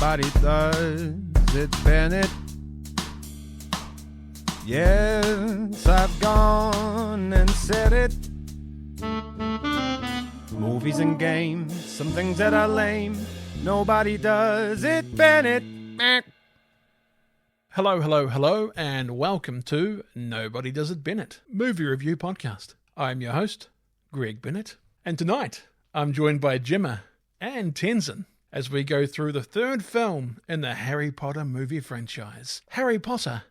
Nobody does it Bennett. Yes, I've gone and said it. Movies and games, some things that are lame. Nobody does it Bennett. Hello, and welcome to Nobody Does It Bennett, movie review podcast. I'm your host, Greg Bennett, and tonight I'm joined by Jemma and Tenson as we go through the third film in the Harry Potter movie franchise, Harry Potter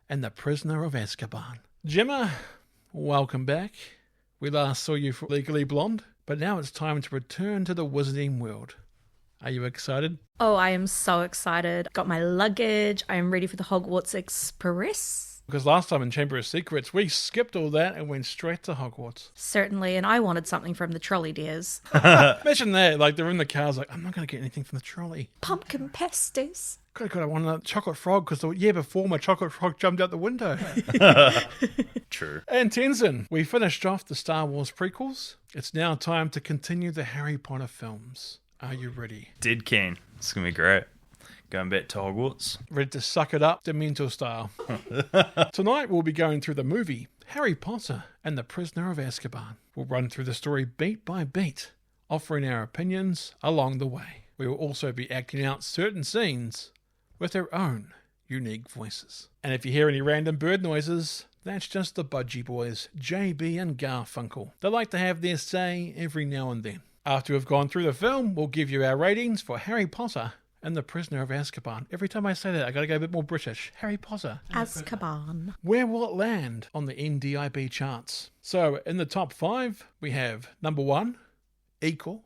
and the Prisoner of Azkaban. Jemma, welcome back. We last saw you for Legally Blonde, but now it's time to return to the wizarding world. Are you excited? Oh, I am so excited. Got my luggage. I am ready for the Hogwarts Express. Because last time in Chamber of Secrets, we skipped all that and went straight to Hogwarts. Certainly, and I wanted something from the trolley, dears. Imagine that, like they're in the cars like, I'm not going to get anything from the trolley. Pumpkin pasties. God, I wanted a chocolate frog because the year before my chocolate frog jumped out the window. True. And Tenson, we finished off the Star Wars prequels. It's now time to continue the Harry Potter films. Are you ready? Dead keen. It's going to be great. Going back to Hogwarts. Ready to suck it up, Dementor style. Tonight we'll be going through the movie Harry Potter and the Prisoner of Azkaban. We'll run through the story beat by beat, offering our opinions along the way. We will also be acting out certain scenes with their own unique voices. And if you hear any random bird noises, that's just the Budgie Boys, JB and Garfunkel. They like to have their say every now and then. After we've gone through the film, we'll give you our ratings for Harry Potter and the Prisoner of Azkaban. Every time I say that, I got to go a bit more British. Harry Potter. Azkaban. Where will it land on the NDIB charts? So, in the top 5, we have number 1, equal,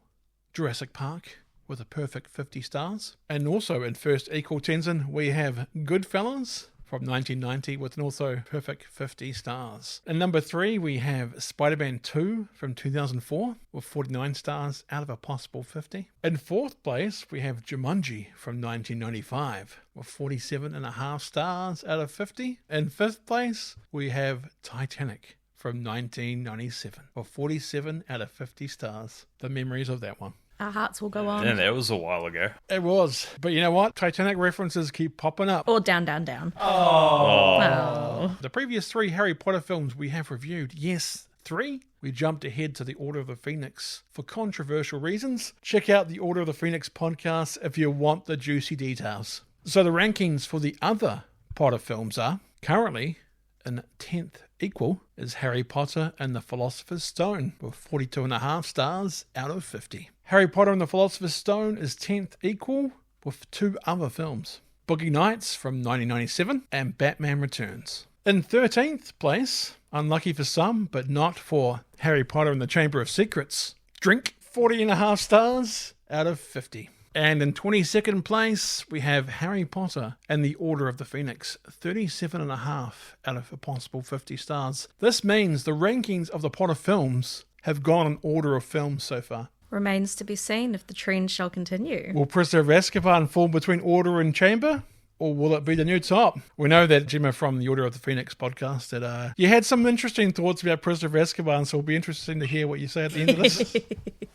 Jurassic Park, with a perfect 50 stars. And also in first equal, Tenson, we have Goodfellas from 1990 with an also perfect 50 stars. And number 3, we have Spider-Man 2 from 2004 with 49 stars out of a possible 50. In fourth place, we have Jumanji from 1995 with 47.5 stars out of 50. In fifth place, we have Titanic from 1997 with 47 out of 50 stars. The memories of that one. Our hearts will go on. Yeah, that was a while ago. It was. But you know what? Titanic references keep popping up. Or down, down, down. Oh. The previous 3 Harry Potter films we have reviewed. Yes, 3. We jumped ahead to the Order of the Phoenix for controversial reasons. Check out the Order of the Phoenix podcast if you want the juicy details. So the rankings for the other Potter films are currently in 10th equal is Harry Potter and the Philosopher's Stone with 42.5 stars out of 50. Harry Potter and the Philosopher's Stone is 10th equal with 2 other films, Boogie Nights from 1997 and Batman Returns. In 13th place, unlucky for some but not for Harry Potter and the Chamber of Secrets, Drink, 40.5 stars out of 50. And in 22nd place, we have Harry Potter and the Order of the Phoenix, 37.5 out of a possible 50 stars. This means the rankings of the Potter films have gone in order of films so far. Remains to be seen if the trend shall continue. Will Prisoner of Azkaban fall between Order and Chamber? Or will it be the new top? We know that, Jemma, from the Order of the Phoenix podcast, that you had some interesting thoughts about Prisoner of Azkaban, so it'll be interesting to hear what you say at the end of this.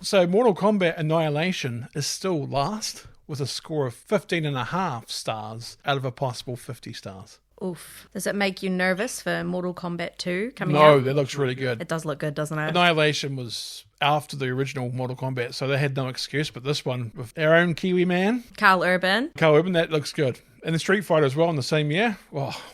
So Mortal Kombat Annihilation is still last, with a score of 15.5 stars out of a possible 50 stars. Oof. Does it make you nervous for Mortal Kombat 2 coming out? No, that looks really good. It does look good, doesn't it? Annihilation was after the original Mortal Kombat, so they had no excuse, but this one, with our own Kiwi man, Carl Urban, that looks good. And the Street Fighter as well in the same year.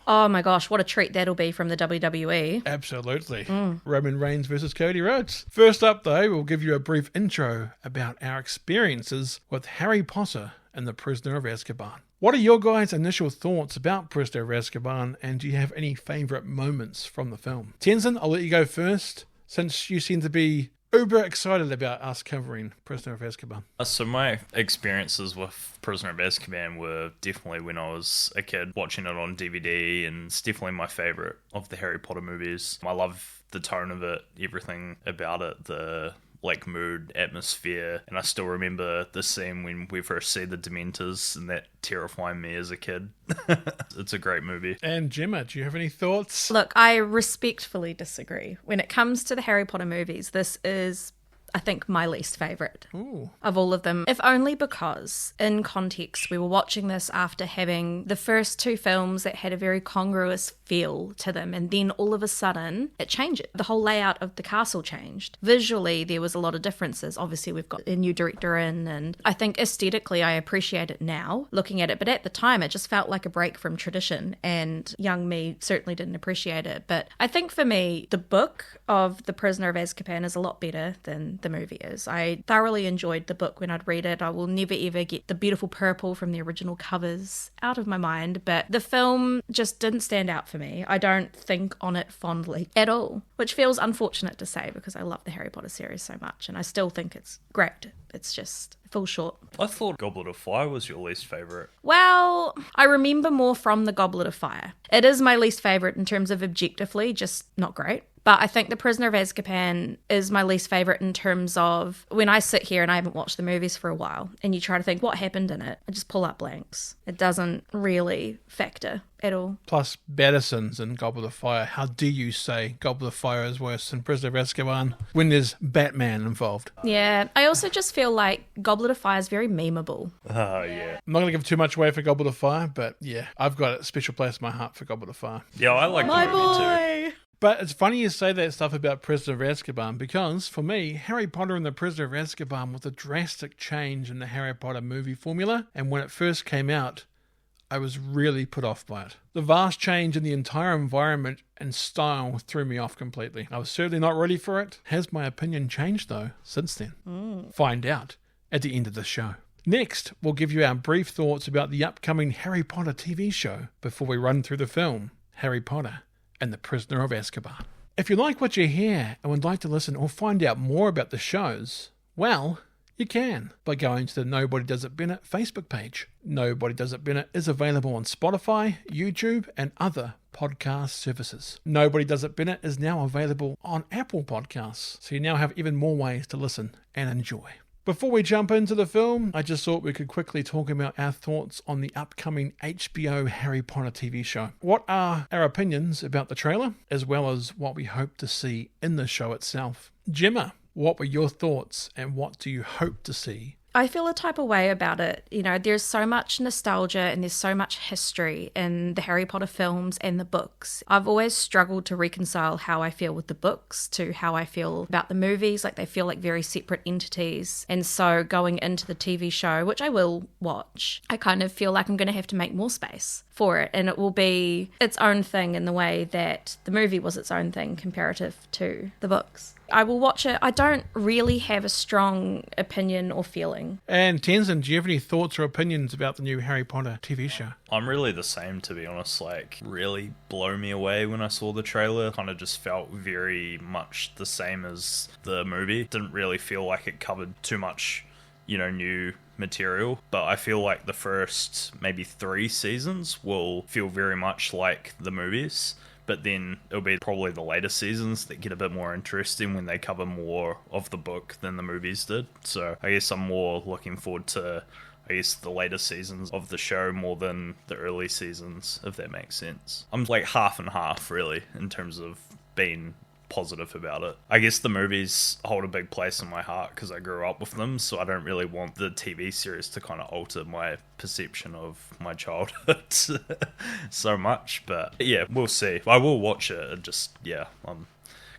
Oh my gosh, what a treat that'll be from the WWE. Absolutely. Roman Reigns versus Cody Rhodes. First up, though, we'll give you a brief intro about our experiences with Harry Potter and the Prisoner of Azkaban. What are your guys' initial thoughts about Prisoner of Azkaban, and do you have any favourite moments from the film? Tenson, I'll let you go first, since you seem to be uber excited about us covering Prisoner of Azkaban. So my experiences with Prisoner of Azkaban were definitely when I was a kid, watching it on DVD, and it's definitely my favourite of the Harry Potter movies. I love the tone of it, everything about it, the mood, atmosphere, and I still remember the scene when we first see the Dementors, and that terrifying me as a kid. It's a great movie. And Jemma, do you have any thoughts? Look, I respectfully disagree. When it comes to the Harry Potter movies, this is I think, my least favourite Ooh. of all of them. If only because, in context, we were watching this after having the first two films that had a very congruous feel to them, and then all of a sudden it changed. The whole layout of the castle changed. Visually, there was a lot of differences. Obviously, we've got a new director in, and I think aesthetically I appreciate it now, looking at it, but at the time it just felt like a break from tradition, and young me certainly didn't appreciate it. But I think for me, the book of The Prisoner of Azkaban is a lot better than the movie is. I thoroughly enjoyed the book when I'd read it. I will never ever get the beautiful purple from the original covers out of my mind, but the film just didn't stand out for me. I don't think on it fondly at all, which feels unfortunate to say because I love the Harry Potter series so much and I still think it's great. It's just falls short. I thought Goblet of Fire was your least favourite. Well, I remember more from the Goblet of Fire. It is my least favourite in terms of objectively, just not great. But I think The Prisoner of Azkaban is my least favourite in terms of when I sit here and I haven't watched the movies for a while and you try to think what happened in it, I just pull up blanks. It doesn't really factor at all. Plus, Batterson's in Goblet of Fire. How do you say Goblet of Fire is worse than Prisoner of Azkaban when there's Batman involved? Yeah, I also just feel like Goblet of Fire is very memeable. Oh, yeah. I'm not going to give too much away for Goblet of Fire, but yeah, I've got a special place in my heart for Goblet of Fire. Yeah, I like the movie too. But it's funny you say that stuff about Prisoner of Azkaban because, for me, Harry Potter and the Prisoner of Azkaban was a drastic change in the Harry Potter movie formula, and when it first came out, I was really put off by it. The vast change in the entire environment and style threw me off completely. I was certainly not ready for it. Has my opinion changed, though, since then? Find out at the end of the show. Next, we'll give you our brief thoughts about the upcoming Harry Potter TV show before we run through the film, Harry Potter and the Prisoner of Azkaban. If you like what you hear and would like to listen or find out more about the shows, well, you can by going to the Nobody Does It Bennett Facebook page. Nobody Does It Bennett is available on Spotify, YouTube, and other podcast services. Nobody Does It Bennett is now available on Apple Podcasts, so you now have even more ways to listen and enjoy. Before we jump into the film, I just thought we could quickly talk about our thoughts on the upcoming HBO Harry Potter TV show. What are our opinions about the trailer, as well as what we hope to see in the show itself? Jemma, what were your thoughts and what do you hope to see? I feel a type of way about it. You know, there's so much nostalgia and there's so much history in the Harry Potter films and the books. I've always struggled to reconcile how I feel with the books to how I feel about the movies. Like, they feel like very separate entities. And so going into the TV show, which I will watch, I kind of feel like I'm going to have to make more space for it. And it will be its own thing in the way that the movie was its own thing comparative to the books. I will watch it. I don't really have a strong opinion or feeling. And Tenson, do you have any thoughts or opinions about the new Harry Potter TV show? I'm really the same, to be honest. Like, really blow me away when I saw the trailer. Kind of just felt very much the same as the movie. Didn't really feel like it covered too much, new material. But I feel like the first maybe 3 seasons will feel very much like the movies. But then it'll be probably the later seasons that get a bit more interesting when they cover more of the book than the movies did. So I guess I'm more looking forward to, the later seasons of the show more than the early seasons, if that makes sense. I'm like half and half, really, in terms of being positive about it. I guess the movies hold a big place in my heart because I grew up with them, so I don't really want the TV series to kind of alter my perception of my childhood so much. But yeah, we'll see. I will watch it. I'm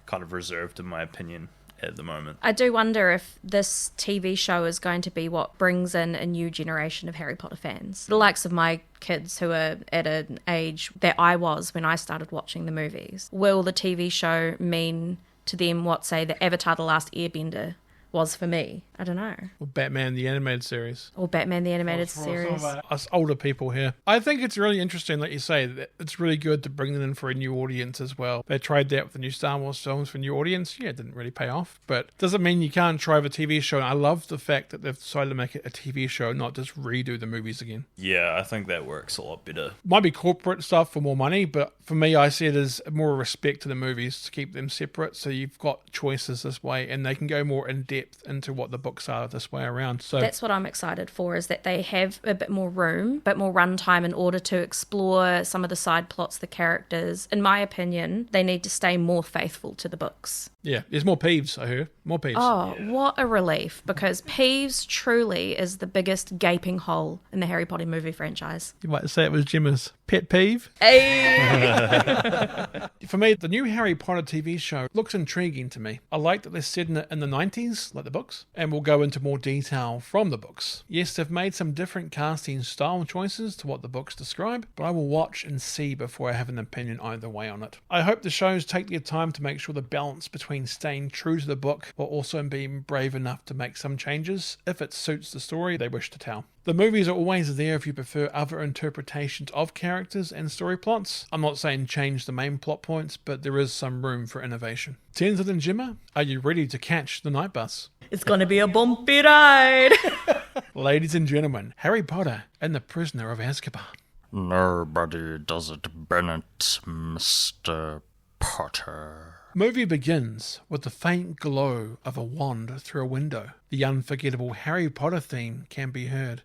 kind of reserved in my opinion at the moment. I do wonder if this TV show is going to be what brings in a new generation of Harry Potter fans. The likes of my kids who are at an age that I was when I started watching the movies. Will the TV show mean to them what, say, the Avatar The Last Airbender was for me? I don't know. Or Batman the Animated Series. Or Batman the Animated For Series. some of us older people here. I think it's really interesting, like you say, that it's really good to bring them in for a new audience as well. They tried that with the new Star Wars films for a new audience. Yeah, it didn't really pay off, but doesn't mean you can't try the TV show. And I love the fact that they've decided to make it a TV show, not just redo the movies again. Yeah, I think that works a lot better. Might be corporate stuff for more money, but for me, I see it as more respect to the movies to keep them separate. So you've got choices this way, and they can go more in depth into what the books are this way around. So that's what I'm excited for, is that they have a bit more room, a bit more runtime in order to explore some of the side plots, the characters. In my opinion, they need to stay more faithful to the books. Yeah, there's more Peeves, I heard. More Peeves. Oh, what a relief, because Peeves truly is the biggest gaping hole in the Harry Potter movie franchise. You might say it was Gemma's pet peeve. Hey! For me, the new Harry Potter TV show looks intriguing to me. I like that they're setting it in the 90s, like the books, and we'll go into more detail from the books. Yes, they've made some different casting style choices to what the books describe, but I will watch and see before I have an opinion either way on it. I hope the shows take their time to make sure the balance between staying true to the book while also being brave enough to make some changes if it suits the story they wish to tell. The movies are always there if you prefer other interpretations of characters and story plots. I'm not saying change the main plot points, but there is some room for innovation. Tenson and Jemma, are you ready to catch the night bus? It's gonna be a bumpy ride! Ladies and gentlemen, Harry Potter and the Prisoner of Azkaban. Nobody does it, Bennett, Mr. Potter. Movie begins with the faint glow of a wand through a window. The unforgettable Harry Potter theme can be heard.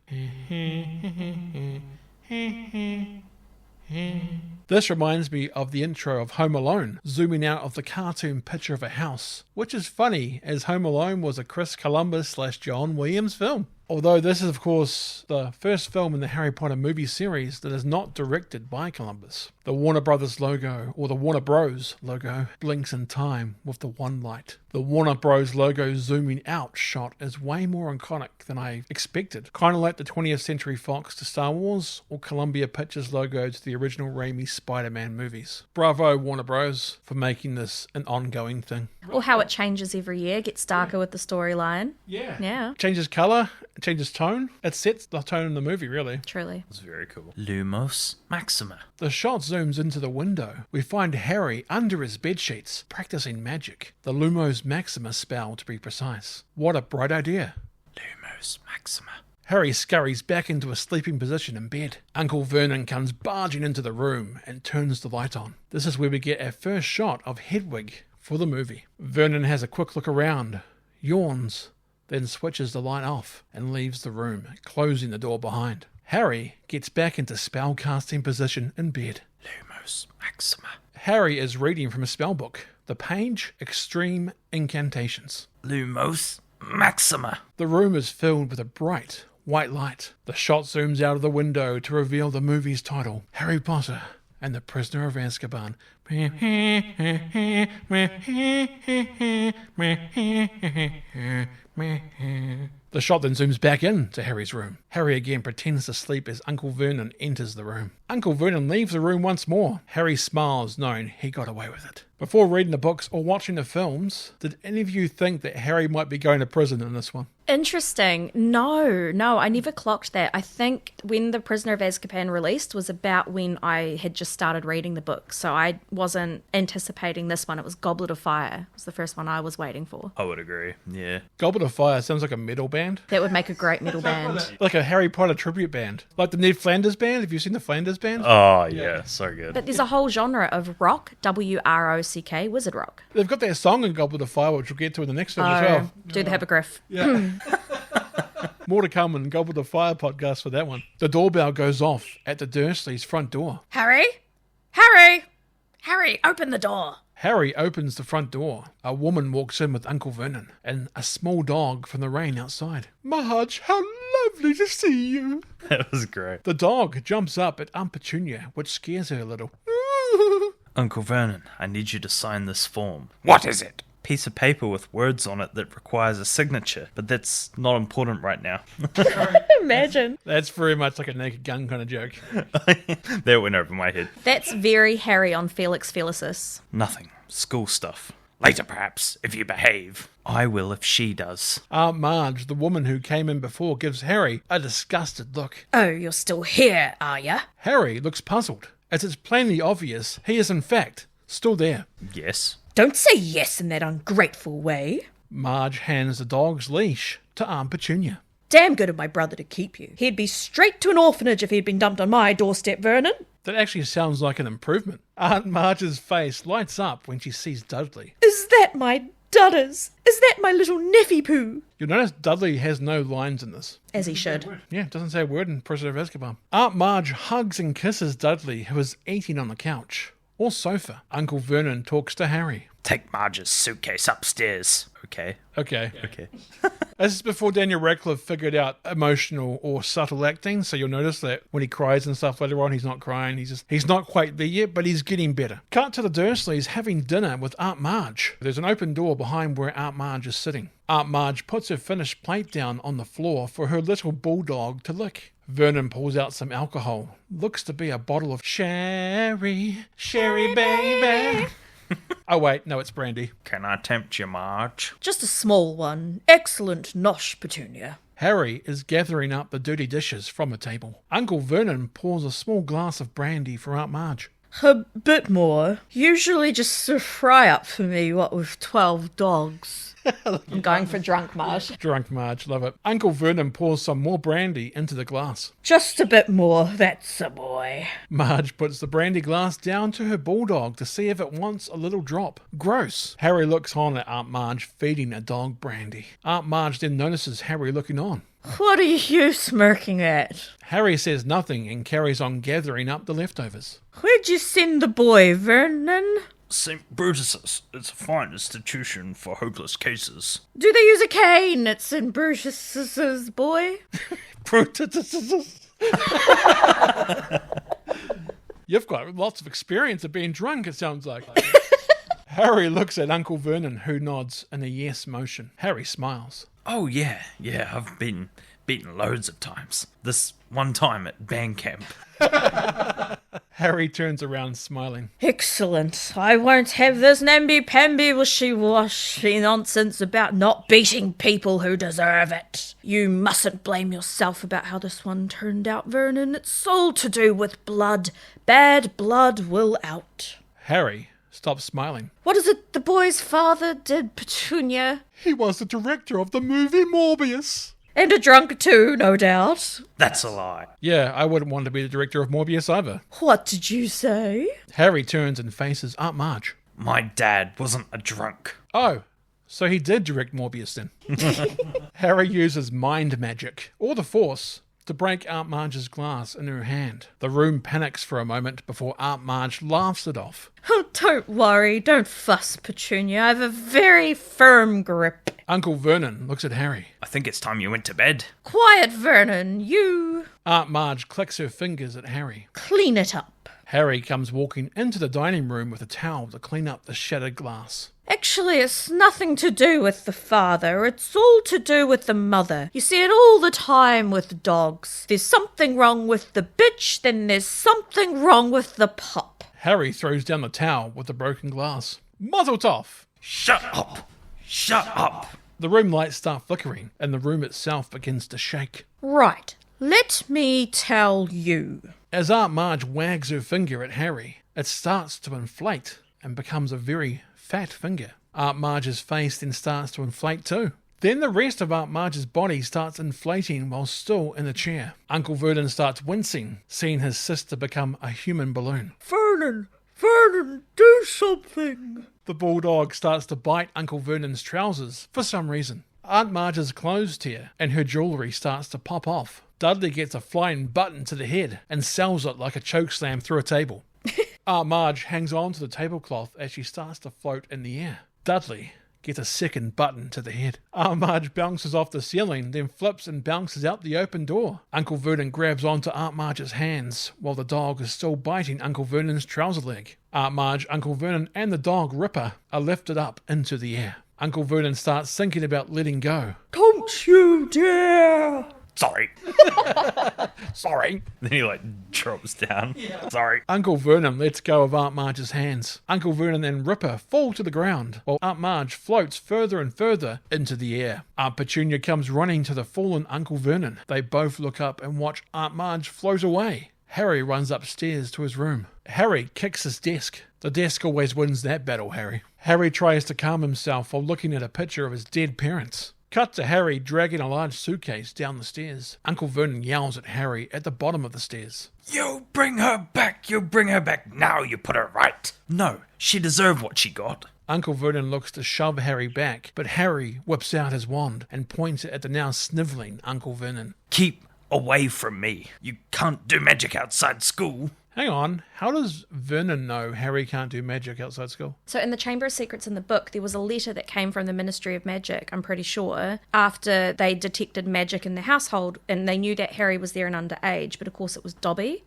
This reminds me of the intro of Home Alone, zooming out of the cartoon picture of a house, which is funny as Home Alone was a Chris Columbus/John Williams film. Although this is of course the first film in the Harry Potter movie series that is not directed by Columbus. The Warner Brothers logo, or the Warner Bros logo, blinks in time with the one light. The Warner Bros logo zooming out shot is way more iconic than I expected. Kind of like the 20th Century Fox to Star Wars, or Columbia Pictures logo to the original Raimi Spider-Man movies. Bravo Warner Bros for making this an ongoing thing. Or how it changes every year, gets darker with the storyline. Yeah. Changes colour, changes tone. It sets the tone in the movie, really. Truly. That's very cool. Lumos Maxima. The shot zooms into the window. We find Harry under his bedsheets, practicing magic. The Lumos Maxima spell, to be precise. What a bright idea. Lumos Maxima. Harry scurries back into a sleeping position in bed. Uncle Vernon comes barging into the room and turns the light on. This is where we get our first shot of Hedwig for the movie. Vernon has a quick look around, yawns, then switches the light off and leaves the room, closing the door behind. Harry gets back into spellcasting position in bed. Lumos Maxima. Harry is reading from a spellbook. The page, Extreme Incantations. Lumos Maxima. The room is filled with a bright white light. The shot zooms out of the window to reveal the movie's title, Harry Potter and the Prisoner of Azkaban. The shot then zooms back in to Harry's room. Harry again pretends to sleep as Uncle Vernon enters the room. Uncle Vernon leaves the room once more. Harry smiles, knowing he got away with it. Before reading the books or watching the films, did any of you think that Harry might be going to prison in this one? Interesting. No, I never clocked that. I think when The Prisoner of Azkaban released was about when I had just started reading the book, so I wasn't anticipating this one. It was Goblet of Fire. It was the first one I was waiting for. I would agree, yeah. Goblet of Fire sounds like a metal band. That would make a great metal band. Like a Harry Potter tribute band. Like the Ned Flanders band. Have you seen the Flanders band? Oh, yeah, so good. But there's a whole genre of rock, WROCK, wizard rock. They've got that song in Goblet of Fire, which we'll get to in the next film as well. Do the hippogriff. More to come in Goblet of Fire podcast for that one. The doorbell goes off at the Dursleys' front door. Harry, open the door. Harry opens the front door. A woman walks in with Uncle Vernon and a small dog from the rain outside. Marge, how lovely to see you. That was great. The dog jumps up at Aunt Petunia, which scares her a little. Uncle Vernon, I need you to sign this form. What is it? Piece of paper with words on it that requires a signature, but that's not important right now. Imagine. That's very much like a Naked Gun kind of joke. That went over my head. That's very Harry on Felix Felicis. Nothing. School stuff. Later, perhaps, if you behave. I will if she does. Aunt Marge, the woman who came in before, gives Harry a disgusted look. Oh, you're still here, are ya? Harry looks puzzled, as it's plainly obvious he is in fact still there. Yes. Don't say yes in that ungrateful way. Marge hands the dog's leash to Aunt Petunia. Damn good of my brother to keep you. He'd be straight to an orphanage if he'd been dumped on my doorstep, Vernon. That actually sounds like an improvement. Aunt Marge's face lights up when she sees Dudley. Is that my Dudders? Is that my little Neffy Poo? You'll notice Dudley has no lines in this. As he should. Yeah, doesn't say a word in Prisoner of Azkaban. Aunt Marge hugs and kisses Dudley, who is eating on the couch or sofa. Uncle Vernon talks to Harry. Take Marge's suitcase upstairs. Okay. Okay. Okay. This is before Daniel Radcliffe figured out emotional or subtle acting, so you'll notice that when he cries and stuff later on, he's not crying. He's not quite there yet, but he's getting better. Cut to the Dursleys having dinner with Aunt Marge. There's an open door behind where Aunt Marge is sitting. Aunt Marge puts her finished plate down on the floor for her little bulldog to lick. Vernon pulls out some alcohol. Looks to be a bottle of sherry baby. Oh wait, no, it's brandy. Can I tempt you, Marge? Just a small one. Excellent nosh, Petunia. Harry is gathering up the dirty dishes from the table. Uncle Vernon pours a small glass of brandy for Aunt Marge. A bit more. Usually just a fry up for me, what with 12 dogs. I'm going for drunk Marge. Drunk Marge, love it. Uncle Vernon pours some more brandy into the glass. Just a bit more, that's a boy. Marge puts the brandy glass down to her bulldog to see if it wants a little drop. Gross. Harry looks on at Aunt Marge feeding a dog brandy. Aunt Marge then notices Harry looking on. What are you smirking at? Harry says nothing and carries on gathering up the leftovers. Where'd you send the boy, Vernon? St. Brutus's. It's a fine institution for hopeless cases. Do they use a cane at St. Brutus's, boy? You've got lots of experience of being drunk, it sounds like. Harry looks at Uncle Vernon, who nods in a yes motion. Harry smiles. Oh, yeah. I've been beaten loads of times. This one time at band camp. Harry turns around smiling. Excellent. I won't have this namby-pamby wishy-washy nonsense about not beating people who deserve it. You mustn't blame yourself about how this one turned out, Vernon. It's all to do with blood. Bad blood will out. Harry stops smiling. What is it the boy's father did, Petunia? He was the director of the movie Morbius. And a drunk too, no doubt. That's a lie. Yeah, I wouldn't want to be the director of Morbius either. What did you say? Harry turns and faces Aunt Marge. My dad wasn't a drunk. Oh, so he did direct Morbius then. Harry uses mind magic, or the Force, to break Aunt Marge's glass in her hand. The room panics for a moment before Aunt Marge laughs it off. Oh, don't worry. Don't fuss, Petunia. I have a very firm grip. Uncle Vernon looks at Harry. I think it's time you went to bed. Quiet, Vernon. You Aunt Marge clicks her fingers at Harry. clean it up. Harry comes walking into the dining room with a towel to clean up the shattered glass. Actually, it's nothing to do with the father. It's all to do with the mother. You see it all the time with dogs. There's something wrong with the bitch, then there's something wrong with the pup. Harry throws down the towel with the broken glass. Muzzle toff! Shut up! Shut up! The room lights start flickering, and the room itself begins to shake. Right. Let me tell you. As Aunt Marge wags her finger at Harry, it starts to inflate and becomes a very fat finger. Aunt Marge's face then starts to inflate too. Then the rest of Aunt Marge's body starts inflating while still in the chair. Uncle Vernon starts wincing, seeing his sister become a human balloon. Vernon, do something. The bulldog starts to bite Uncle Vernon's trousers for some reason. Aunt Marge's clothes tear and her jewellery starts to pop off. Dudley gets a flying button to the head and sells it like a chokeslam through a table. Aunt Marge hangs on to the tablecloth as she starts to float in the air. Dudley gets a second button to the head. Aunt Marge bounces off the ceiling, then flips and bounces out the open door. Uncle Vernon grabs onto Aunt Marge's hands while the dog is still biting Uncle Vernon's trouser leg. Aunt Marge, Uncle Vernon, and the dog Ripper are lifted up into the air. Uncle Vernon starts thinking about letting go. Don't you dare! Sorry. Sorry. Then he drops down. Sorry. Uncle Vernon lets go of Aunt Marge's hands. Uncle Vernon and Ripper fall to the ground, while Aunt Marge floats further and further into the air. Aunt Petunia comes running to the fallen Uncle Vernon. They both look up and watch Aunt Marge float away. Harry runs upstairs to his room. Harry kicks his desk. The desk always wins that battle, Harry. Harry tries to calm himself while looking at a picture of his dead parents. Cut to Harry dragging a large suitcase down the stairs. Uncle Vernon yells at Harry at the bottom of the stairs. You bring her back. You bring her back. Now you put her right. No, she deserved what she got. Uncle Vernon looks to shove Harry back, but Harry whips out his wand and points it at the now snivelling Uncle Vernon. Keep away from me. You can't do magic outside school. Hang on, how does Vernon know Harry can't do magic outside school? So in the Chamber of Secrets in the book, there was a letter that came from the Ministry of Magic, I'm pretty sure, after they detected magic in the household, and they knew that Harry was there and underage, but of course it was Dobby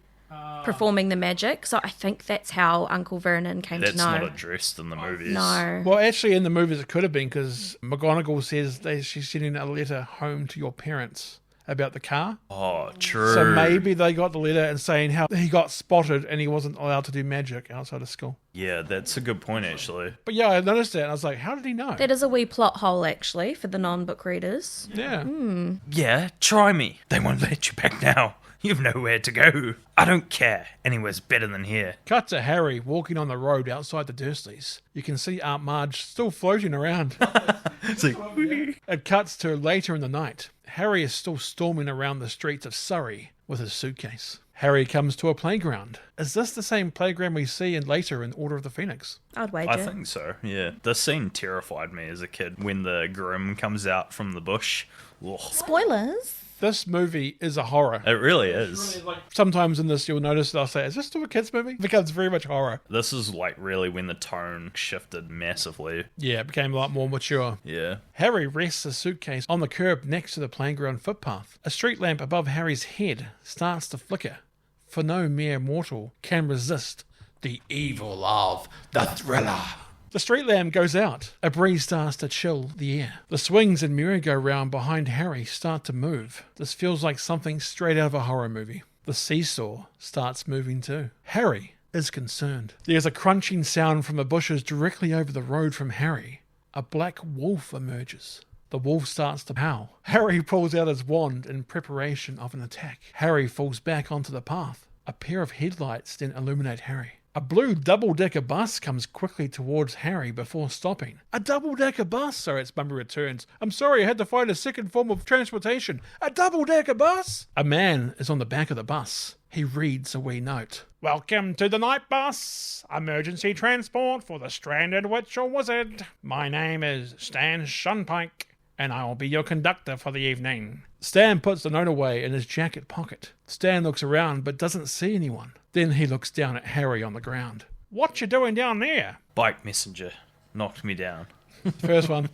performing the magic. So I think that's how Uncle Vernon came to know. That's not addressed in the movies. No. Well, actually, in the movies it could have been, because McGonagall says she's sending a letter home to your parents about the car. Oh, true. So maybe they got the letter and saying how he got spotted and he wasn't allowed to do magic outside of school. Yeah, that's a good point, actually. But yeah, I noticed that and I was like, how did he know? That is a wee plot hole, actually, for the non-book readers. Yeah. Yeah, try me. They won't let you back now. You've nowhere to go. I don't care. Anywhere's better than here. Cut to Harry walking on the road outside the Dursleys. You can see Aunt Marge still floating around. It's like, It cuts to later in the night. Harry is still storming around the streets of Surrey with his suitcase. Harry comes to a playground. Is this the same playground we see later in Order of the Phoenix? I'd wager. I think so, yeah. The scene terrified me as a kid when the Grim comes out from the bush. Ugh. Spoilers. This movie is a horror. It really is. Sometimes in this you'll notice that I'll say, is this still a kid's movie? It becomes very much horror. This is like really when the tone shifted massively. Yeah, it became a lot more mature. Yeah. Harry rests his suitcase on the curb next to the playground footpath. A street lamp above Harry's head starts to flicker, for no mere mortal can resist the evil of the thriller. The street lamp goes out. A breeze starts to chill the air. The swings and merry-go-round behind Harry start to move. This feels like something straight out of a horror movie. The seesaw starts moving too. Harry is concerned. There's a crunching sound from the bushes directly over the road from Harry. A black wolf emerges. The wolf starts to howl. Harry pulls out his wand in preparation of an attack. Harry falls back onto the path. A pair of headlights then illuminate Harry. A blue double-decker bus comes quickly towards Harry before stopping. A double-decker bus? Sorry, it's Mummy Returns. I'm sorry, I had to find a second form of transportation. A double-decker bus? A man is on the back of the bus. He reads a wee note. Welcome to the night bus. Emergency transport for the stranded witch or wizard. My name is Stan Shunpike, and I will be your conductor for the evening. Stan puts the note away in his jacket pocket. Stan looks around but doesn't see anyone. Then he looks down at Harry on the ground. What you doing down there? Bike messenger knocked me down. First one.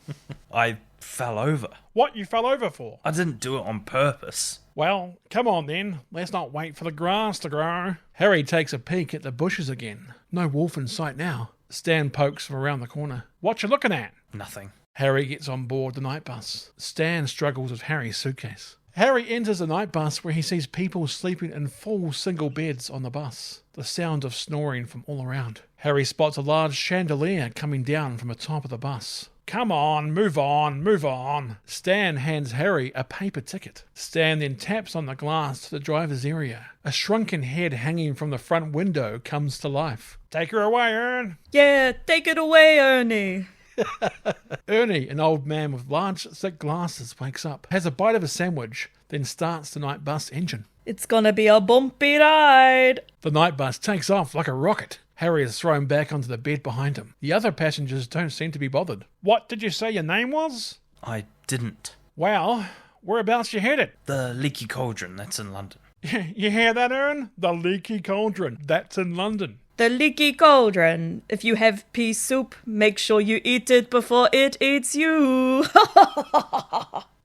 I fell over. What you fell over for? I didn't do it on purpose. Well, come on then. Let's not wait for the grass to grow. Harry takes a peek at the bushes again. No wolf in sight now. Stan pokes from around the corner. What you looking at? Nothing. Harry gets on board the night bus. Stan struggles with Harry's suitcase. Harry enters the night bus where he sees people sleeping in full single beds on the bus. The sound of snoring from all around. Harry spots a large chandelier coming down from the top of the bus. Come on, move on, move on. Stan hands Harry a paper ticket. Stan then taps on the glass to the driver's area. A shrunken head hanging from the front window comes to life. Take her away, Ern. Yeah, take it away, Ernie. Ernie, an old man with large, thick glasses, wakes up, has a bite of a sandwich, then starts the night bus engine. It's gonna be a bumpy ride. The night bus takes off like a rocket. Harry is thrown back onto the bed behind him. The other passengers don't seem to be bothered. What did you say your name was? I didn't. Well, whereabouts you headed? The Leaky Cauldron, that's in London. You hear that, Ern? The Leaky Cauldron. That's in London. The leaky cauldron. If you have pea soup, make sure you eat it before it eats you.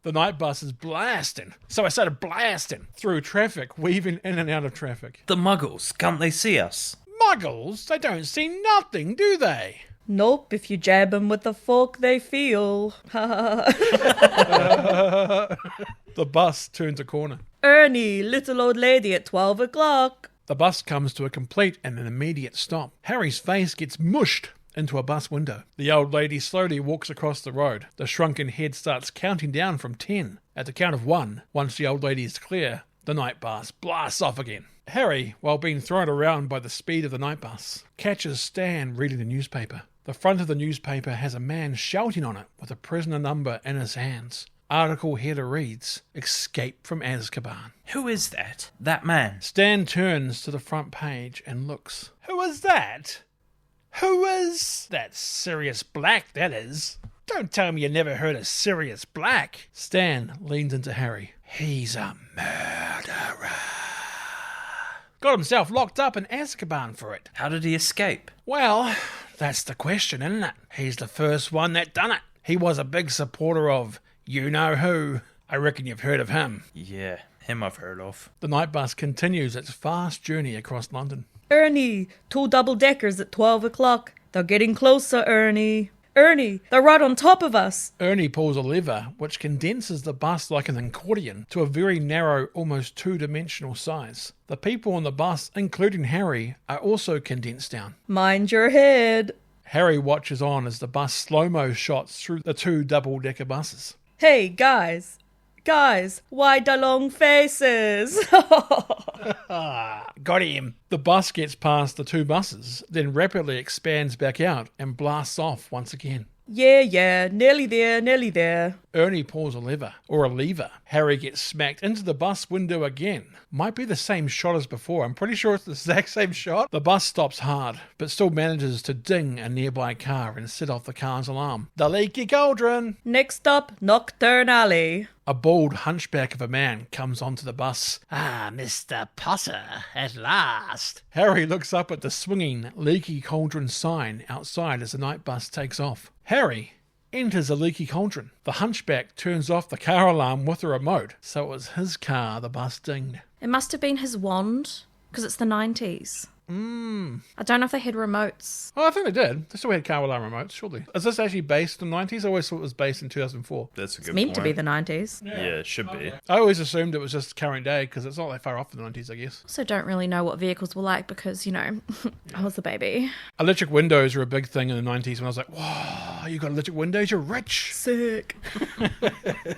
The night bus is blasting. So I started blasting through traffic, weaving in and out of traffic. The Muggles, can't they see us? Muggles? They don't see nothing, do they? Nope, if you jab 'em with a fork, they feel. The bus turns a corner. Ernie, little old lady at 12 o'clock. The bus comes to a complete and an immediate stop. Harry's face gets mushed into a bus window. The old lady slowly walks across the road. The shrunken head starts counting down from 10. At the count of 1, once the old lady is clear, the night bus blasts off again. Harry, while being thrown around by the speed of the night bus, catches Stan reading the newspaper. The front of the newspaper has a man shouting on it with a prisoner number in his hands. Article header reads, Escape from Azkaban. Who is that? That man? Stan turns to the front page and looks. Who is that? Who is... That's Sirius Black, that is. Don't tell me you never heard of Sirius Black. Stan leans into Harry. He's a murderer. Got himself locked up in Azkaban for it. How did he escape? Well, that's the question, isn't it? He's the first one that done it. He was a big supporter of you-know-who. I reckon you've heard of him. Yeah, him I've heard of. The night bus continues its fast journey across London. Ernie, 2 double-deckers at 12 o'clock. They're getting closer, Ernie. Ernie, they're right on top of us. Ernie pulls a lever which condenses the bus like an accordion to a very narrow, almost two-dimensional size. The people on the bus, including Harry, are also condensed down. Mind your head. Harry watches on as the bus slow-mo shots through the 2 double-decker buses. Hey, guys. Guys, why the long faces? Got him. The bus gets past the 2 buses, then rapidly expands back out and blasts off once again. Yeah, nearly there, nearly there. Ernie pulls a lever. Harry gets smacked into the bus window again. Might be the same shot as before. I'm pretty sure it's the exact same shot. The bus stops hard, but still manages to ding a nearby car and set off the car's alarm. The leaky cauldron! Next up, Nocturne Alley. A bald hunchback of a man comes onto the bus. Ah, Mr. Potter, at last. Harry looks up at the swinging, leaky cauldron sign outside as the night bus takes off. Harry enters a leaky cauldron. The hunchback turns off the car alarm with a remote, so it was his car the bus dinged. It must have been his wand, because it's the 90s. I don't know if they had remotes. Oh, I think they did. They still had car alarm remotes, surely. Is this actually based in the 90s? I always thought it was based in 2004. That's a good It's meant point. to be the 90s. Yeah, it should be. I always assumed it was just current day because it's not that far off the 90s, I guess. Also don't really know what vehicles were like because, I was a baby. Electric windows were a big thing in the 90s when I was like, whoa, you got electric windows? You're rich. Sick.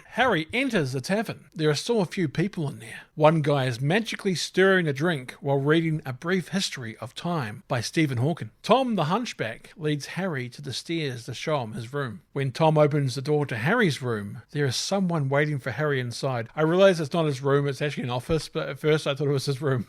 Harry enters the tavern. There are still a few people in there. One guy is magically stirring a drink while reading A Brief History of Time by Stephen Hawking. Tom the Hunchback leads Harry to the stairs to show him his room. When Tom opens the door to Harry's room, there is someone waiting for Harry inside. I realise it's not his room, it's actually an office, but at first I thought it was his room.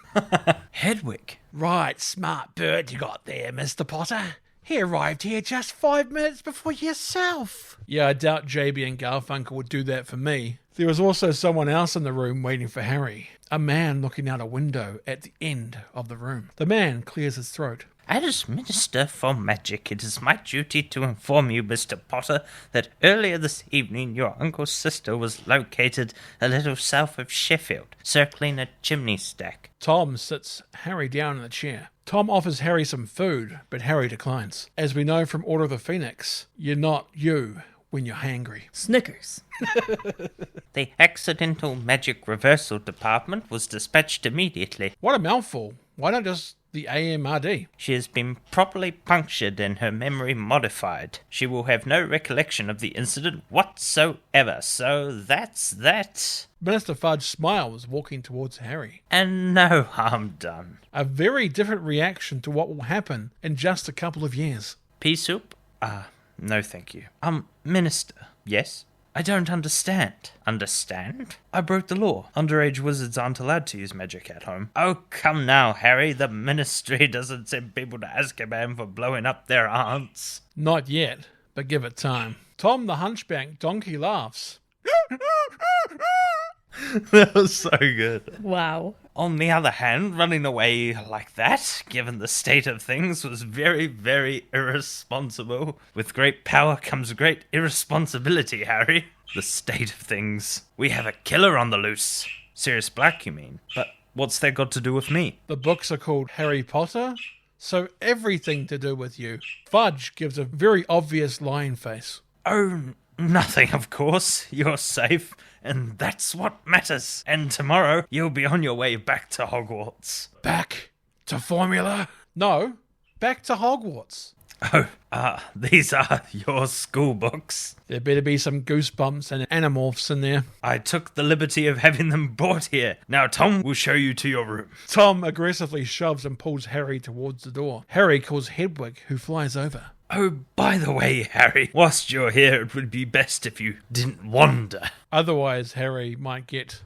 Hedwig. Right, smart bird you got there, Mr. Potter. He arrived here just 5 minutes before yourself. Yeah, I doubt JB and Garfunkel would do that for me. There was also someone else in the room waiting for Harry. A man looking out a window at the end of the room. The man clears his throat. As Minister for Magic, it is my duty to inform you, Mr. Potter, that earlier this evening your uncle's sister was located a little south of Sheffield, circling a chimney stack. Tom sits Harry down in the chair. Tom offers Harry some food, but Harry declines. As we know from Order of the Phoenix, you're not you when you're hangry. Snickers. The Accidental Magic Reversal Department was dispatched immediately. What a mouthful. Why not just the AMRD? She has been properly punctured and her memory modified. She will have no recollection of the incident whatsoever, so that's that. Minister Fudge smiles, walking towards Harry. And no harm done. A very different reaction to what will happen in just a couple of years. Pea soup? No thank you. Minister. Yes? I don't understand. Understand? I broke the law. Underage wizards aren't allowed to use magic at home. Oh, come now, Harry. The ministry doesn't send people to Azkaban for blowing up their aunts. Not yet, but give it time. Tom the Hunchback donkey laughs. That was so good. Wow. On the other hand, running away like that, given the state of things, was very, very irresponsible. With great power comes great irresponsibility, Harry. The state of things. We have a killer on the loose. Sirius Black, you mean? But what's that got to do with me? The books are called Harry Potter, so everything to do with you. Fudge gives a very obvious lying face. Oh, nothing, of course. You're safe. And that's what matters. And tomorrow, you'll be on your way back to Hogwarts. Back to formula? No, back to Hogwarts. Oh, these are your school books. There better be some goosebumps and animorphs in there. I took the liberty of having them brought here. Now Tom will show you to your room. Tom aggressively shoves and pulls Harry towards the door. Harry calls Hedwig, who flies over. Oh, by the way, Harry, whilst you're here, it would be best if you didn't wander. Otherwise, Harry might get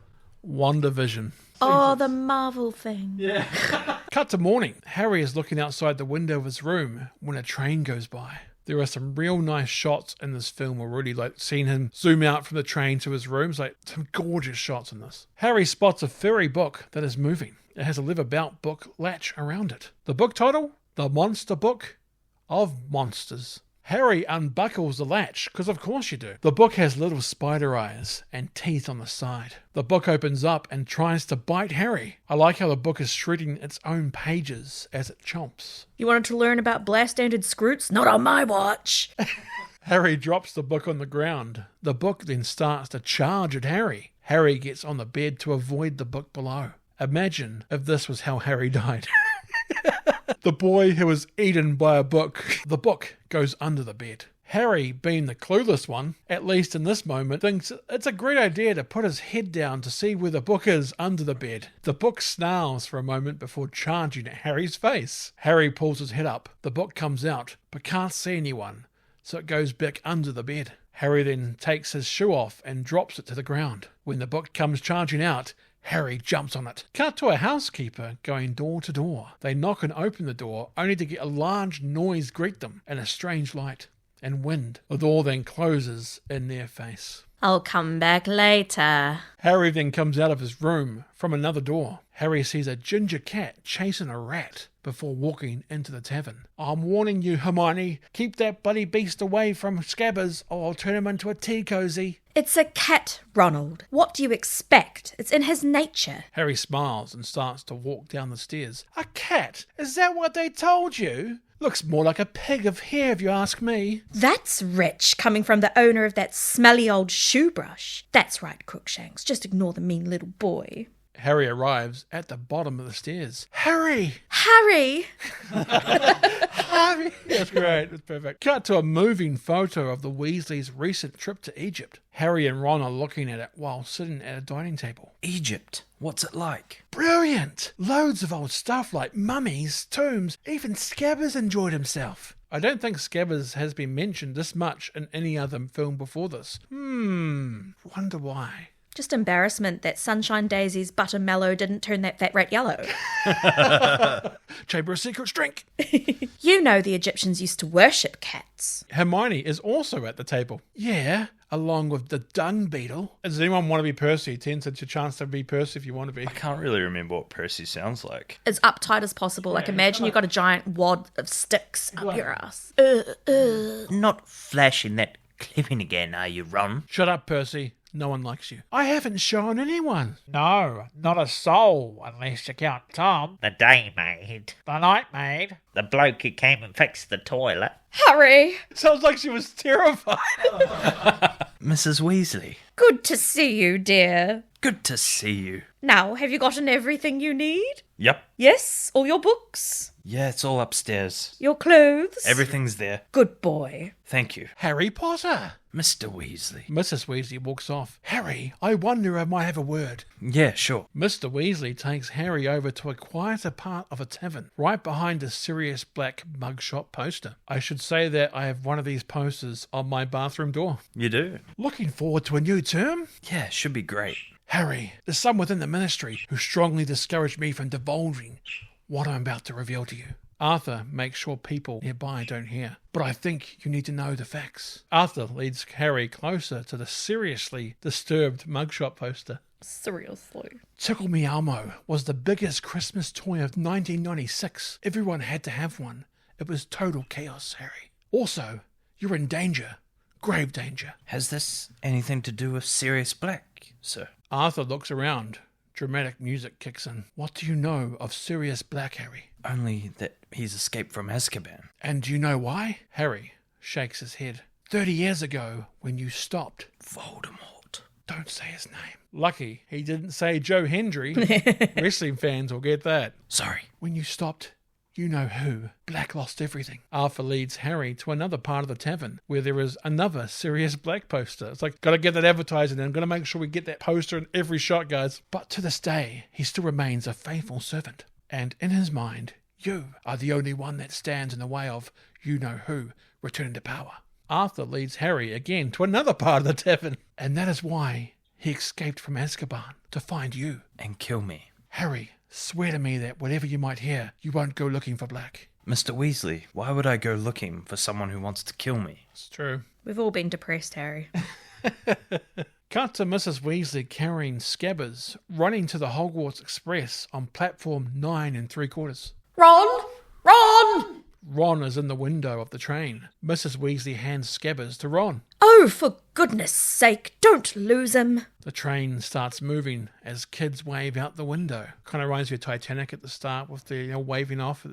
WandaVision. Oh, the Marvel thing. Cut to morning. Harry is looking outside the window of his room when a train goes by. There are some real nice shots in this film already, like seeing him zoom out from the train to his room. It's like some gorgeous shots in this. Harry spots a furry book that is moving. It has a leather-bound book latch around it. The book title? The Monster Book of Monsters. Harry unbuckles the latch, because of course you do. The book has little spider eyes and teeth on the side. The book opens up and tries to bite Harry. I like how the book is shredding its own pages as it chomps. You wanted to learn about blast-ended scroots? Not on my watch. Harry drops the book on the ground. The book then starts to charge at Harry. Harry gets on the bed to avoid the book below. Imagine if this was how Harry died. The boy who was eaten by a book. The book goes under the bed. Harry, being the clueless one, at least in this moment, thinks it's a great idea to put his head down to see where the book is under the bed. The book snarls for a moment before charging at Harry's face. Harry pulls his head up. The book comes out, but can't see anyone, so it goes back under the bed. Harry then takes his shoe off and drops it to the ground. When the book comes charging out, Harry jumps on it. Cut to a housekeeper going door to door. They knock and open the door, only to get a large noise greet them, and a strange light and wind. The door then closes in their face. I'll come back later. Harry then comes out of his room from another door. Harry sees a ginger cat chasing a rat before walking into the tavern. I'm warning you, Hermione, keep that bloody beast away from Scabbers or I'll turn him into a tea cosy. It's a cat, Ronald. What do you expect? It's in his nature. Harry smiles and starts to walk down the stairs. A cat? Is that what they told you? Looks more like a pig of hair if you ask me. That's rich, coming from the owner of that smelly old shoe brush. That's right, Crookshanks. Just ignore the mean little boy. Harry arrives at the bottom of the stairs. Harry! Harry! Harry! That's great. That's perfect. Cut to a moving photo of the Weasleys' recent trip to Egypt. Harry and Ron are looking at it while sitting at a dining table. Egypt. What's it like? Brilliant! Loads of old stuff like mummies, tombs, even Scabbers enjoyed himself. I don't think Scabbers has been mentioned this much in any other film before this. Wonder why. Just embarrassment that Sunshine Daisy's buttermellow didn't turn that fat rat yellow. Chamber of Secrets drink. You know the Egyptians used to worship cats. Hermione is also at the table. Yeah, along with the dung beetle. Does anyone want to be Percy? Tenson, it's your chance to be Percy if you want to be. I can't really remember what Percy sounds like. As uptight as possible. Like imagine you've got a giant wad of sticks up your ass. Not flashing that clipping again, are you, Ron? Shut up, Percy. No one likes you. I haven't shown anyone. No, not a soul, unless you count Tom, The day maid. the night maid. The bloke who came and fixed the toilet. Harry! Sounds like she was terrified. Mrs. Weasley, Good to see you, dear. good to see you. Now, have you gotten everything you need? Yep. Yes? All your books? Yeah, it's all upstairs. Your clothes? Everything's there. Good boy. Thank you. Harry Potter. Mr. Weasley. Mrs. Weasley walks off. Harry, I wonder if I might have a word. Yeah, sure. Mr. Weasley takes Harry over to a quieter part of a tavern, right behind a Sirius Black mugshot poster. I should say that I have one of these posters on my bathroom door. You do? Looking forward to a new term? Yeah, should be great. Harry, there's some within the ministry who strongly discourage me from divulging what I'm about to reveal to you. Arthur makes sure people nearby don't hear, but I think you need to know the facts. Arthur leads Harry closer to the seriously disturbed mugshot poster. Seriously. Tickle Me Elmo was the biggest Christmas toy of 1996. Everyone had to have one. It was total chaos, Harry. Also, you're in danger. Grave danger. Has this anything to do with Sirius Black, sir? Arthur looks around. Dramatic music kicks in. What do you know of Sirius Black, Harry? Only that he's escaped from Azkaban. And do you know why? Harry shakes his head. 30 years ago, when you stopped. Voldemort. Don't say his name. Lucky he didn't say Joe Hendry. Wrestling fans will get that. Sorry. When you stopped, you know who. Black lost everything. Arthur leads Harry to another part of the tavern where there is another Sirius Black poster. It's like, gotta get that advertising in. Gotta make sure we get that poster in every shot, guys. But to this day, he still remains a faithful servant. And in his mind, you are the only one that stands in the way of you-know-who returning to power. Arthur leads Harry again to another part of the tavern. And that is why he escaped from Azkaban, to find you. And kill me. Harry, swear to me that whatever you might hear, you won't go looking for Black. Mr. Weasley, why would I go looking for someone who wants to kill me? It's true. We've all been depressed, Harry. Cut to Mrs. Weasley carrying Scabbers, running to the Hogwarts Express on platform 9 3/4. Ron! Ron! Ron is in the window of the train. Mrs. Weasley hands Scabbers to Ron. Oh, for goodness sake, don't lose him. The train starts moving as kids wave out the window. Kind of reminds me of Titanic at the start with the waving off.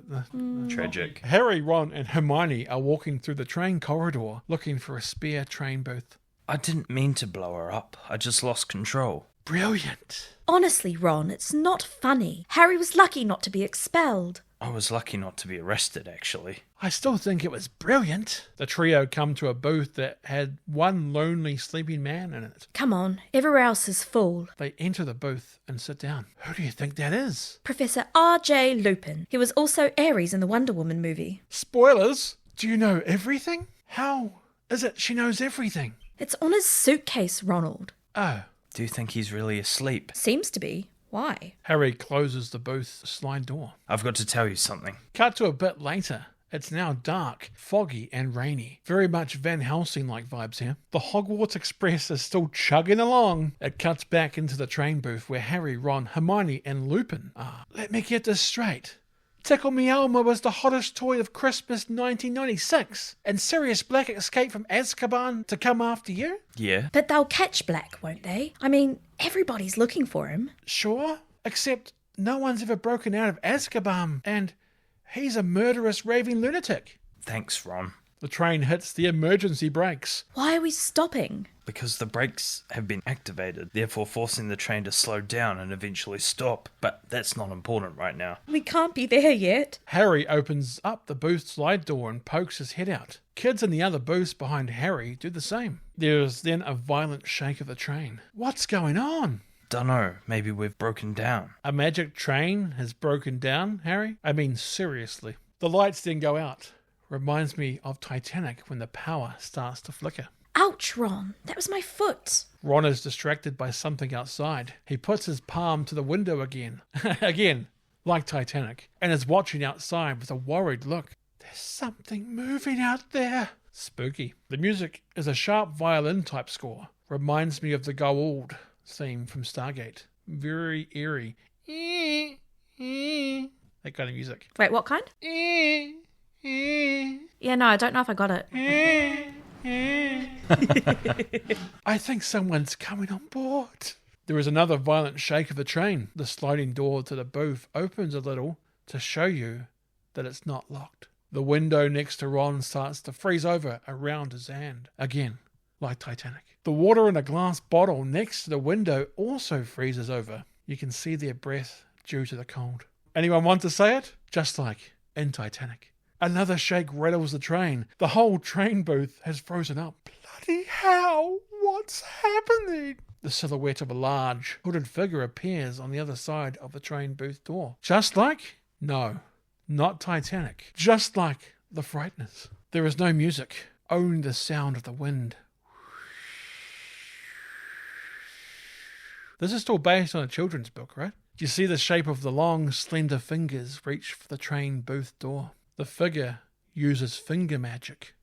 Tragic. Harry, Ron and Hermione are walking through the train corridor looking for a spare train booth. I didn't mean to blow her up. I just lost control. Brilliant. Honestly, Ron, it's not funny. Harry was lucky not to be expelled. I was lucky not to be arrested, actually. I still think it was brilliant. The trio come to a booth that had one lonely sleeping man in it. Come on, everywhere else is full. They enter the booth and sit down. Who do you think that is? Professor R.J. Lupin. He was also Ares in the Wonder Woman movie. Spoilers? Do you know everything? How is it she knows everything? It's on his suitcase, Ronald. Oh. Do you think he's really asleep? Seems to be. Why? Harry closes the booth slide door. I've got to tell you something. Cut to a bit later. It's now dark, foggy and rainy. Very much Van Helsing-like vibes here. The Hogwarts Express is still chugging along. It cuts back into the train booth where Harry, Ron, Hermione and Lupin are. Let me get this straight. Tickle Me Elmo was the hottest toy of Christmas 1996, and Sirius Black escaped from Azkaban to come after you? Yeah? But they'll catch Black, won't they? I mean, everybody's looking for him. Sure, except no one's ever broken out of Azkaban, and he's a murderous raving lunatic. Thanks, Ron. The train hits the emergency brakes. Why are we stopping? Because the brakes have been activated, therefore forcing the train to slow down and eventually stop. But that's not important right now. We can't be there yet. Harry opens up the booth slide door and pokes his head out. Kids in the other booths behind Harry do the same. There is then a violent shake of the train. What's going on? Dunno, maybe we've broken down. A magic train has broken down, Harry? I mean, seriously. The lights then go out. Reminds me of Titanic when the power starts to flicker. Ouch, Ron. That was my foot. Ron is distracted by something outside. He puts his palm to the window again. Again, like Titanic, and is watching outside with a worried look. There's something moving out there. Spooky. The music is a sharp violin type score. Reminds me of the Goa'uld theme from Stargate. Very eerie. That kind of music. Wait, what kind? Yeah, no, I don't know if I got it. I think someone's coming on board. There is another violent shake of the train. The sliding door to the booth opens a little to show you that it's not locked. The window next to Ron starts to freeze over around his hand. Again, like Titanic. The water in a glass bottle next to the window also freezes over. You can see their breath due to the cold. Anyone want to say it? Just like in Titanic. Another shake rattles the train. The whole train booth has frozen up. Bloody hell! What's happening? The silhouette of a large, hooded figure appears on the other side of the train booth door. Just like? No, not Titanic. Just like The Frighteners. There is no music, only the sound of the wind. This is still based on a children's book, right? You see the shape of the long, slender fingers reach for the train booth door. The figure uses finger magic,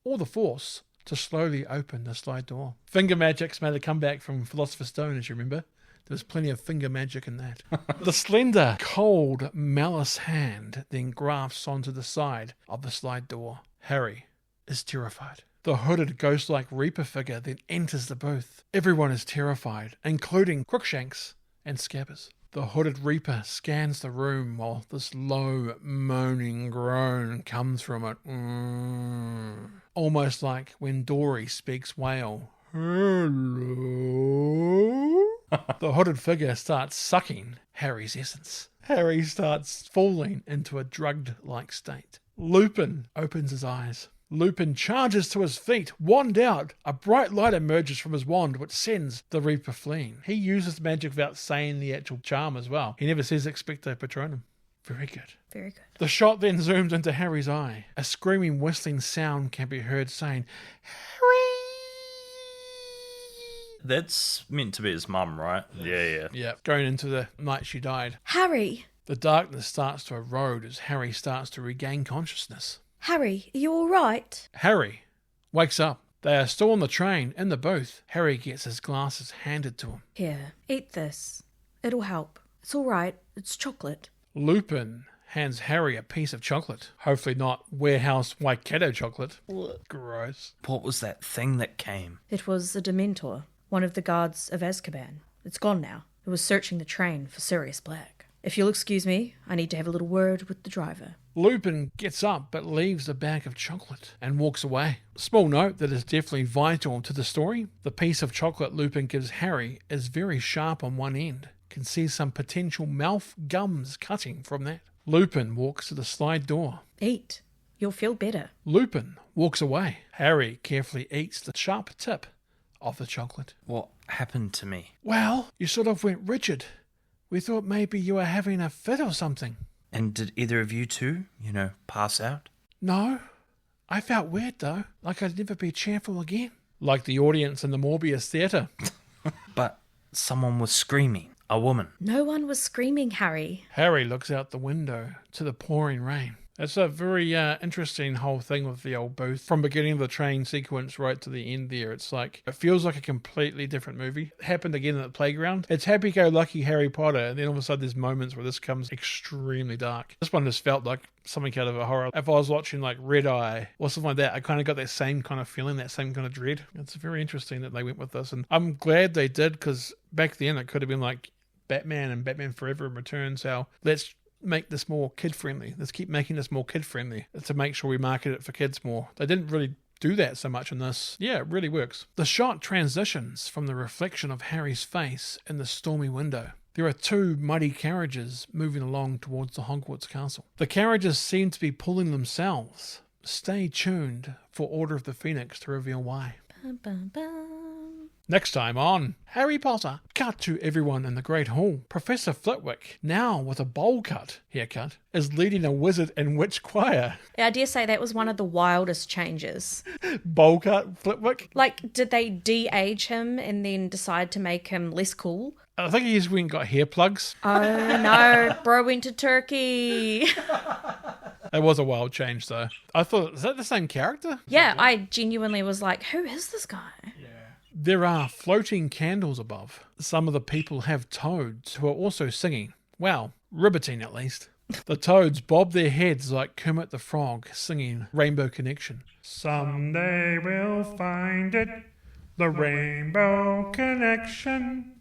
or the force, to slowly open the slide door. Finger magic's made a comeback from Philosopher's Stone, as you remember. There was plenty of finger magic in that. The slender, cold, malice hand then grasps onto the side of the slide door. Harry is terrified. The hooded, ghost-like Reaper figure then enters the booth. Everyone is terrified, including Crookshanks and Scabbers. The hooded Reaper scans the room while this low, moaning groan comes from it. Almost like when Dory speaks whale. Hello? The hooded figure starts sucking Harry's essence. Harry starts falling into a drugged-like state. Lupin opens his eyes. Lupin charges to his feet, wand out. A bright light emerges from his wand, which sends the Reaper fleeing. He uses magic without saying the actual charm as well. He never says Expecto Patronum. Very good. Very good. The shot then zooms into Harry's eye. A screaming, whistling sound can be heard saying, Harry! That's meant to be his mum, right? Yeah. Yeah, going into the night she died. Harry! The darkness starts to erode as Harry starts to regain consciousness. Harry, are you all right? Harry wakes up. They are still on the train, in the booth. Harry gets his glasses handed to him. Here, eat this. It'll help. It's all right. It's chocolate. Lupin hands Harry a piece of chocolate. Hopefully not warehouse Waikato chocolate. Gross. What was that thing that came? It was a Dementor, one of the guards of Azkaban. It's gone now. It was searching the train for Sirius Black. If you'll excuse me, I need to have a little word with the driver. Lupin gets up but leaves the bag of chocolate and walks away. Small note that is definitely vital to the story. The piece of chocolate Lupin gives Harry is very sharp on one end. Can see some potential mouth gums cutting from that. Lupin walks to the slide door. Eat. You'll feel better. Lupin walks away. Harry carefully eats the sharp tip of the chocolate. What happened to me? Well, you sort of went rigid. We thought maybe you were having a fit or something. And did either of you two, pass out? No. I felt weird though, like I'd never be cheerful again. Like the audience in the Morbius theatre. But someone was screaming. A woman. No one was screaming, Harry. Harry looks out the window to the pouring rain. It's a very interesting whole thing with the old booth. From beginning of the train sequence right to the end there, it's like, it feels like a completely different movie. It happened again at the playground. It's happy-go-lucky Harry Potter, and then all of a sudden there's moments where this comes extremely dark. This one just felt like something out of a horror. If I was watching like Red Eye or something like that, I kind of got that same kind of feeling, that same kind of dread. It's very interesting that they went with this, and I'm glad they did, because back then it could have been like Batman and Batman Forever Returns, how let's make this more kid-friendly. Let's keep making this more kid-friendly to make sure we market it for kids more. They didn't really do that so much in this. Yeah, it really works. The shot transitions from the reflection of Harry's face in the stormy window. There are two muddy carriages moving along towards the Hogwarts castle. The carriages seem to be pulling themselves. Stay tuned for Order of the Phoenix to reveal why. Bum, bum, bum. Next time on Harry Potter. Cut to everyone in the Great Hall. Professor Flitwick, now with a bowl cut haircut, is leading a wizard and witch choir. I dare say that was one of the wildest changes. Bowl cut Flitwick? Like, did they de-age him and then decide to make him less cool? I think he just went and got hair plugs. Oh no, bro went to Turkey. It was a wild change though. I thought, is that the same character? Yeah, I genuinely was like, who is this guy? There are floating candles above. Some of the people have toads who are also singing. Well, ribbiting at least. The toads bob their heads like Kermit the Frog singing Rainbow Connection. Someday we'll find it, the rainbow connection,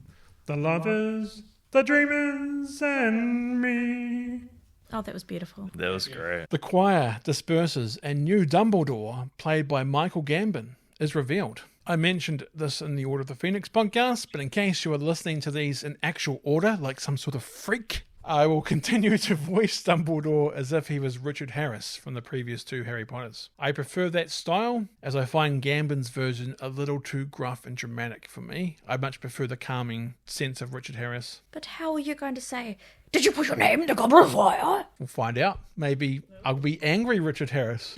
the lovers, the dreamers, and me. Oh, that was beautiful. That was great. The choir disperses and new Dumbledore, played by Michael Gambon, is revealed. I mentioned this in the Order of the Phoenix podcast, but in case you are listening to these in actual order, like some sort of freak, I will continue to voice Dumbledore as if he was Richard Harris from the previous two Harry Potters. I prefer that style, as I find Gambon's version a little too gruff and dramatic for me. I much prefer the calming sense of Richard Harris. But how are you going to say, Did you put your name in the goblet of fire? We'll find out. Maybe I'll be angry Richard Harris.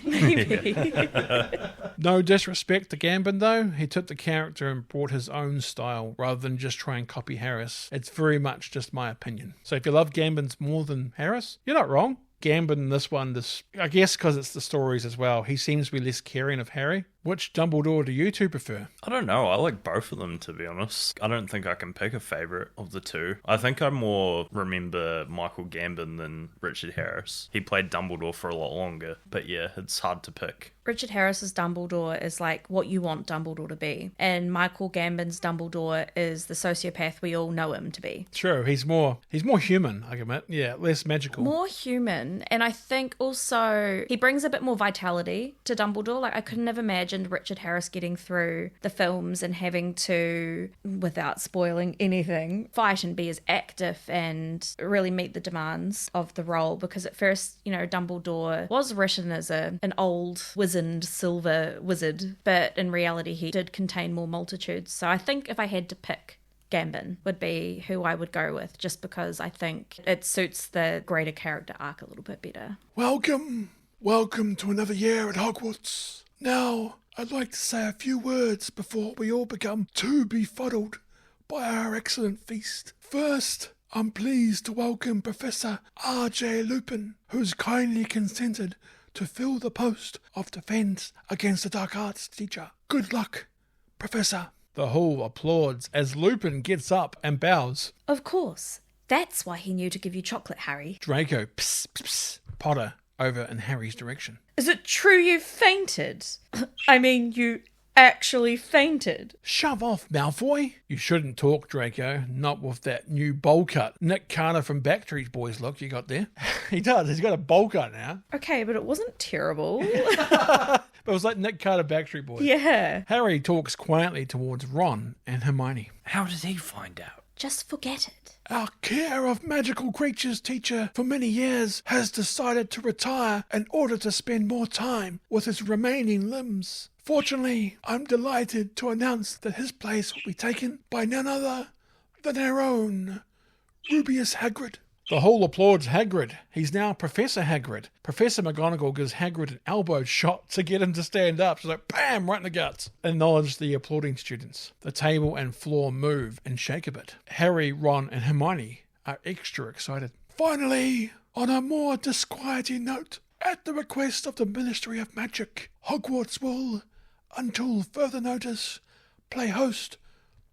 No disrespect to Gambon though. He took the character and brought his own style rather than just try and copy Harris. It's very much just my opinion. So if you love Gambon's more than Harris, you're not wrong. Gambon in this one, I guess because it's the stories as well, he seems to be less caring of Harry. Which Dumbledore do you two prefer? I don't know. I like both of them, to be honest. I don't think I can pick a favourite of the two. I think I more remember Michael Gambon than Richard Harris. He played Dumbledore for a lot longer. But yeah, it's hard to pick. Richard Harris's Dumbledore is like what you want Dumbledore to be. And Michael Gambon's Dumbledore is the sociopath we all know him to be. True, he's more human, I admit. Yeah, less magical. More human. And I think also he brings a bit more vitality to Dumbledore. Like I couldn't have imagined Richard Harris getting through the films and having to, without spoiling anything, fight and be as active and really meet the demands of the role. Because at first, Dumbledore was written as an old wizened silver wizard, but in reality he did contain more multitudes. So I think if I had to pick, Gambon would be who I would go with, just because I think it suits the greater character arc a little bit better. Welcome to another year at Hogwarts. Now, I'd like to say a few words before we all become too befuddled by our excellent feast. First, I'm pleased to welcome Professor R.J. Lupin, who's kindly consented to fill the post of Defence Against the Dark Arts teacher. Good luck, Professor. The hall applauds as Lupin gets up and bows. Of course. That's why he knew to give you chocolate, Harry. Draco, psst, psst, psst. Potter, over in Harry's direction. Is it true you fainted? I mean, you actually fainted. Shove off, Malfoy. You shouldn't talk, Draco. Not with that new bowl cut. Nick Carter from Backstreet Boys look you got there. He does. He's got a bowl cut now. Okay, but it wasn't terrible. But it was like Nick Carter, Backstreet Boys. Yeah. Harry talks quietly towards Ron and Hermione. How did he find out? Just forget it. Our care of magical creatures teacher for many years has decided to retire in order to spend more time with his remaining limbs. Fortunately, I'm delighted to announce that his place will be taken by none other than our own Rubius Hagrid. The hall applauds Hagrid. He's now Professor Hagrid. Professor McGonagall gives Hagrid an elbow shot to get him to stand up. She's like, bam, right in the guts. Acknowledge the applauding students. The table and floor move and shake a bit. Harry, Ron, and Hermione are extra excited. Finally, on a more disquieting note, at the request of the Ministry of Magic, Hogwarts will, until further notice, play host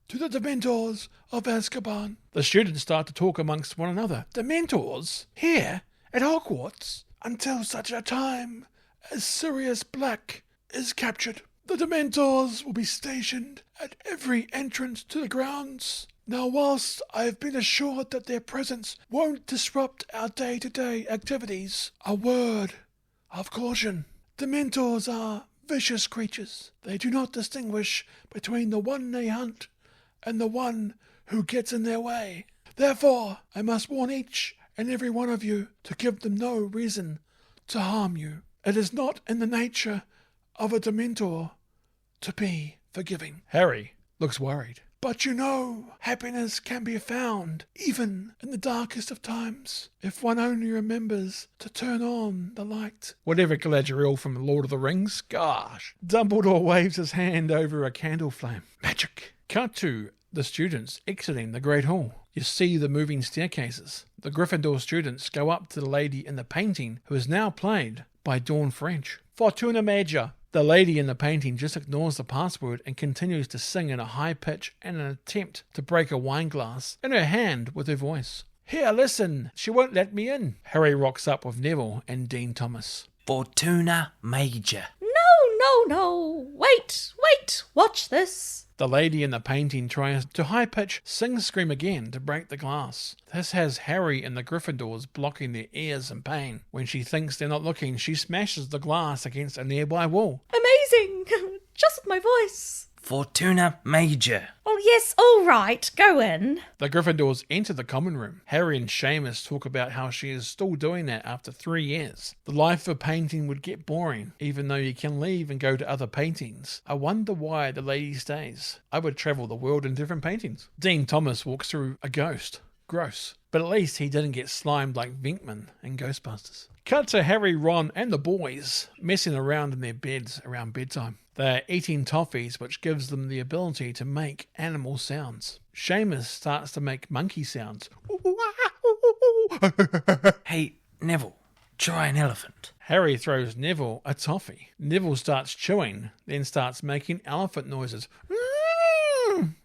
to the Dementors of Azkaban. The students start to talk amongst one another. Dementors? Here? At Hogwarts? Until such a time as Sirius Black is captured. The Dementors will be stationed at every entrance to the grounds. Now, whilst I have been assured that their presence won't disrupt our day-to-day activities, a word of caution. Dementors are vicious creatures. They do not distinguish between the one they hunt and the one who gets in their way. Therefore, I must warn each and every one of you to give them no reason to harm you. It is not in the nature of a Dementor to be forgiving. Harry looks worried. But you know, happiness can be found even in the darkest of times, if one only remembers to turn on the light. Whatever Galadriel from The Lord of the Rings. Gosh. Dumbledore waves his hand over a candle flame. Magic. Cut to the students exiting the Great Hall. You see the moving staircases. The Gryffindor students go up to the lady in the painting, who is now played by Dawn French. Fortuna Major. The lady in the painting just ignores the password and continues to sing in a high pitch in an attempt to break a wine glass in her hand with her voice. Here, listen, she won't let me in. Harry rocks up with Neville and Dean Thomas. Fortuna Major. No. Wait. Watch this. The lady in the painting tries to high-pitch sing-scream again to break the glass. This has Harry and the Gryffindors blocking their ears in pain. When she thinks they're not looking, she smashes the glass against a nearby wall. Amazing. Just with my voice. Fortuna Major. Oh, yes, all right. Go in. The Gryffindors enter the common room. Harry and Seamus talk about how she is still doing that after 3 years. The life of painting would get boring, even though you can leave and go to other paintings. I wonder why the lady stays. I would travel the world in different paintings. Dean Thomas walks through a ghost. Gross. But at least he didn't get slimed like Venkman in Ghostbusters. Cut to Harry, Ron, and the boys messing around in their beds around bedtime. They're eating toffees, which gives them the ability to make animal sounds. Seamus starts to make monkey sounds. Hey, Neville, try an elephant. Harry throws Neville a toffee. Neville starts chewing, then starts making elephant noises.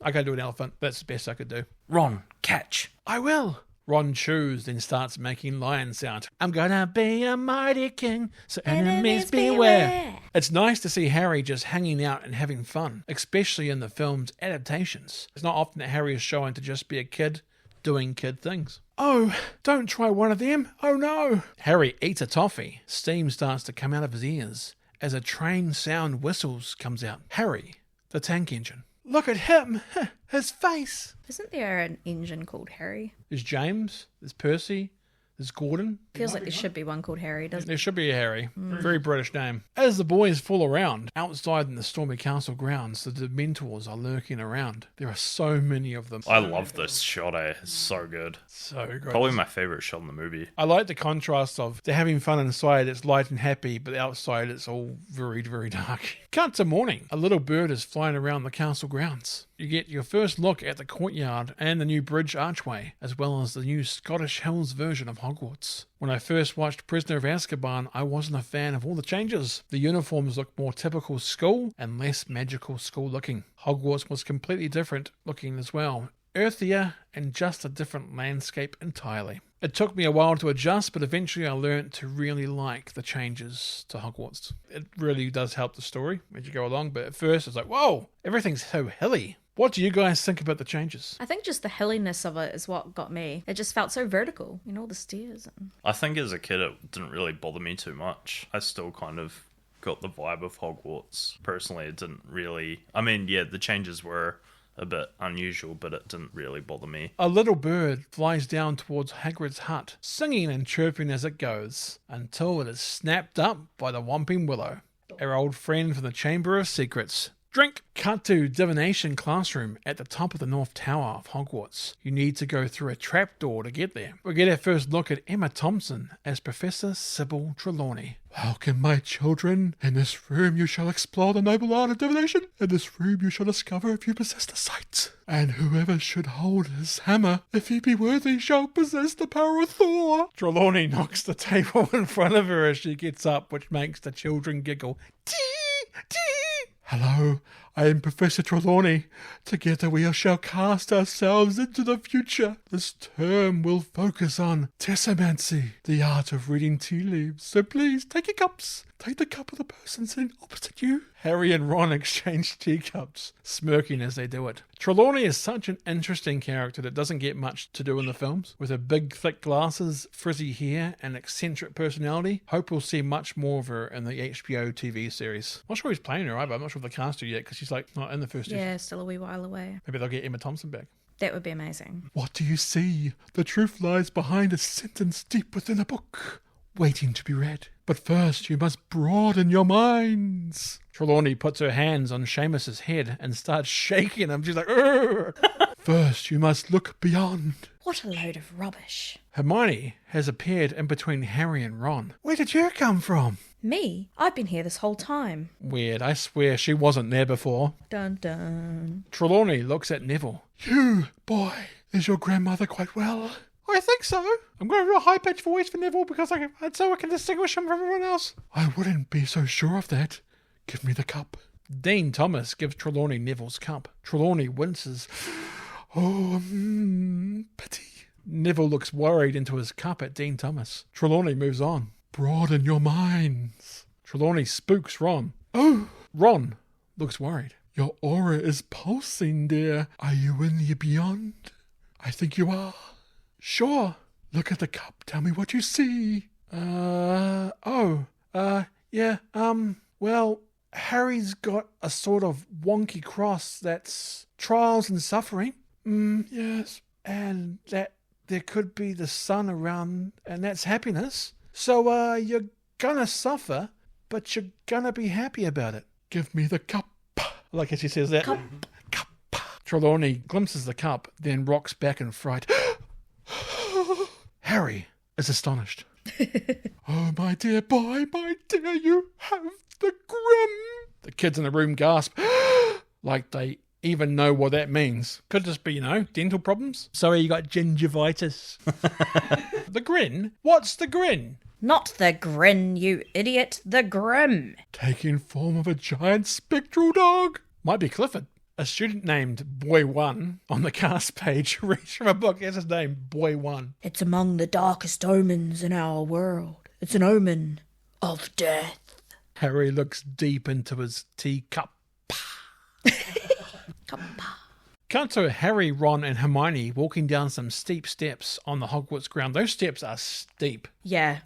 I can't do an elephant. That's the best I could do. Ron, catch. I will. Ron chews, then starts making lion sounds. I'm gonna be a mighty king, so enemies beware. It's nice to see Harry just hanging out and having fun, especially in the film's adaptations. It's not often that Harry is shown to just be a kid doing kid things. Oh, don't try one of them. Oh no. Harry eats a toffee. Steam starts to come out of his ears as a train sound whistles comes out. Harry, the tank engine. Look at him. His face. Isn't there an engine called Harry? There's James, there's Percy, there's Gordon. Feels like there should be one called Harry, doesn't There should be a Harry. Very British name. As the boys fool around, outside in the Stormy Castle grounds, the Dementors are lurking around. There are so many of them. I love this shot, It's so good. So good. Probably my favourite shot in the movie. I like the contrast of they're having fun inside, it's light and happy, but outside it's all very, very dark. Cut to morning. A little bird is flying around the castle grounds. You get your first look at the courtyard and the new bridge archway, as well as the new Scottish Hills version of Hogwarts. When I first watched Prisoner of Azkaban, I wasn't a fan of all the changes. The uniforms looked more typical school and less magical school looking. Hogwarts was completely different looking as well. Earthier and just a different landscape entirely. It took me a while to adjust, but eventually I learned to really like the changes to Hogwarts. It really does help the story as you go along, but at first it's like, whoa, everything's so hilly. What do you guys think about the changes? I think just the hilliness of it is what got me. It just felt so vertical, all the stairs. I think as a kid it didn't really bother me too much. I still kind of got the vibe of Hogwarts. Personally, it didn't really... I mean, yeah, the changes were a bit unusual, but it didn't really bother me. A little bird flies down towards Hagrid's hut, singing and chirping as it goes, until it is snapped up by the Whomping Willow, our old friend from the Chamber of Secrets. Drink! Cut to divination classroom at the top of the North Tower of Hogwarts. You need to go through a trapdoor to get there. We get our first look at Emma Thompson as Professor Sybil Trelawney. Welcome, my children. In this room you shall explore the noble art of divination. In this room you shall discover if you possess the sight. And whoever should hold his hammer, if he be worthy, shall possess the power of Thor. Trelawney knocks the table in front of her as she gets up, which makes the children giggle. Tee! Tee! Hello, I am Professor Trelawney. Together we shall cast ourselves into the future. This term will focus on tessomancy, the art of reading tea leaves. So please, take your cups. Take the cup of the person sitting opposite you. Harry and Ron exchange teacups, smirking as they do it. Trelawney is such an interesting character that doesn't get much to do in the films. With her big, thick glasses, frizzy hair, and eccentric personality, hope we'll see much more of her in the HBO TV series. I'm not sure who's playing her either. I'm not sure if they cast her yet, because she's not in the first Yeah, still a wee while away. Maybe they'll get Emma Thompson back. That would be amazing. What do you see? The truth lies behind a sentence deep within a book, waiting to be read. But first you must broaden your minds. Trelawney puts her hands on Seamus's head and starts shaking him. She's like, "Urgh!" First you must look beyond. What a load of rubbish. Hermione has appeared in between Harry and Ron. Where did you come from? Me? I've been here this whole time. Weird, I swear she wasn't there before. Dun dun. Trelawney looks at Neville. You, boy, is your grandmother quite well? I think so. I'm going to do a high-pitched voice for Neville because so I can distinguish him from everyone else. I wouldn't be so sure of that. Give me the cup. Dean Thomas gives Trelawney Neville's cup. Trelawney winces. Oh, pity. Neville looks worried into his cup at Dean Thomas. Trelawney moves on. Broaden your minds. Trelawney spooks Ron. Oh, Ron looks worried. Your aura is pulsing, dear. Are you in the beyond? I think you are. Sure. Look at the cup. Tell me what you see. Well, Harry's got a sort of wonky cross that's trials and suffering. Yes. And that there could be the sun around, and that's happiness. So, you're gonna suffer, but you're gonna be happy about it. Give me the cup. Like as she says that. Cup. Trelawney glimpses the cup, then rocks back in fright. Harry is astonished. Oh, my dear boy, my dear, you have the grim. The kids in the room gasp, like they even know what that means. Could just be, dental problems. Sorry, you got gingivitis. The grin? What's the grin? Not the grin, you idiot. The grim. Taking form of a giant spectral dog. Might be Clifford. A student named Boy One on the cast page reads from a book. That's his name, Boy One. It's among the darkest omens in our world. It's an omen of death. Harry looks deep into his teacup. Cut to Harry, Ron and Hermione walking down some steep steps on the Hogwarts ground. Those steps are steep. Yeah,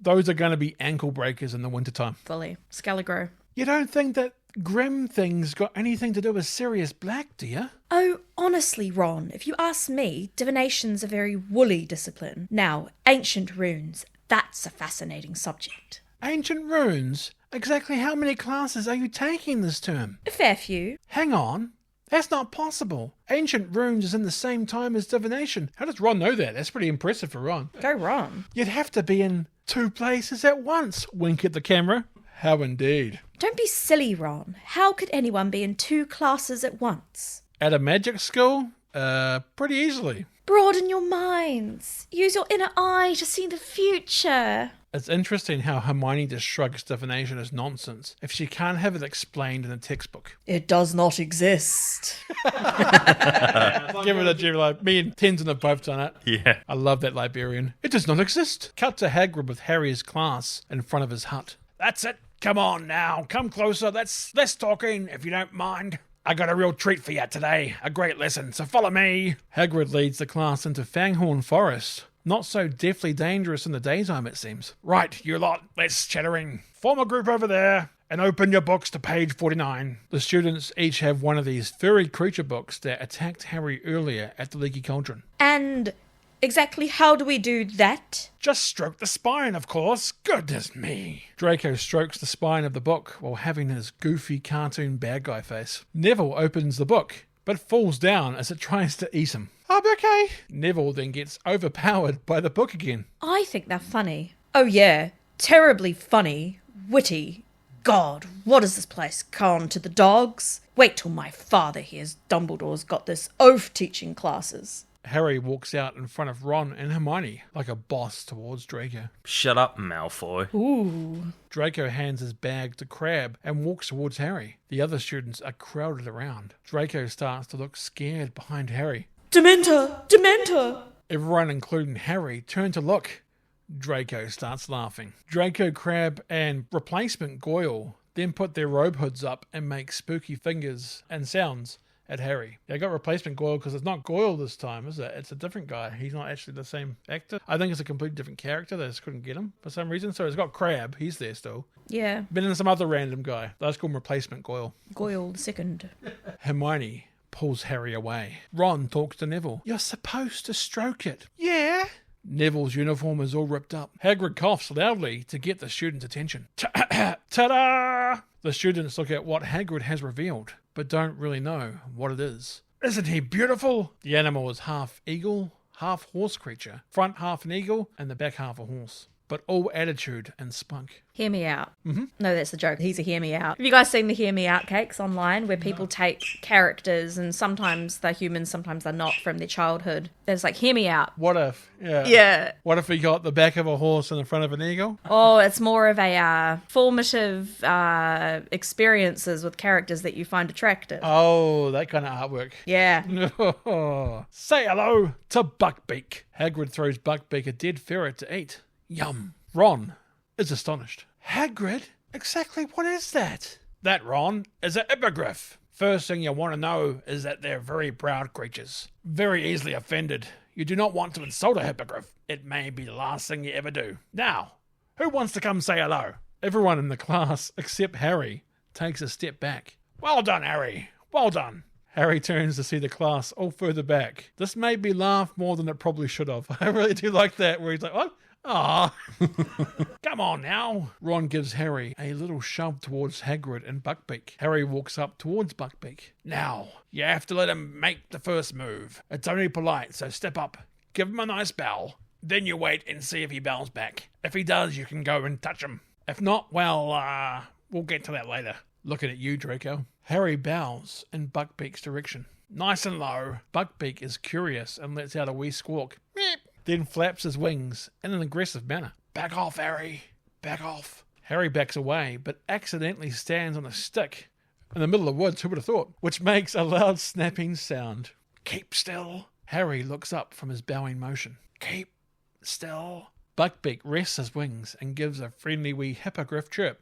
Those are going to be ankle breakers in the wintertime. Fully. Scaligro. You don't think that grim things got anything to do with Sirius Black, do you? Oh, honestly, Ron, if you ask me, divination's a very woolly discipline. Now, ancient runes, that's a fascinating subject. Ancient runes? Exactly how many classes are you taking this term? A fair few. Hang on. That's not possible. Ancient runes is in the same time as divination. How does Ron know that? That's pretty impressive for Ron. Go Ron. You'd have to be in two places at once. Wink at the camera. How indeed. Don't be silly, Ron. How could anyone be in 2 classes at once? At a magic school? Pretty easily. Broaden your minds. Use your inner eye to see the future. It's interesting how Hermione just shrugs divination as nonsense if she can't have it explained in a textbook. It does not exist. Give it a Gemma. Me and Tenson have both done it. Yeah. I love that librarian. It does not exist. Cut to Hagrid with Harry's class in front of his hut. That's it. Come on now. Come closer. Let's talking, if you don't mind. I got a real treat for you today. A great lesson, so follow me. Hagrid leads the class into Fanghorn Forest. Not so deathly dangerous in the daytime, it seems. Right, you lot, let's chattering. Form a group over there and open your books to page 49. The students each have one of these furry creature books that attacked Harry earlier at the Leaky Cauldron. And exactly how do we do that? Just stroke the spine, of course. Goodness me. Draco strokes the spine of the book while having his goofy cartoon bad guy face. Neville opens the book, but falls down as it tries to eat him. I'm okay. Neville then gets overpowered by the book again. I think they're funny. Oh yeah, terribly funny, witty. God, what has this place gone to the dogs? Wait till my father hears Dumbledore's got this oath teaching classes. Harry walks out in front of Ron and Hermione like a boss towards Draco. Shut up, Malfoy. Ooh. Draco hands his bag to Crabbe and walks towards Harry. The other students are crowded around. Draco starts to look scared behind Harry. Dementor! Dementor! Everyone, including Harry, turn to look. Draco starts laughing. Draco, Crabbe, and replacement Goyle then put their robe hoods up and make spooky fingers and sounds at Harry. I got replacement Goyle because it's not Goyle this time, is it? It's a different guy. He's not actually the same actor. I think it's a completely different character. They just couldn't get him for some reason. So it's got Crabbe. He's there still. Yeah. But then some other random guy. Let's call him replacement Goyle. Goyle the second. Hermione pulls Harry away. Ron talks to Neville. You're supposed to stroke it. Yeah. Neville's uniform is all ripped up. Hagrid coughs loudly to get the students' attention. Ta-da! The students look at what Hagrid has revealed, but don't really know what it is. Isn't he beautiful? The animal is half eagle, half horse creature. Front half an eagle and the back half a horse. But all attitude and spunk. Hear me out. Mm-hmm. No, that's a joke. He's a hear me out. Have you guys seen the hear me out cakes online where people take characters and sometimes they're humans, sometimes they're not from their childhood? There's like, hear me out. What if? Yeah. What if we got the back of a horse and the front of an eagle? Oh, it's more of a formative experiences with characters that you find attractive. Oh, that kind of artwork. Yeah. Say hello to Buckbeak. Hagrid throws Buckbeak a dead ferret to eat. Yum. Ron is astonished. Hagrid? Exactly what is that? That, Ron, is a hippogriff. First thing you want to know is that they're very proud creatures. Very easily offended. You do not want to insult a hippogriff. It may be the last thing you ever do. Now, who wants to come say hello? Everyone in the class, except Harry, takes a step back. Well done, Harry. Well done. Harry turns to see the class all further back. This made me laugh more than it probably should have. I really do like that, where he's like, what? Ah, come on now. Ron gives Harry a little shove towards Hagrid and Buckbeak. Harry walks up towards Buckbeak. Now, you have to let him make the first move. It's only polite, so step up, give him a nice bow. Then you wait and see if he bows back. If he does, you can go and touch him. If not, well, we'll get to that later. Looking at you, Draco. Harry bows in Buckbeak's direction. Nice and low. Buckbeak is curious and lets out a wee squawk. Meep. Then flaps his wings in an aggressive manner. Back off, Harry. Back off. Harry backs away, but accidentally stands on a stick in the middle of the woods, who would have thought, which makes a loud snapping sound. Keep still. Harry looks up from his bowing motion. Keep still. Buckbeak rests his wings and gives a friendly wee hippogriff chirp.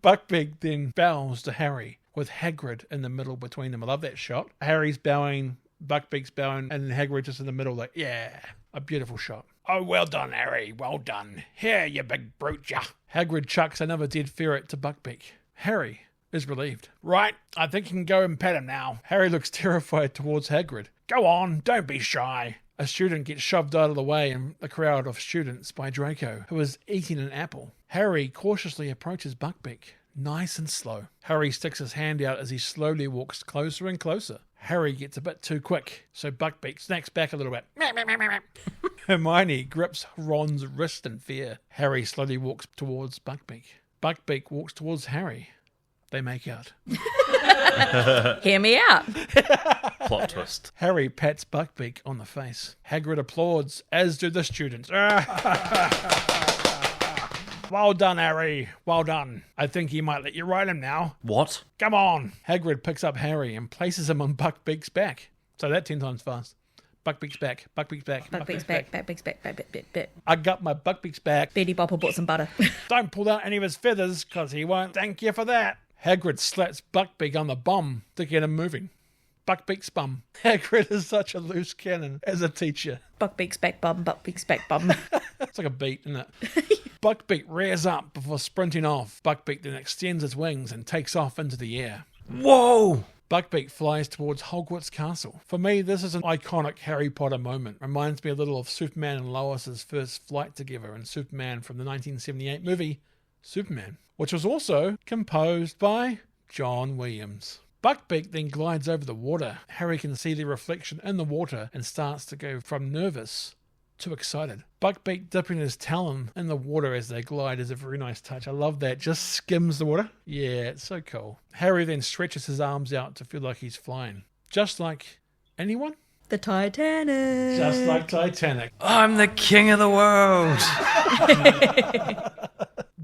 Buckbeak then bows to Harry, with Hagrid in the middle between them. I love that shot. Harry's bowing, Buckbeak's bowing, and Hagrid just in the middle, like, yeah. A beautiful shot. Oh, well done, Harry. Well done. Here, you big brute, ya. Hagrid chucks another dead ferret to Buckbeak. Harry is relieved. Right, I think you can go and pet him now. Harry looks terrified towards Hagrid. Go on, don't be shy. A student gets shoved out of the way in the crowd of students by Draco, who is eating an apple. Harry cautiously approaches Buckbeak, nice and slow. Harry sticks his hand out as he slowly walks closer and closer. Harry gets a bit too quick, so Buckbeak snacks back a little bit. Hermione grips Ron's wrist in fear. Harry slowly walks towards Buckbeak. Buckbeak walks towards Harry. They make out. Hear me out. Plot twist. Harry pats Buckbeak on the face. Hagrid applauds, as do the students. Well done, Harry. Well done. I think he might let you ride him now. What? Come on. Hagrid picks up Harry and places him on Buckbeak's back. Say that 10 times fast. Buckbeak's back. Buckbeak's back. Buckbeak's back, Buckbeak's back, back. I got my Buckbeak's back. Betty Bopper bought some butter. Don't pull out any of his feathers, because he won't thank you for that. Hagrid slaps Buckbeak on the bum to get him moving. Buckbeak's bum. Hagrid is such a loose cannon as a teacher. Buckbeak's back bum, Buckbeak's back bum. It's like a beat, isn't it? Buckbeak rears up before sprinting off. Buckbeak then extends his wings and takes off into the air. Whoa! Buckbeak flies towards Hogwarts Castle. For me, this is an iconic Harry Potter moment. Reminds me a little of Superman and Lois's first flight together in Superman from the 1978 movie Superman, which was also composed by John Williams. Buckbeak then glides over the water. Harry can see the reflection in the water and starts to go from nervous to excited. Buckbeak dipping his talon in the water as they glide is a very nice touch. I love that. Just skims the water. Yeah, it's so cool. Harry then stretches his arms out to feel like he's flying. Just like anyone? The Titanic. Just like Titanic. I'm the king of the world.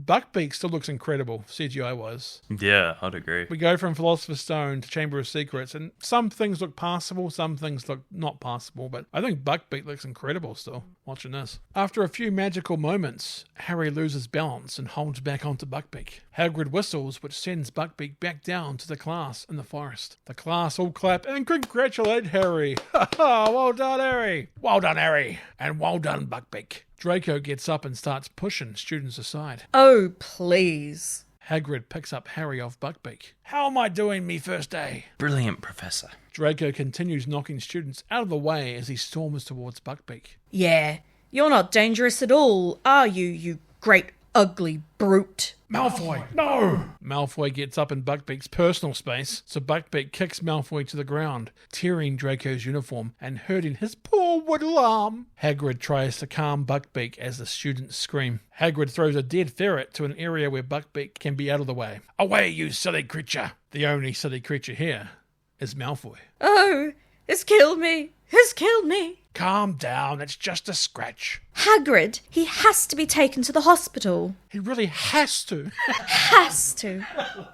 Buckbeak still looks incredible, CGI-wise. Yeah, I'd agree. We go from Philosopher's Stone to Chamber of Secrets, and some things look passable, some things look not passable, but I think Buckbeak looks incredible still, watching this. After a few magical moments, Harry loses balance and holds back onto Buckbeak. Hagrid whistles, which sends Buckbeak back down to the class in the forest. The class all clap and congratulate Harry. Ha ha, well done, Harry. Well done, Harry. And well done, Buckbeak. Draco gets up and starts pushing students aside. Oh, please. Hagrid picks up Harry off Buckbeak. How am I doing me first day? Brilliant, Professor. Draco continues knocking students out of the way as he storms towards Buckbeak. Yeah, you're not dangerous at all, are you, you great ugly brute? Malfoy, no! Malfoy gets up in Buckbeak's personal space, so Buckbeak kicks Malfoy to the ground, tearing Draco's uniform and hurting his poor little arm. Hagrid tries to calm Buckbeak as the students scream. Hagrid throws a dead ferret to an area where Buckbeak can be out of the way. Away, you silly creature! The only silly creature here is Malfoy. Oh, it's killed me. It's killed me. Calm down, it's just a scratch. Hagrid, he has to be taken to the hospital. He really has to. Has to.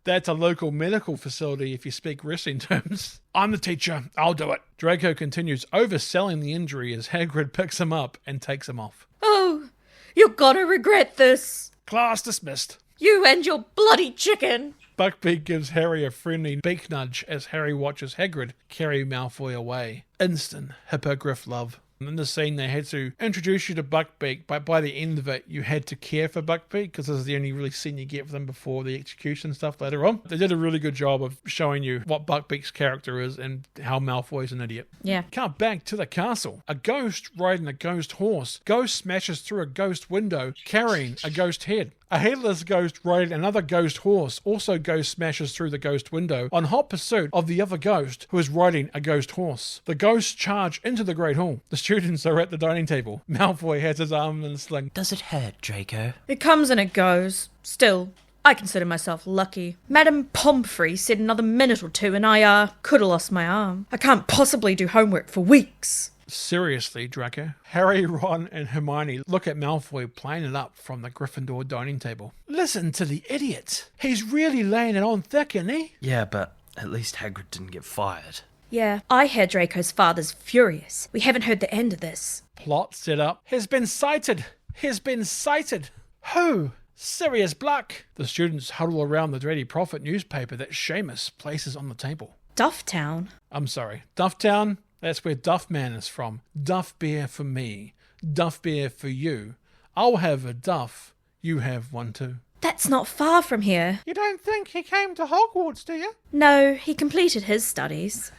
That's a local medical facility if you speak wrestling terms. I'm the teacher, I'll do it. Draco continues overselling the injury as Hagrid picks him up and takes him off. Oh, you're gonna regret this. Class dismissed. You and your bloody chicken. Buckbeak gives Harry a friendly beak nudge as Harry watches Hagrid carry Malfoy away. Instant hippogriff love. In the scene, they had to introduce you to Buckbeak, but by the end of it, you had to care for Buckbeak because this is the only really scene you get for them before the execution stuff later on. They did a really good job of showing you what Buckbeak's character is and how Malfoy's an idiot. Yeah. Cut back to the castle. A ghost riding a ghost horse. Ghost smashes through a ghost window, carrying a ghost head. A headless ghost riding another ghost horse also ghost smashes through the ghost window on hot pursuit of the other ghost who is riding a ghost horse. The ghosts charge into the Great Hall. The students are at the dining table. Malfoy has his arm in a sling. Does it hurt, Draco? It comes and it goes. Still, I consider myself lucky. Madame Pomfrey said another minute or two and I, could have lost my arm. I can't possibly do homework for weeks. Seriously, Draco. Harry, Ron, and Hermione look at Malfoy playing it up from the Gryffindor dining table. Listen to the idiot. He's really laying it on thick, isn't he? Yeah, but at least Hagrid didn't get fired. Yeah, I hear Draco's father's furious. We haven't heard the end of this. Plot set up. Has been sighted. Has been sighted. Who? Sirius Black. The students huddle around the Dready Prophet newspaper that Seamus places on the table. Dufftown? I'm sorry. Dufftown? That's where Duffman is from. Duff beer for me. Duff beer for you. I'll have a Duff. You have one too. That's not far from here. You don't think he came to Hogwarts, do you? No, he completed his studies.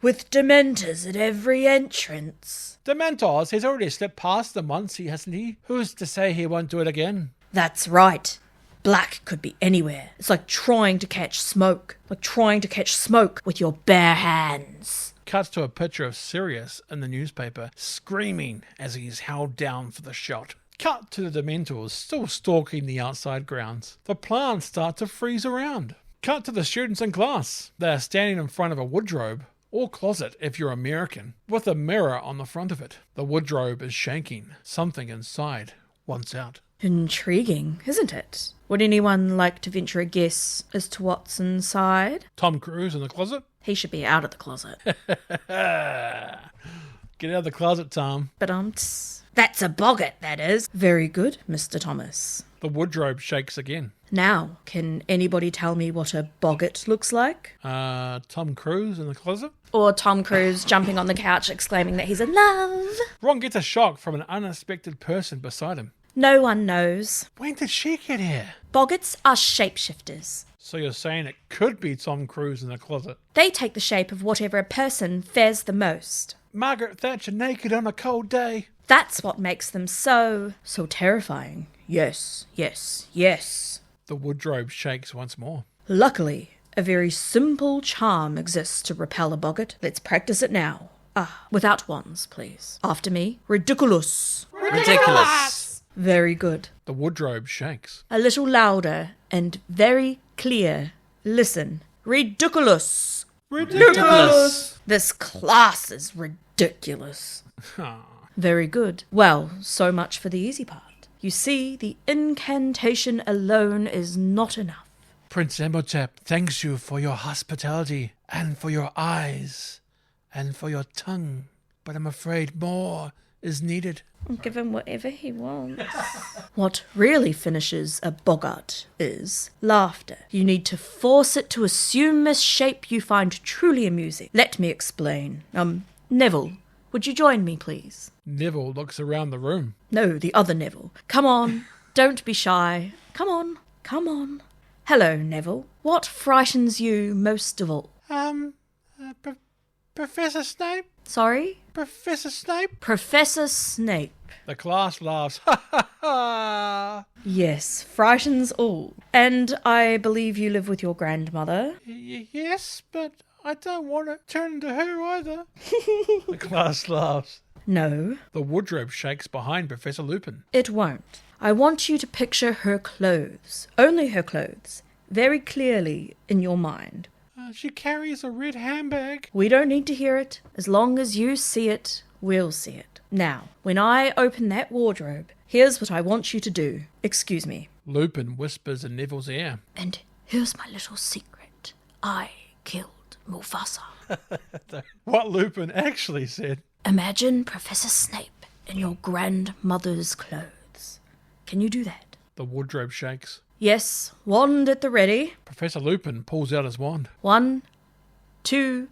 With Dementors at every entrance. Dementors? He's already slipped past them once, hasn't he? Who's to say he won't do it again? That's right. Black could be anywhere. It's like trying to catch smoke. Like trying to catch smoke with your bare hands. Cuts to a picture of Sirius in the newspaper, screaming as he is held down for the shot. Cut to the Dementors still stalking the outside grounds. The plants start to freeze around. Cut to the students in class. They are standing in front of a wardrobe, or closet if you're American, with a mirror on the front of it. The wardrobe is shaking. Something inside wants out. Intriguing, isn't it? Would anyone like to venture a guess as to what's inside? Tom Cruise in the closet? He should be out of the closet. Get out of the closet, Tom. But That's a boggart, that is. very good, Mr. Thomas. The wardrobe shakes again. Now, can anybody tell me what a boggart looks like? Tom Cruise in the closet? Or Tom Cruise jumping on the couch exclaiming that he's in love? Ron gets a shock from an unexpected person beside him. No one knows. When did she get here? Boggarts are shapeshifters. So you're saying it could be Tom Cruise in the closet? They take the shape of whatever a person fears the most. Margaret Thatcher naked on a cold day. That's what makes them so terrifying. Yes, yes, yes. The wardrobe shakes once more. Luckily, a very simple charm exists to repel a boggart. Let's practice it now. Without wands, please. After me. Ridiculous. Ridiculous. Very good. The wardrobe shakes. A little louder and very clear. Listen. Ridiculous. Ridiculous. This class is ridiculous. Very good. Well, so much for the easy part. You see, the incantation alone is not enough. Prince Emotep thanks you for your hospitality and for your eyes and for your tongue. But I'm afraid more is needed. Give him whatever he wants. What really finishes a boggart is laughter. You need to force it to assume a shape you find truly amusing. Let me explain. Neville, would you join me, please? Neville looks around the room. No, the other Neville. Come on, don't be shy. Come on, come on. Hello, Neville. What frightens you most of all? Professor Snape? Sorry? Professor Snape? Professor Snape. The class laughs. Ha ha ha! Yes, frightens all. And I believe you live with your grandmother. Yes, but I don't want to turn into her either. The class laughs. No, The wardrobe shakes behind Professor Lupin. it won't. I want you to picture her clothes. Only her clothes. Very clearly in your mind. She carries a red handbag. We don't need to hear it. As long as you see it, we'll see it. Now, when I open that wardrobe, here's what I want you to do. Excuse me. Lupin whispers in Neville's ear. And here's my little secret. I killed Mufasa. What Lupin actually said. Imagine Professor Snape in your grandmother's clothes. Can you do that? The wardrobe shakes. Yes, wand at the ready. Professor Lupin pulls out his wand. 1, 2,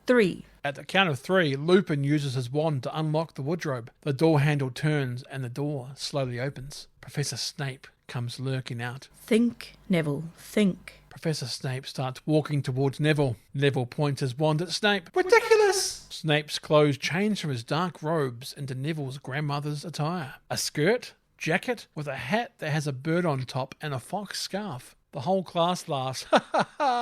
3. At the count of 3, Lupin uses his wand to unlock the wardrobe. The door handle turns and the door slowly opens. Professor Snape comes lurking out. Think, Neville, think. Professor Snape starts walking towards Neville. Neville points his wand at Snape. Ridiculous! Snape's clothes change from his dark robes into Neville's grandmother's attire. A skirt, jacket with a hat that has a bird on top and a fox scarf. The whole class laughs,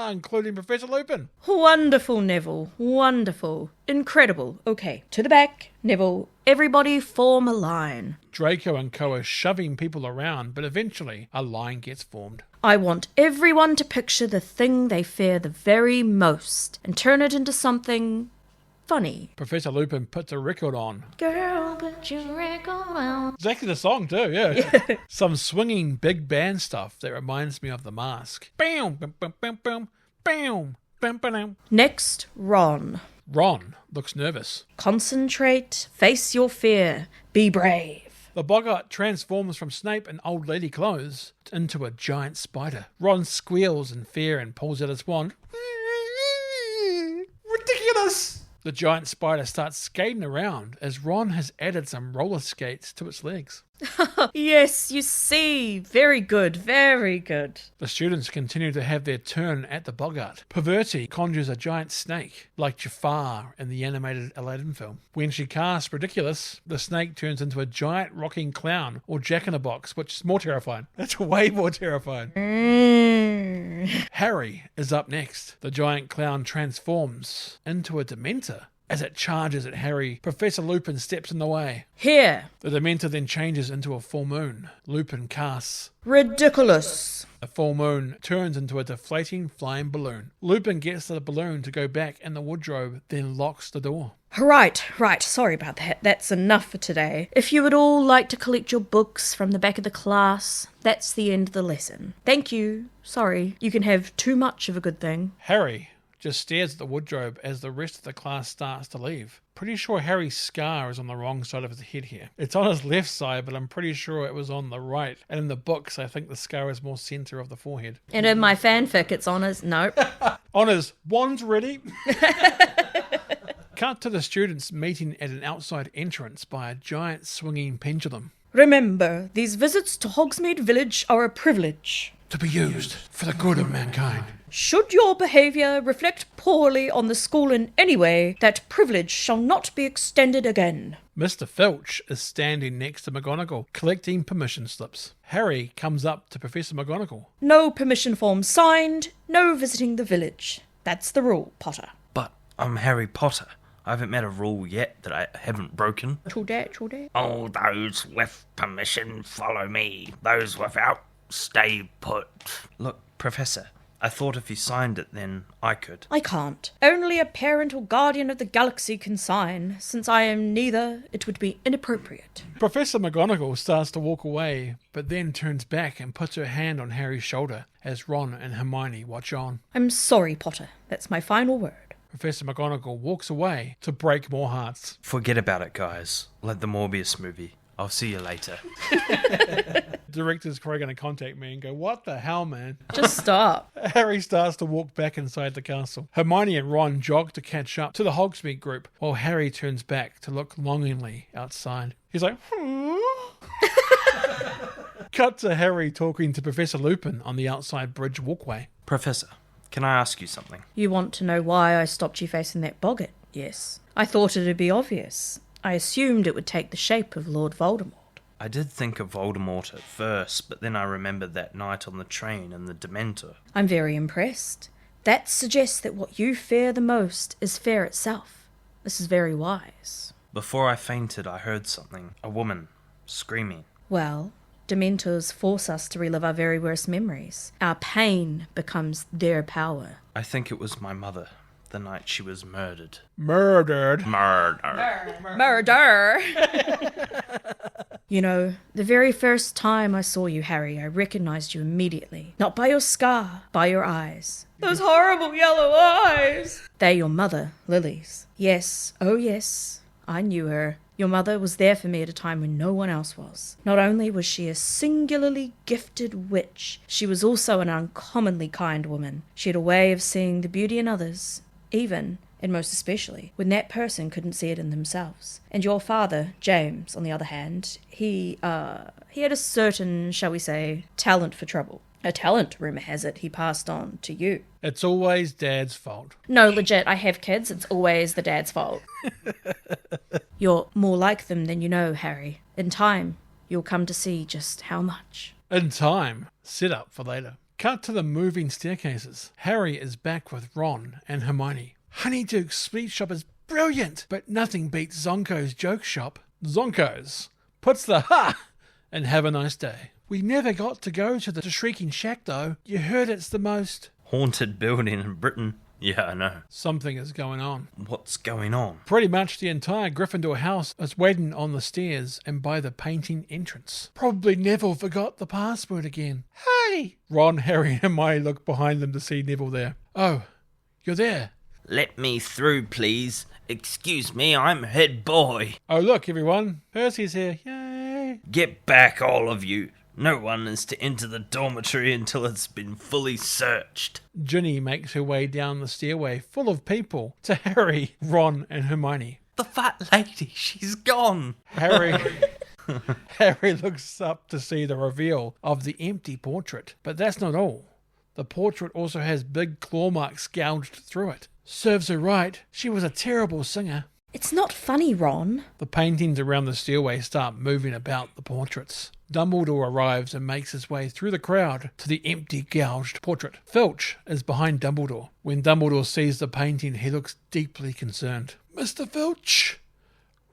including Professor Lupin. Wonderful, Neville. Wonderful. Incredible. Okay, to the back. Neville, everybody form a line. Draco and co are shoving people around, but eventually a line gets formed. I want everyone to picture the thing they fear the very most and turn it into something funny. Professor Lupin puts a record on. Girl, put your record on. Exactly the song too, yeah. Some swinging big band stuff that reminds me of The Mask. Bam, bam, bam, bam, bam, bam, bam, bam. Next, Ron. Ron looks nervous. Concentrate, face your fear, be brave. The boggart transforms from Snape in old lady clothes into a giant spider. Ron squeals in fear and pulls out his wand. Ridiculous! The giant spider starts skating around as Ron has added some roller skates to its legs. Yes, you see. Very good, very good. The students continue to have their turn at the boggart. Perverti conjures a giant snake, like Jafar in the animated Aladdin film. When she casts Ridiculous, the snake turns into a giant rocking clown or jack-in-a-box, which is more terrifying. That's way more terrifying. Harry is up next. The giant clown transforms into a Dementor. As it charges at Harry, Professor Lupin steps in the way. Here. The Dementor then changes into a full moon. Lupin casts. Ridiculous. The full moon turns into a deflating flying balloon. Lupin gets the balloon to go back in the wardrobe, then locks the door. Right. Sorry about that. That's enough for today. If you would all like to collect your books from the back of the class, that's the end of the lesson. Thank you. Sorry, you can have too much of a good thing. Harry just stares at the wardrobe as the rest of the class starts to leave. Pretty sure Harry's scar is on the wrong side of his head here. It's on his left side, but I'm pretty sure it was on the right. And in the books, I think the scar is more centre of the forehead. And in my fanfic, it's on his... Nope. On his wands ready. Cut to the students meeting at an outside entrance by a giant swinging pendulum. Remember, these visits to Hogsmeade Village are a privilege. To be used for the good of mankind. Should your behaviour reflect poorly on the school in any way, that privilege shall not be extended again. Mr. Filch is standing next to McGonagall, collecting permission slips. Harry comes up to Professor McGonagall. No permission form signed, no visiting the village. That's the rule, Potter. But I'm Harry Potter. I haven't met a rule yet that I haven't broken. True dat. All those with permission follow me. Those without, stay put. Look, Professor, I thought if you signed it, then I could. I can't. Only a parent or guardian of the galaxy can sign. Since I am neither, it would be inappropriate. Professor McGonagall starts to walk away, but then turns back and puts her hand on Harry's shoulder as Ron and Hermione watch on. I'm sorry, Potter. That's my final word. Professor McGonagall walks away to break more hearts. Forget about it, guys. Like the Morbius movie. I'll see you later. Director's probably going to contact me and go, what the hell, man? Just stop. Harry starts to walk back inside the castle. Hermione and Ron jog to catch up to the Hogsmeade group, while Harry turns back to look longingly outside. He's like, Cut to Harry talking to Professor Lupin on the outside bridge walkway. Professor, can I ask you something? You want to know why I stopped you facing that boggart? Yes. I thought it'd be obvious. I assumed it would take the shape of Lord Voldemort. I did think of Voldemort at first, but then I remembered that night on the train and the Dementor. I'm very impressed. That suggests that what you fear the most is fear itself. This is very wise. Before I fainted, I heard something. A woman screaming. Well, Dementors force us to relive our very worst memories. Our pain becomes their power. I think it was my mother, the night she was murdered. Murdered. Murder! You know, the very first time I saw you, Harry, I recognised you immediately. Not by your scar, by your eyes. Those horrible yellow eyes! They're your mother, Lily's. Yes, oh yes, I knew her. Your mother was there for me at a time when no one else was. Not only was she a singularly gifted witch, she was also an uncommonly kind woman. She had a way of seeing the beauty in others, even, and most especially, when that person couldn't see it in themselves. And your father, James, on the other hand, he had a certain, shall we say, talent for trouble. A talent, rumour has it, he passed on to you. It's always Dad's fault. No, legit, I have kids, it's always the dad's fault. You're more like them than you know, Harry. In time, you'll come to see just how much. In time. Set up for later. Cut to the moving staircases. Harry is back with Ron and Hermione. Honeyduke's sweet shop is brilliant, but nothing beats Zonko's joke shop. Zonko's puts the ha and have a nice day. We never got to go to the Shrieking Shack though. You heard it's the most Haunted building in Britain. Yeah, I know. something is going on. What's going on? Pretty much the entire Gryffindor house is waiting on the stairs and by the painting entrance. Probably Neville forgot the password again. Hey! Ron, Harry and Hermione look behind them to see Neville there. Oh, you're there. Let me through, please. Excuse me, I'm head boy. Oh look everyone, Percy's here. Yay! Get back, all of you. No one is to enter the dormitory until it's been fully searched. Ginny makes her way down the stairway full of people to Harry, Ron and Hermione. The fat lady, she's gone. Harry looks up to see the reveal of the empty portrait. But that's not all. The portrait also has big claw marks gouged through it. Serves her right. She was a terrible singer. It's not funny, Ron. The paintings around the stairway start moving about the portraits. Dumbledore arrives and makes his way through the crowd to the empty, gouged portrait. Filch is behind Dumbledore. When Dumbledore sees the painting, he looks deeply concerned. Mr. Filch,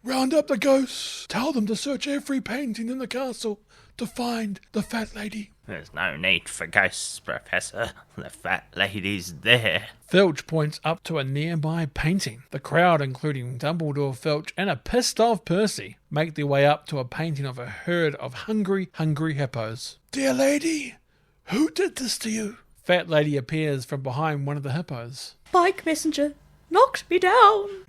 round up the ghosts. Tell them to search every painting in the castle to find the fat lady. There's no need for ghosts, Professor. The fat lady's there. Filch points up to a nearby painting. The crowd, including Dumbledore, Filch, and a pissed-off Percy, make their way up to a painting of a herd of hungry hippos. Dear lady, who did this to you? Fat lady appears from behind one of the hippos. Bike messenger knocked me down.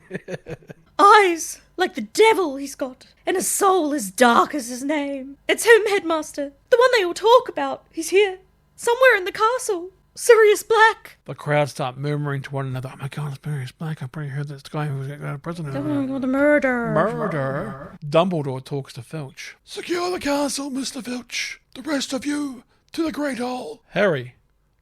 Eyes like the devil he's got, and a soul as dark as his name. It's him, Headmaster. The one they all talk about. He's here. Somewhere in the castle. Sirius Black. The crowd start murmuring to one another, oh my god, it's Sirius Black. I've pretty heard this guy who was a prisoner. Oh, the murder. Murder. Dumbledore talks to Filch. Secure the castle, Mr. Filch. The rest of you to the Great Hall. Harry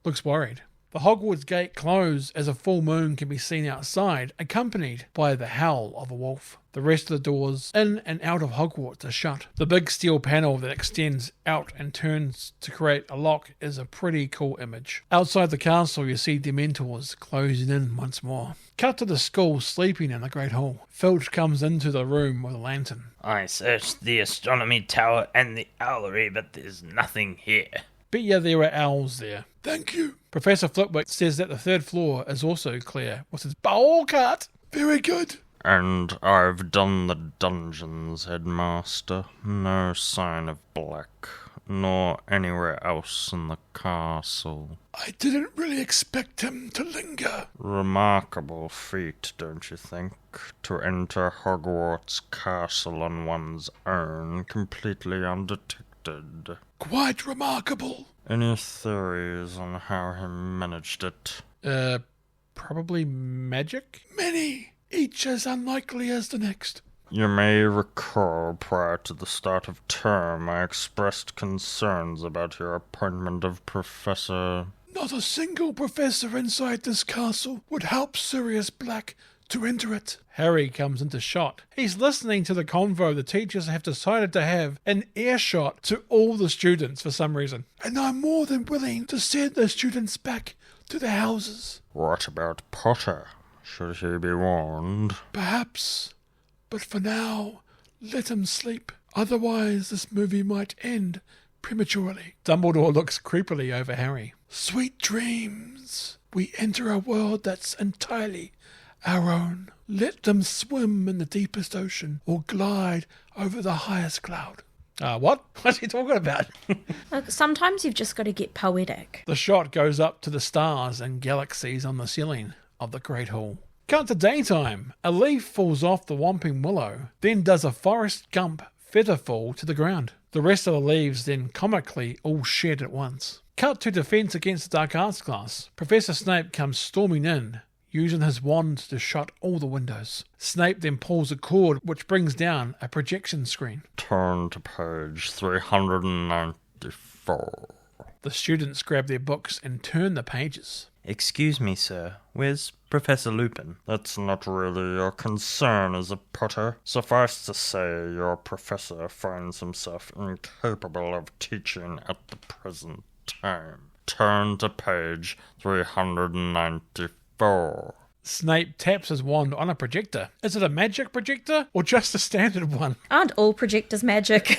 looks worried. The Hogwarts gate closes as a full moon can be seen outside, accompanied by the howl of a wolf. The rest of the doors in and out of Hogwarts are shut. The big steel panel that extends out and turns to create a lock is a pretty cool image. Outside the castle, you see Dementors closing in once more. Cut to the school sleeping in the Great Hall. Filch comes into the room with a lantern. I searched the astronomy tower and the owlery, but there's nothing here. Bet ya there were owls there. Thank you. Professor Flitwick says that the third floor is also clear with his bowl cut. Very good. And I've done the dungeons, Headmaster. No sign of Black, nor anywhere else in the castle. I didn't really expect him to linger. Remarkable feat, don't you think? To enter Hogwarts Castle on one's own, completely undetected. Quite remarkable. Any theories on how he managed it? Probably magic? Many, each as unlikely as the next. You may recall prior to the start of term I expressed concerns about your appointment of Professor... Not a single professor inside this castle would help Sirius Black to enter it. Harry comes into shot. He's listening to the convo the teachers have decided to have an earshot to all the students for some reason. And I'm more than willing to send the students back to their houses. What about Potter? Should he be warned? Perhaps. But for now, let him sleep. Otherwise, this movie might end prematurely. Dumbledore looks creepily over Harry. Sweet dreams. We enter a world that's entirely our own. Let them swim in the deepest ocean or glide over the highest cloud. What? What's he talking about? Look, sometimes you've just got to get poetic. The shot goes up to the stars and galaxies on the ceiling of the Great Hall. Cut to daytime. A leaf falls off the Whomping Willow, then does a Forrest Gump feather fall to the ground. The rest of the leaves then comically all shed at once. Cut to Defense Against the Dark Arts class. Professor Snape comes storming in, using his wand to shut all the windows. Snape then pulls a cord which brings down a projection screen. Turn to page 394. The students grab their books and turn the pages. Excuse me, sir. Where's Professor Lupin? That's not really your concern, is it, Potter? Suffice to say, your professor finds himself incapable of teaching at the present time. Turn to page 394. Snape taps his wand on a projector. Is it a magic projector or just a standard one? Aren't all projectors magic?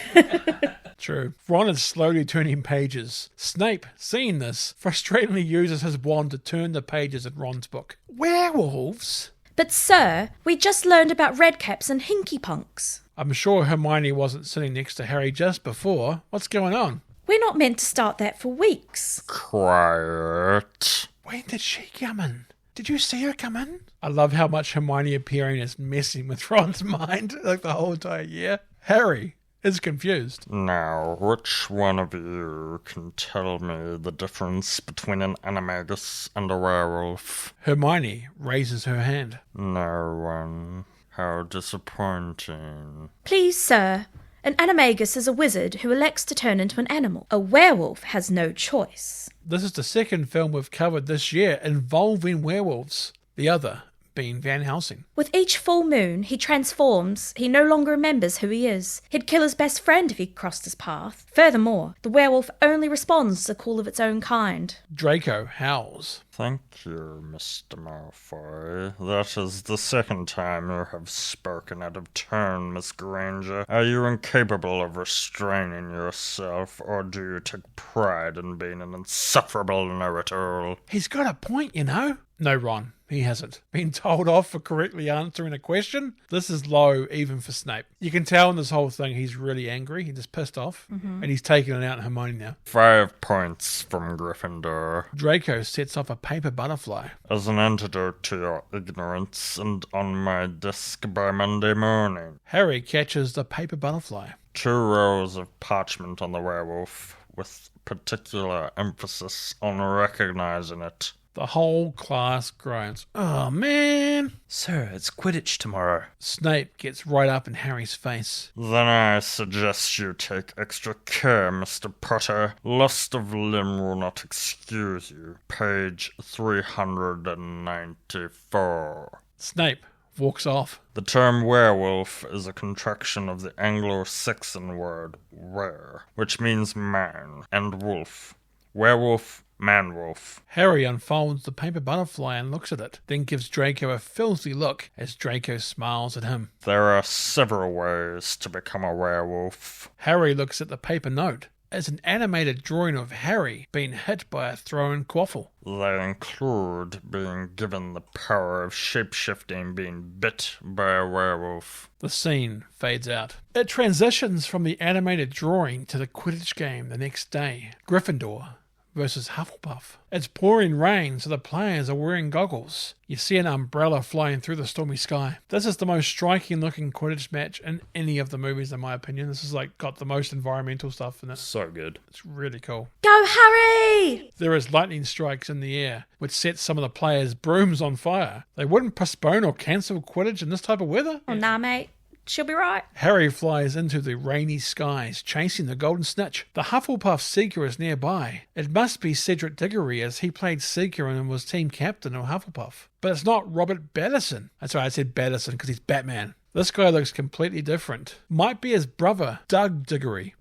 True. Ron is slowly turning pages. Snape, seeing this, frustratingly uses his wand to turn the pages in Ron's book. Werewolves? But sir, we just learned about redcaps and hinky punks. I'm sure Hermione wasn't sitting next to Harry just before. What's going on? We're not meant to start that for weeks. Quiet. When did she come in? Did you see her come in? I love how much Hermione appearing is messing with Ron's mind like the whole entire year. Harry is confused. Now, which one of you can tell me the difference between an animagus and a werewolf? Hermione raises her hand. No one. How disappointing. Please, sir. An animagus is a wizard who elects to turn into an animal. A werewolf has no choice. This is the second film we've covered this year involving werewolves. The other being Van Helsing. With each full moon, he transforms. He no longer remembers who he is. He'd kill his best friend if he crossed his path. Furthermore, the werewolf only responds to the call of its own kind. Draco howls. Thank you, Mr. Malfoy. That is the second time you have spoken out of turn, Miss Granger. Are you incapable of restraining yourself, or do you take pride in being an insufferable know-it-all? He's got a point, you know. No, Ron, he hasn't. Been told off for correctly answering a question? This is low even for Snape. You can tell in this whole thing he's really angry. He's just pissed off. And he's taking it out on Hermione now. 5 points from Gryffindor. Draco sets off a paper butterfly. As an antidote to your ignorance, and on my desk by Monday morning. Harry catches the paper butterfly. 2 rows of parchment on the werewolf, with particular emphasis on recognizing it. The whole class groans. Oh, man. Sir, it's Quidditch tomorrow. Snape gets right up in Harry's face. Then I suggest you take extra care, Mr. Potter. Loss of limb will not excuse you. Page 394. Snape walks off. The term werewolf is a contraction of the Anglo-Saxon word were, which means man, and wolf. Werewolf, man-wolf. Harry unfolds the paper butterfly and looks at it, then gives Draco a filthy look as Draco smiles at him. There are several ways to become a werewolf. Harry looks at the paper note. It's an animated drawing of Harry being hit by a thrown quaffle. They include being given the power of shape-shifting, being bit by a werewolf. The scene fades out. It transitions from the animated drawing to the Quidditch game the next day. Gryffindor versus Hufflepuff. It's pouring rain, so the players are wearing goggles. You see an umbrella flying through the stormy sky. This is the most striking looking Quidditch match in any of the movies, in my opinion. This is got the most environmental stuff in it. So good. It's really cool. Go, Harry! There is lightning strikes in the air, which sets some of the players' brooms on fire. They wouldn't postpone or cancel Quidditch in this type of weather. Oh, nah, mate. She'll be right. Harry flies into the rainy skies, chasing the golden snitch. The Hufflepuff Seeker is nearby. It must be Cedric Diggory, as he played Seeker and was team captain of Hufflepuff. But it's not Robert Pattinson. That's right, I said Pattinson because he's Batman. This guy looks completely different. Might be his brother, Doug Diggory.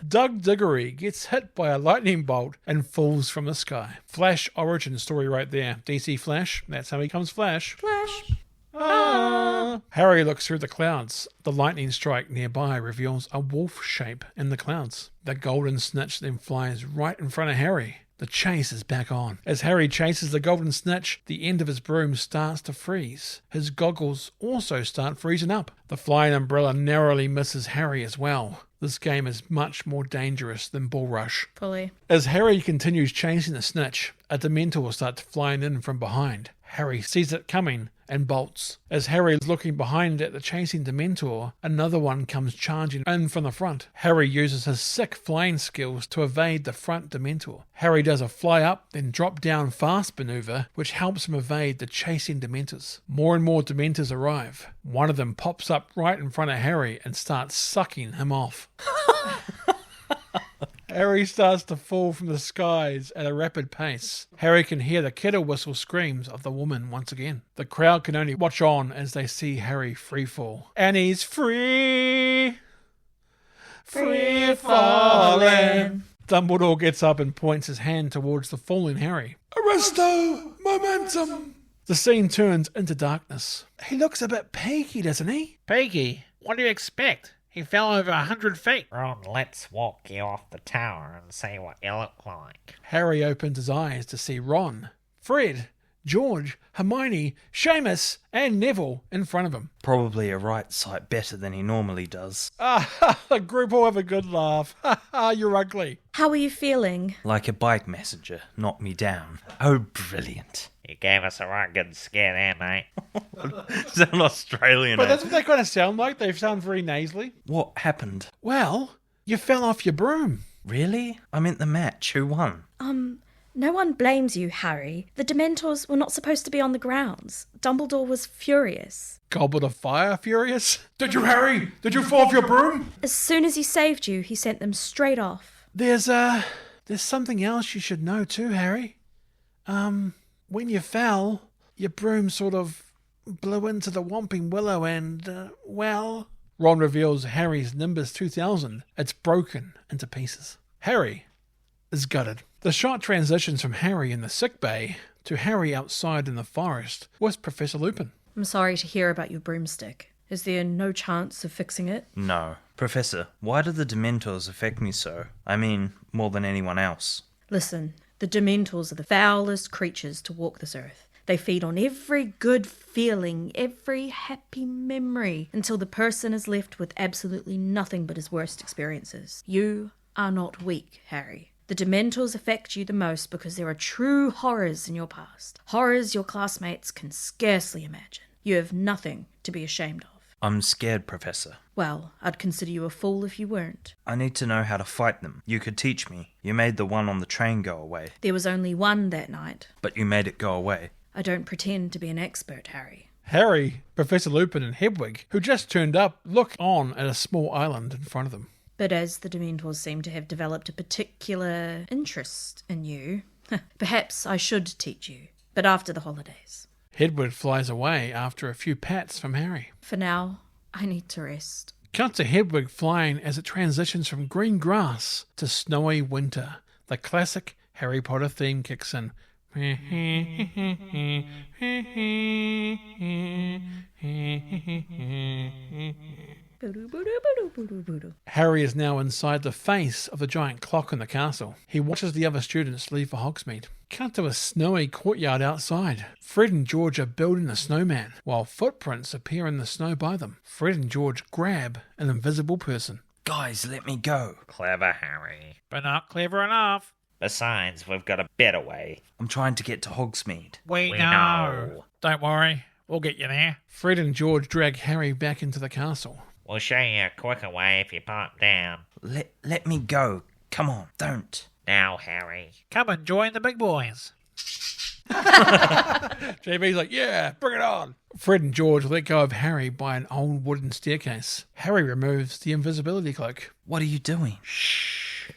Doug Diggory gets hit by a lightning bolt and falls from the sky. Flash origin story right there. DC Flash, that's how he becomes Flash. Flash. Harry looks through the clouds. The lightning strike nearby reveals a wolf shape in the clouds. The golden snitch then flies right in front of Harry. The chase is back on. As Harry chases the golden snitch, the end of his broom starts to freeze. His goggles also start freezing up. The flying umbrella narrowly misses Harry as well. This game is much more dangerous than Bull Rush. Fully. As Harry continues chasing the snitch, a Dementor starts flying in from behind. Harry sees it coming and bolts. As Harry is looking behind at the chasing Dementor, another one comes charging in from the front. Harry uses his sick flying skills to evade the front Dementor. Harry does a fly up, then drop down fast maneuver, which helps him evade the chasing Dementors. More and more Dementors arrive. One of them pops up right in front of Harry and starts sucking him off. Harry starts to fall from the skies at a rapid pace. Harry can hear the kettle whistle screams of the woman once again. The crowd can only watch on as they see Harry free fall. And he's free! Free falling! Dumbledore gets up and points his hand towards the falling Harry. Arresto momentum. The scene turns into darkness. He looks a bit peaky, doesn't he? Peaky? What do you expect? He fell over 100 feet. Ron, let's walk you off the tower and see what you look like. Harry opens his eyes to see Ron, Fred, George, Hermione, Seamus, and Neville in front of him. Probably a right sight better than he normally does. The group all have a good laugh. You're ugly. How are you feeling? Like a bike messenger knocked me down. Oh, brilliant. You gave us a right good scare there, mate. Sound Australian. But that's what they kind of sound like. They sound very nasally. What happened? Well, you fell off your broom. Really? I meant the match. Who won? No one blames you, Harry. The Dementors were not supposed to be on the grounds. Dumbledore was furious. Goblet of Fire furious? Did you, Harry? Did you fall off your broom? As soon as he saved you, he sent them straight off. There's something else you should know too, Harry. When you fell, your broom sort of blew into the Whomping Willow and, well... Ron reveals Harry's Nimbus 2000. It's broken into pieces. Harry is gutted. The shot transitions from Harry in the sick bay to Harry outside in the forest with Professor Lupin. I'm sorry to hear about your broomstick. Is there no chance of fixing it? No. Professor, why do the Dementors affect me so? I mean, more than anyone else. Listen, the Dementors are the foulest creatures to walk this earth. They feed on every good feeling, every happy memory, until the person is left with absolutely nothing but his worst experiences. You are not weak, Harry. The Dementors affect you the most because there are true horrors in your past. Horrors your classmates can scarcely imagine. You have nothing to be ashamed of. I'm scared, Professor. Well, I'd consider you a fool if you weren't. I need to know how to fight them. You could teach me. You made the one on the train go away. There was only one that night. But you made it go away. I don't pretend to be an expert, Harry. Harry, Professor Lupin and Hedwig, who just turned up, look on at a small island in front of them. But as the Dementors seem to have developed a particular interest in you, perhaps I should teach you, but after the holidays. Hedwig flies away after a few pats from Harry. For now, I need to rest. Cut to Hedwig flying as it transitions from green grass to snowy winter. The classic Harry Potter theme kicks in. Harry is now inside the face of the giant clock in the castle. He watches the other students leave for Hogsmeade. Cut to a snowy courtyard outside. Fred and George are building a snowman, while footprints appear in the snow by them. Fred and George grab an invisible person. Guys, let me go. Clever, Harry. But not clever enough. Besides, we've got a better way. I'm trying to get to Hogsmeade. We know. Don't worry, we'll get you there. Fred and George drag Harry back into the castle. We'll show you a quicker way if you pipe down. Let me go. Come on, don't. Now, Harry. Come and join the big boys. JB's like, yeah, bring it on. Fred and George let go of Harry by an old wooden staircase. Harry removes the invisibility cloak. What are you doing?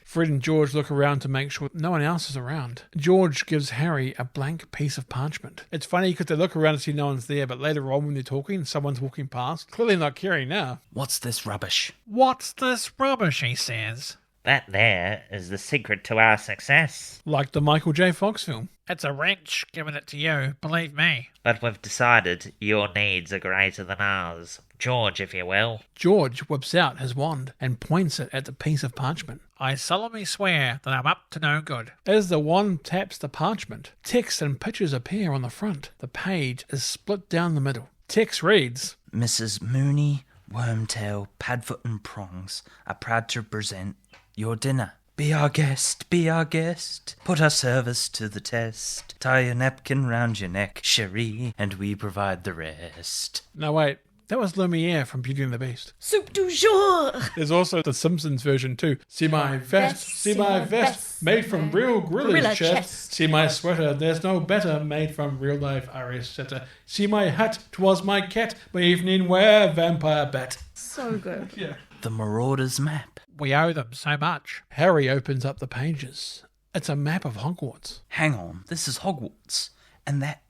Fred and George look around to make sure no one else is around. George gives Harry a blank piece of parchment. It's funny because they look around to see no one's there, but later on when they're talking, someone's walking past. Clearly not caring now. What's this rubbish? What's this rubbish, he says. That there is the secret to our success. Like the Michael J. Fox film. It's a wrench giving it to you, believe me. But we've decided your needs are greater than ours. George, if you will. George whips out his wand and points it at the piece of parchment. I solemnly swear that I'm up to no good. As the wand taps the parchment, text and pictures appear on the front. The page is split down the middle. Text reads, Mrs. Mooney, Wormtail, Padfoot and Prongs are proud to present your dinner. Be our guest, be our guest. Put our service to the test. Tie your napkin round your neck, cherie, and we provide the rest. No, wait. That was Lumiere from Beauty and the Beast. Soup du jour! There's also the Simpsons version too. See my vest, see my vest, made from real gorilla chest. See my sweater, there's no better, made from real life Irish setter. See my hat, 'twas my cat, my evening wear, vampire bat. So good. Yeah. The Marauders map. We owe them so much. Harry opens up the pages. It's a map of Hogwarts. Hang on, this is Hogwarts. And that...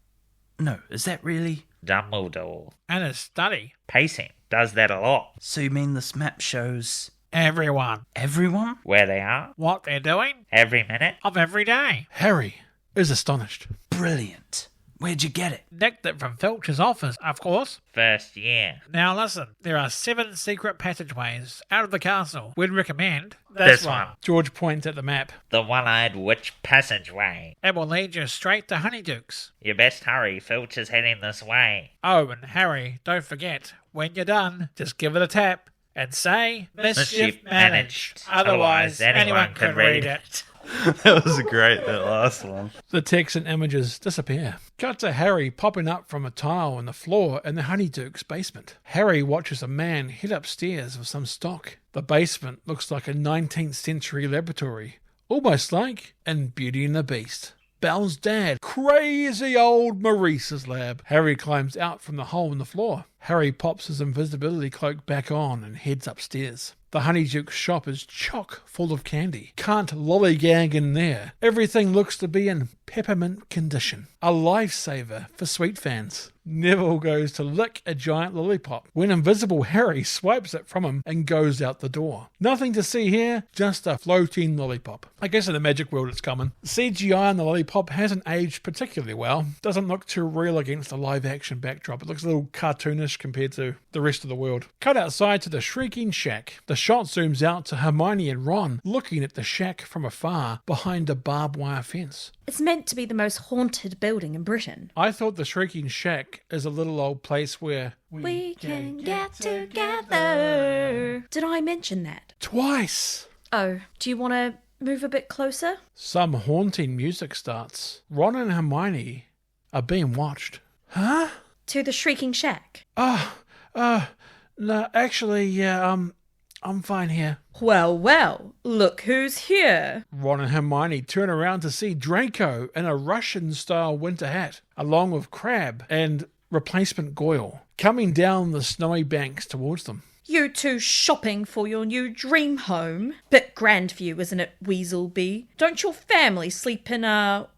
No, is that really... Dumbledore. And a study. Pacing does that a lot. So you mean this map shows... Everyone. Everyone? Where they are. What they're doing. Every minute. Of every day. Harry is astonished. Brilliant. Where'd you get it? Nicked it from Filch's office, of course. First year. Now listen, there are 7 secret passageways out of the castle. We'd recommend This one. George points at the map. The one-eyed witch passageway. It will lead you straight to Honeydukes. You best hurry, Filch is heading this way. Oh, and Harry, don't forget, when you're done, just give it a tap and say, Mischief managed. Otherwise, anyone could read it. That was great, that last one. The text and images disappear. Cut to Harry popping up from a tile on the floor in the Honeydukes basement. Harry watches a man head upstairs with some stock. The basement looks like a 19th century laboratory, almost like in Beauty and the Beast. Belle's dad, crazy old Maurice's lab. Harry climbs out from the hole in the floor. Harry pops his invisibility cloak back on and heads upstairs. The Honeydukes shop is chock full of candy. Can't lollygag in there. Everything looks to be in peppermint condition. A lifesaver for sweet fans. Neville goes to lick a giant lollipop when invisible Harry swipes it from him and goes out the door. Nothing to see here, just a floating lollipop. I guess in the magic world it's common. CGI on the lollipop hasn't aged particularly well. Doesn't look too real against the live action backdrop. It looks a little cartoonish compared to the rest of the world. Cut outside to the Shrieking Shack. The shot zooms out to Hermione and Ron looking at the shack from afar behind a barbed wire fence. It's meant to be the most haunted building in Britain. I thought the Shrieking Shack is a little old place where We can get together. Did I mention that? twice. Oh, do you want to move a bit closer? Some haunting music starts. Ron and Hermione are being watched. Huh? To the Shrieking Shack. No, actually, yeah, I'm fine here. Well, look who's here. Ron and Hermione turn around to see Draco in a Russian-style winter hat, along with Crabbe and replacement Goyle, coming down the snowy banks towards them. You two shopping for your new dream home? Bit grand for you, isn't it, Weaselby? Don't your family sleep in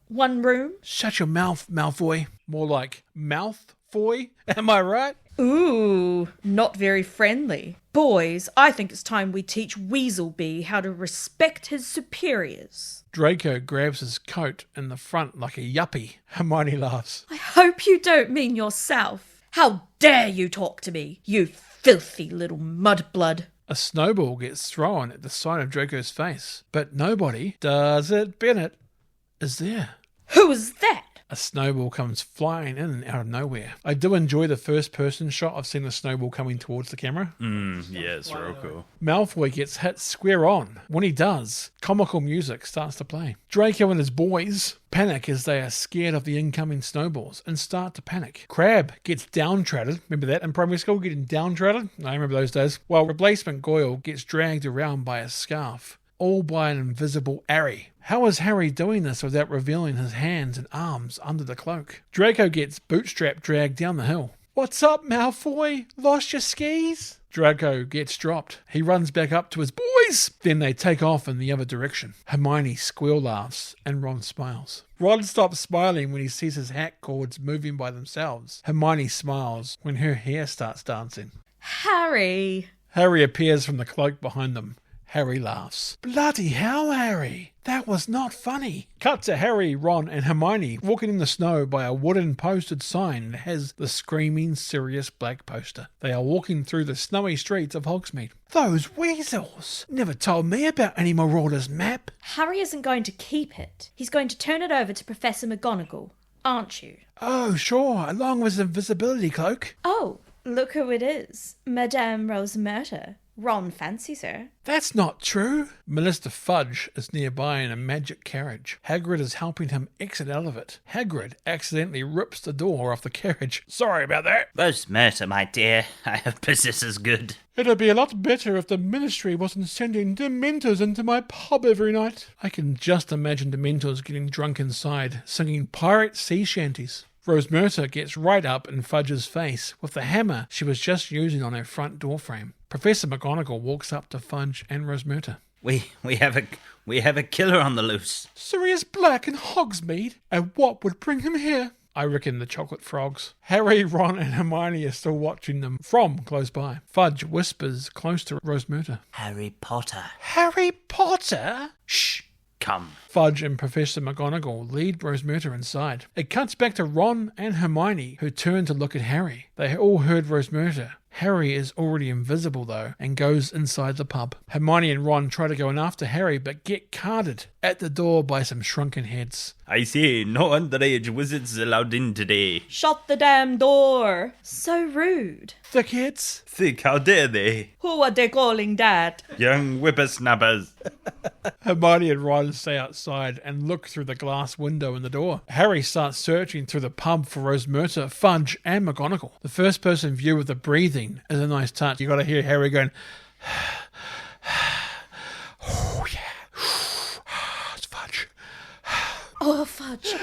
one room? Shut your mouth, Malfoy. More like mouth-foy, am I right? Ooh, not very friendly. Boys, I think it's time we teach Weaselby how to respect his superiors. Draco grabs his coat in the front like a yuppie. Hermione laughs. I hope you don't mean yourself. How dare you talk to me, you filthy little mudblood. A snowball gets thrown at the sight of Draco's face, but Nobody Does It Bennett is there. Who was that? A snowball comes flying in out of nowhere. I do enjoy the first-person shot of seeing the snowball coming towards the camera. Yeah, it's real cool. Malfoy gets hit square on. When he does, comical music starts to play. Draco and his boys panic as they are scared of the incoming snowballs and start to panic. Crabbe gets downtrodden. Remember that in primary school, getting downtrodden? I remember those days. While replacement Goyle gets dragged around by a scarf, all by an invisible Harry. How is Harry doing this without revealing his hands and arms under the cloak? Draco gets bootstrap dragged down the hill. What's up, Malfoy? Lost your skis? Draco gets dropped. He runs back up to his boys. Then they take off in the other direction. Hermione squeal laughs and Ron smiles. Ron stops smiling when he sees his hat cords moving by themselves. Hermione smiles when her hair starts dancing. Harry. Harry appears from the cloak behind them. Harry laughs. Bloody hell, Harry. That was not funny. Cut to Harry, Ron and Hermione walking in the snow by a wooden posted sign that has the screaming Sirius Black poster. They are walking through the snowy streets of Hogsmeade. Those weasels never told me about any Marauder's map. Harry isn't going to keep it. He's going to turn it over to Professor McGonagall, aren't you? Oh, sure, along with his invisibility cloak. Oh, look who it is. Madame Rosemerta. Ron fancies her. That's not true. Minister Fudge is nearby in a magic carriage. Hagrid is helping him exit out of it. Hagrid accidentally rips the door off the carriage. Sorry about that. Rosemerta, my dear, I hope business is good. It'd be a lot better if the Ministry wasn't sending Dementors into my pub every night. I can just imagine Dementors getting drunk inside, singing pirate sea shanties. Rosemerta gets right up in Fudge's face with the hammer she was just using on her front door frame. Professor McGonagall walks up to Fudge and Rosemerta. We have a killer on the loose. Sirius Black in Hogsmeade? And what would bring him here? I reckon the chocolate frogs. Harry, Ron and Hermione are still watching them from close by. Fudge whispers close to Rosemerta. Harry Potter. Harry Potter? Shh. Come. Fudge and Professor McGonagall lead Rosemerta inside. It cuts back to Ron and Hermione, who turn to look at Harry. They all heard Rosemerta. Harry is already invisible, though, and goes inside the pub. Hermione and Ron try to go in after Harry, but get carded at the door by some shrunken heads. I say, no underage wizards allowed in today. Shut the damn door. So rude. Thick heads? Thick, how dare they? Who are they calling that? Young whippersnappers. Hermione and Ron stay outside and look through the glass window in the door. Harry starts searching through the pub for Rosemerta, Fudge and McGonagall. The first person view of the breathing is a nice touch. You got to hear Harry going, oh yeah, it's Fudge. Oh, Fudge.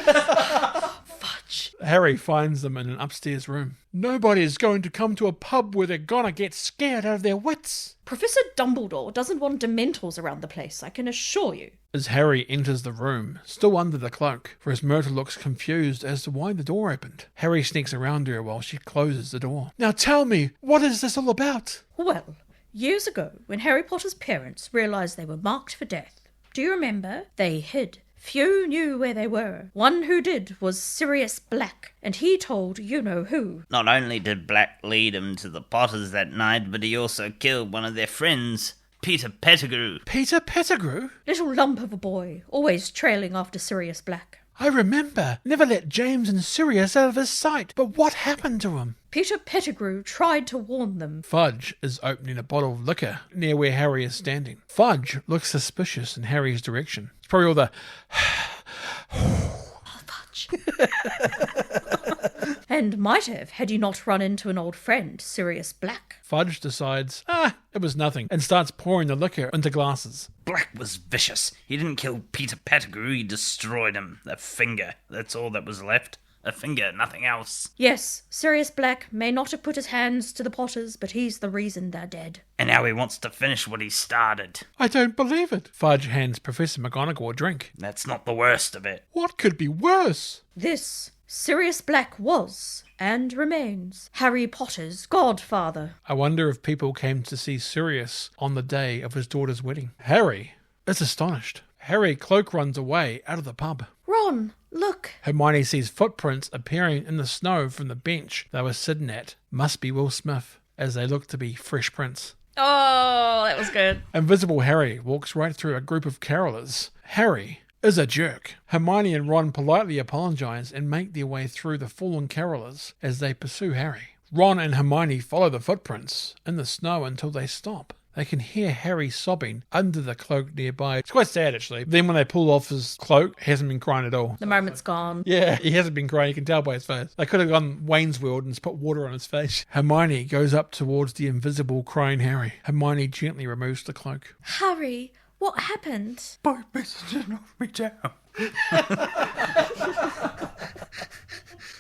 Fudge. Harry finds them in an upstairs room. Nobody is going to come to a pub where they're gonna get scared out of their wits. Professor Dumbledore doesn't want Dementors around the place, I can assure you. As Harry enters the room, still under the cloak, for Myrtle looks confused as to why the door opened. Harry sneaks around her while she closes the door. Now tell me, what is this all about? Well, years ago, when Harry Potter's parents realised they were marked for death, do you remember? They hid. Few knew where they were. One who did was Sirius Black, and he told you-know-who. Not only did Black lead him to the Potters that night, but he also killed one of their friends, Peter Pettigrew. Peter Pettigrew? Little lump of a boy, always trailing after Sirius Black. I remember. Never let James and Sirius out of his sight. But what happened to him? Peter Pettigrew tried to warn them. Fudge is opening a bottle of liquor near where Harry is standing. Fudge looks suspicious in Harry's direction. It's probably all the... Fudge. And might have, had you not run into an old friend, Sirius Black. Fudge decides, it was nothing, and starts pouring the liquor into glasses. Black was vicious. He didn't kill Peter Pettigrew, he destroyed him. A finger, that's all that was left. A finger, nothing else. Yes, Sirius Black may not have put his hands to the Potters, but he's the reason they're dead. And now he wants to finish what he started. I don't believe it. Fudge hands Professor McGonagall a drink. That's not the worst of it. What could be worse? This, Sirius Black was, and remains, Harry Potter's godfather. I wonder if people came to see Sirius on the day of his daughter's wedding. Harry is astonished. Harry cloak runs away out of the pub. Ron, look. Hermione sees footprints appearing in the snow from the bench they were sitting at. Must be Will Smith, as they look to be fresh prints. Oh, that was good. Invisible Harry walks right through a group of carolers. Harry is a jerk. Hermione and Ron politely apologise and make their way through the fallen carolers as they pursue Harry. Ron and Hermione follow the footprints in the snow until they stop. They can hear Harry sobbing under the cloak nearby. It's quite sad, actually. Then when they pull off his cloak, he hasn't been crying at all. The moment's gone. Yeah, he hasn't been crying. You can tell by his face. They could have gone Wayne's World and just put water on his face. Hermione goes up towards the invisible crying Harry. Hermione gently removes the cloak. Harry, what happened? My messages knocked me down.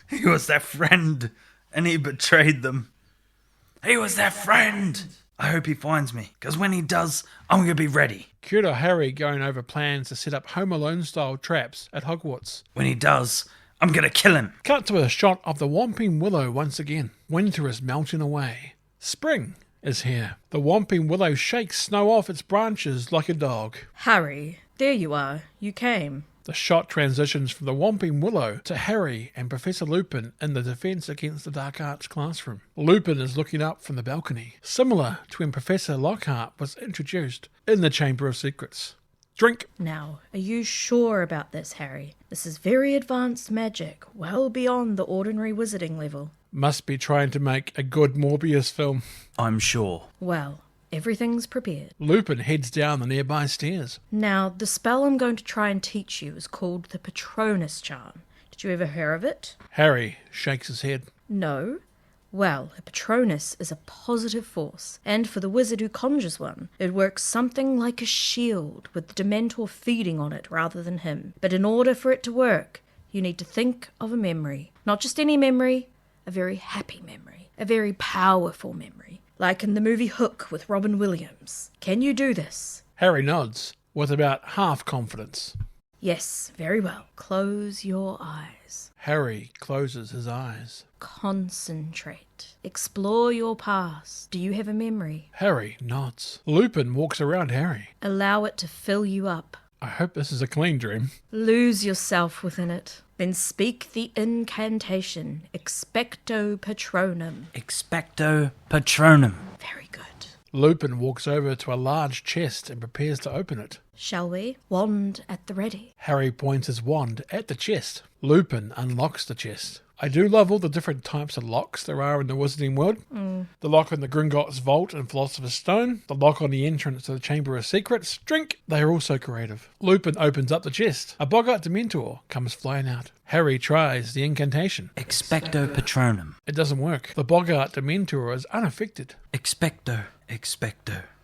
He was their friend, and he betrayed them. He was their friend. I hope he finds me, because when he does, I'm going to be ready. Cue to Harry going over plans to set up Home Alone-style traps at Hogwarts. When he does, I'm going to kill him. Cut to a shot of the Whomping Willow once again. Winter is melting away. Spring is here. The Whomping Willow shakes snow off its branches like a dog. Harry, there you are. You came. The shot transitions from the Whomping Willow to Harry and Professor Lupin in the Defence Against the Dark Arts classroom. Lupin is looking up from the balcony, similar to when Professor Lockhart was introduced in the Chamber of Secrets. Drink. Now, are you sure about this, Harry? This is very advanced magic, well beyond the ordinary wizarding level. Must be trying to make a good Morbius film. I'm sure. Well, everything's prepared. Lupin heads down the nearby stairs. Now, the spell I'm going to try and teach you is called the Patronus Charm. Did you ever hear of it? Harry shakes his head. No? Well, a Patronus is a positive force, and for the wizard who conjures one, it works something like a shield, with the Dementor feeding on it rather than him. But in order for it to work, you need to think of a memory. Not just any memory, a very happy memory. A very powerful memory. Like in the movie Hook with Robin Williams. Can you do this? Harry nods, with about half confidence. Yes, very well. Close your eyes. Harry closes his eyes. Concentrate. Explore your past. Do you have a memory? Harry nods. Lupin walks around Harry. Allow it to fill you up. I hope this is a clean dream. Lose yourself within it. Then speak the incantation. Expecto Patronum. Expecto Patronum. Very good. Lupin walks over to a large chest and prepares to open it. Shall we? Wand at the ready. Harry points his wand at the chest. Lupin unlocks the chest. I do love all the different types of locks there are in the wizarding world. The lock on the Gringotts Vault and Philosopher's Stone. The lock on the entrance to the Chamber of Secrets. Drink! They are also creative. Lupin opens up the chest. A Boggart Dementor comes flying out. Harry tries the incantation. Expecto Patronum. It doesn't work. The Boggart Dementor is unaffected. Expecto.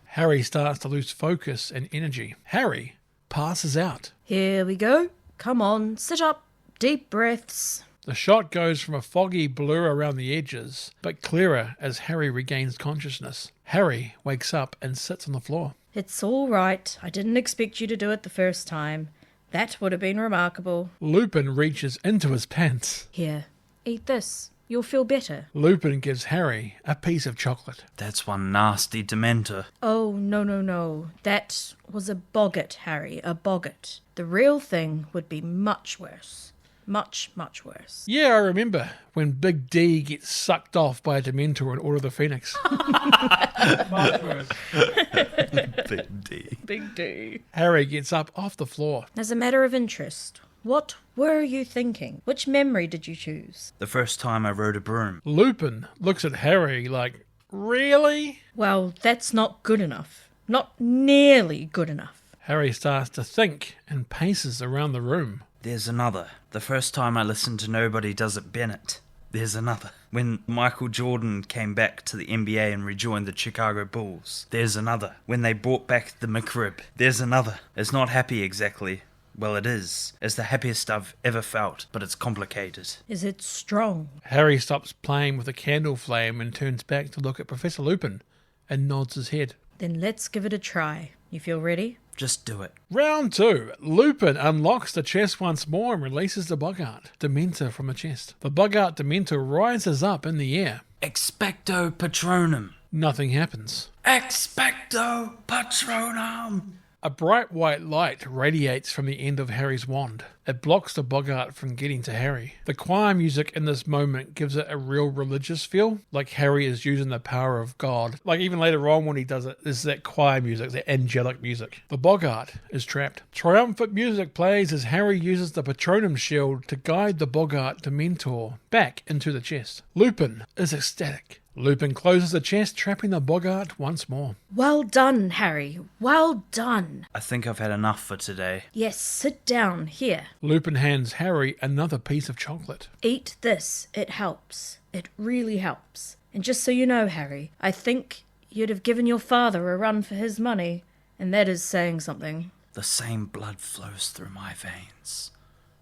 Harry starts to lose focus and energy. Harry passes out. Here we go. Come on, sit up. Deep breaths. The shot goes from a foggy blur around the edges, but clearer as Harry regains consciousness. Harry wakes up and sits on the floor. It's all right. I didn't expect you to do it the first time. That would have been remarkable. Lupin reaches into his pants. Here, eat this. You'll feel better. Lupin gives Harry a piece of chocolate. That's one nasty Dementor. Oh, no. That was a boggart, Harry, a boggart. The real thing would be much worse. Much, much worse. Yeah, I remember when Big D gets sucked off by a Dementor in Order of the Phoenix. Big D. Big D. Harry gets up off the floor. As a matter of interest, what were you thinking? Which memory did you choose? The first time I rode a broom. Lupin looks at Harry like, really? Well, that's not good enough. Not nearly good enough. Harry starts to think and paces around the room. There's another. The first time I listened to Nobody Does It Bennett. There's another. When Michael Jordan came back to the NBA and rejoined the Chicago Bulls. There's another. When they brought back the McRib. There's another. It's not happy exactly. Well, it is. It's the happiest I've ever felt, but it's complicated. Is it strong? Harry stops playing with the candle flame and turns back to look at Professor Lupin and nods his head. Then let's give it a try. You feel ready? Just do it. Round 2. Lupin unlocks the chest once more and releases the Boggart Dementor from the chest. The Boggart Dementor rises up in the air. Expecto Patronum. Nothing happens. Expecto Patronum. A bright white light radiates from the end of Harry's wand. It blocks the Boggart from getting to Harry. The choir music in this moment gives it a real religious feel, like Harry is using the power of God. Like even later on when he does it, there's that choir music, that angelic music. The Boggart is trapped. Triumphant music plays as Harry uses the Patronum shield to guide the Boggart Dementor back into the chest. Lupin is ecstatic. Lupin closes the chest, trapping the Boggart once more. Well done, Harry. Well done. I think I've had enough for today. Yes, sit down. Here. Lupin hands Harry another piece of chocolate. Eat this. It helps. It really helps. And just so you know, Harry, I think you'd have given your father a run for his money, and that is saying something. The same blood flows through my veins.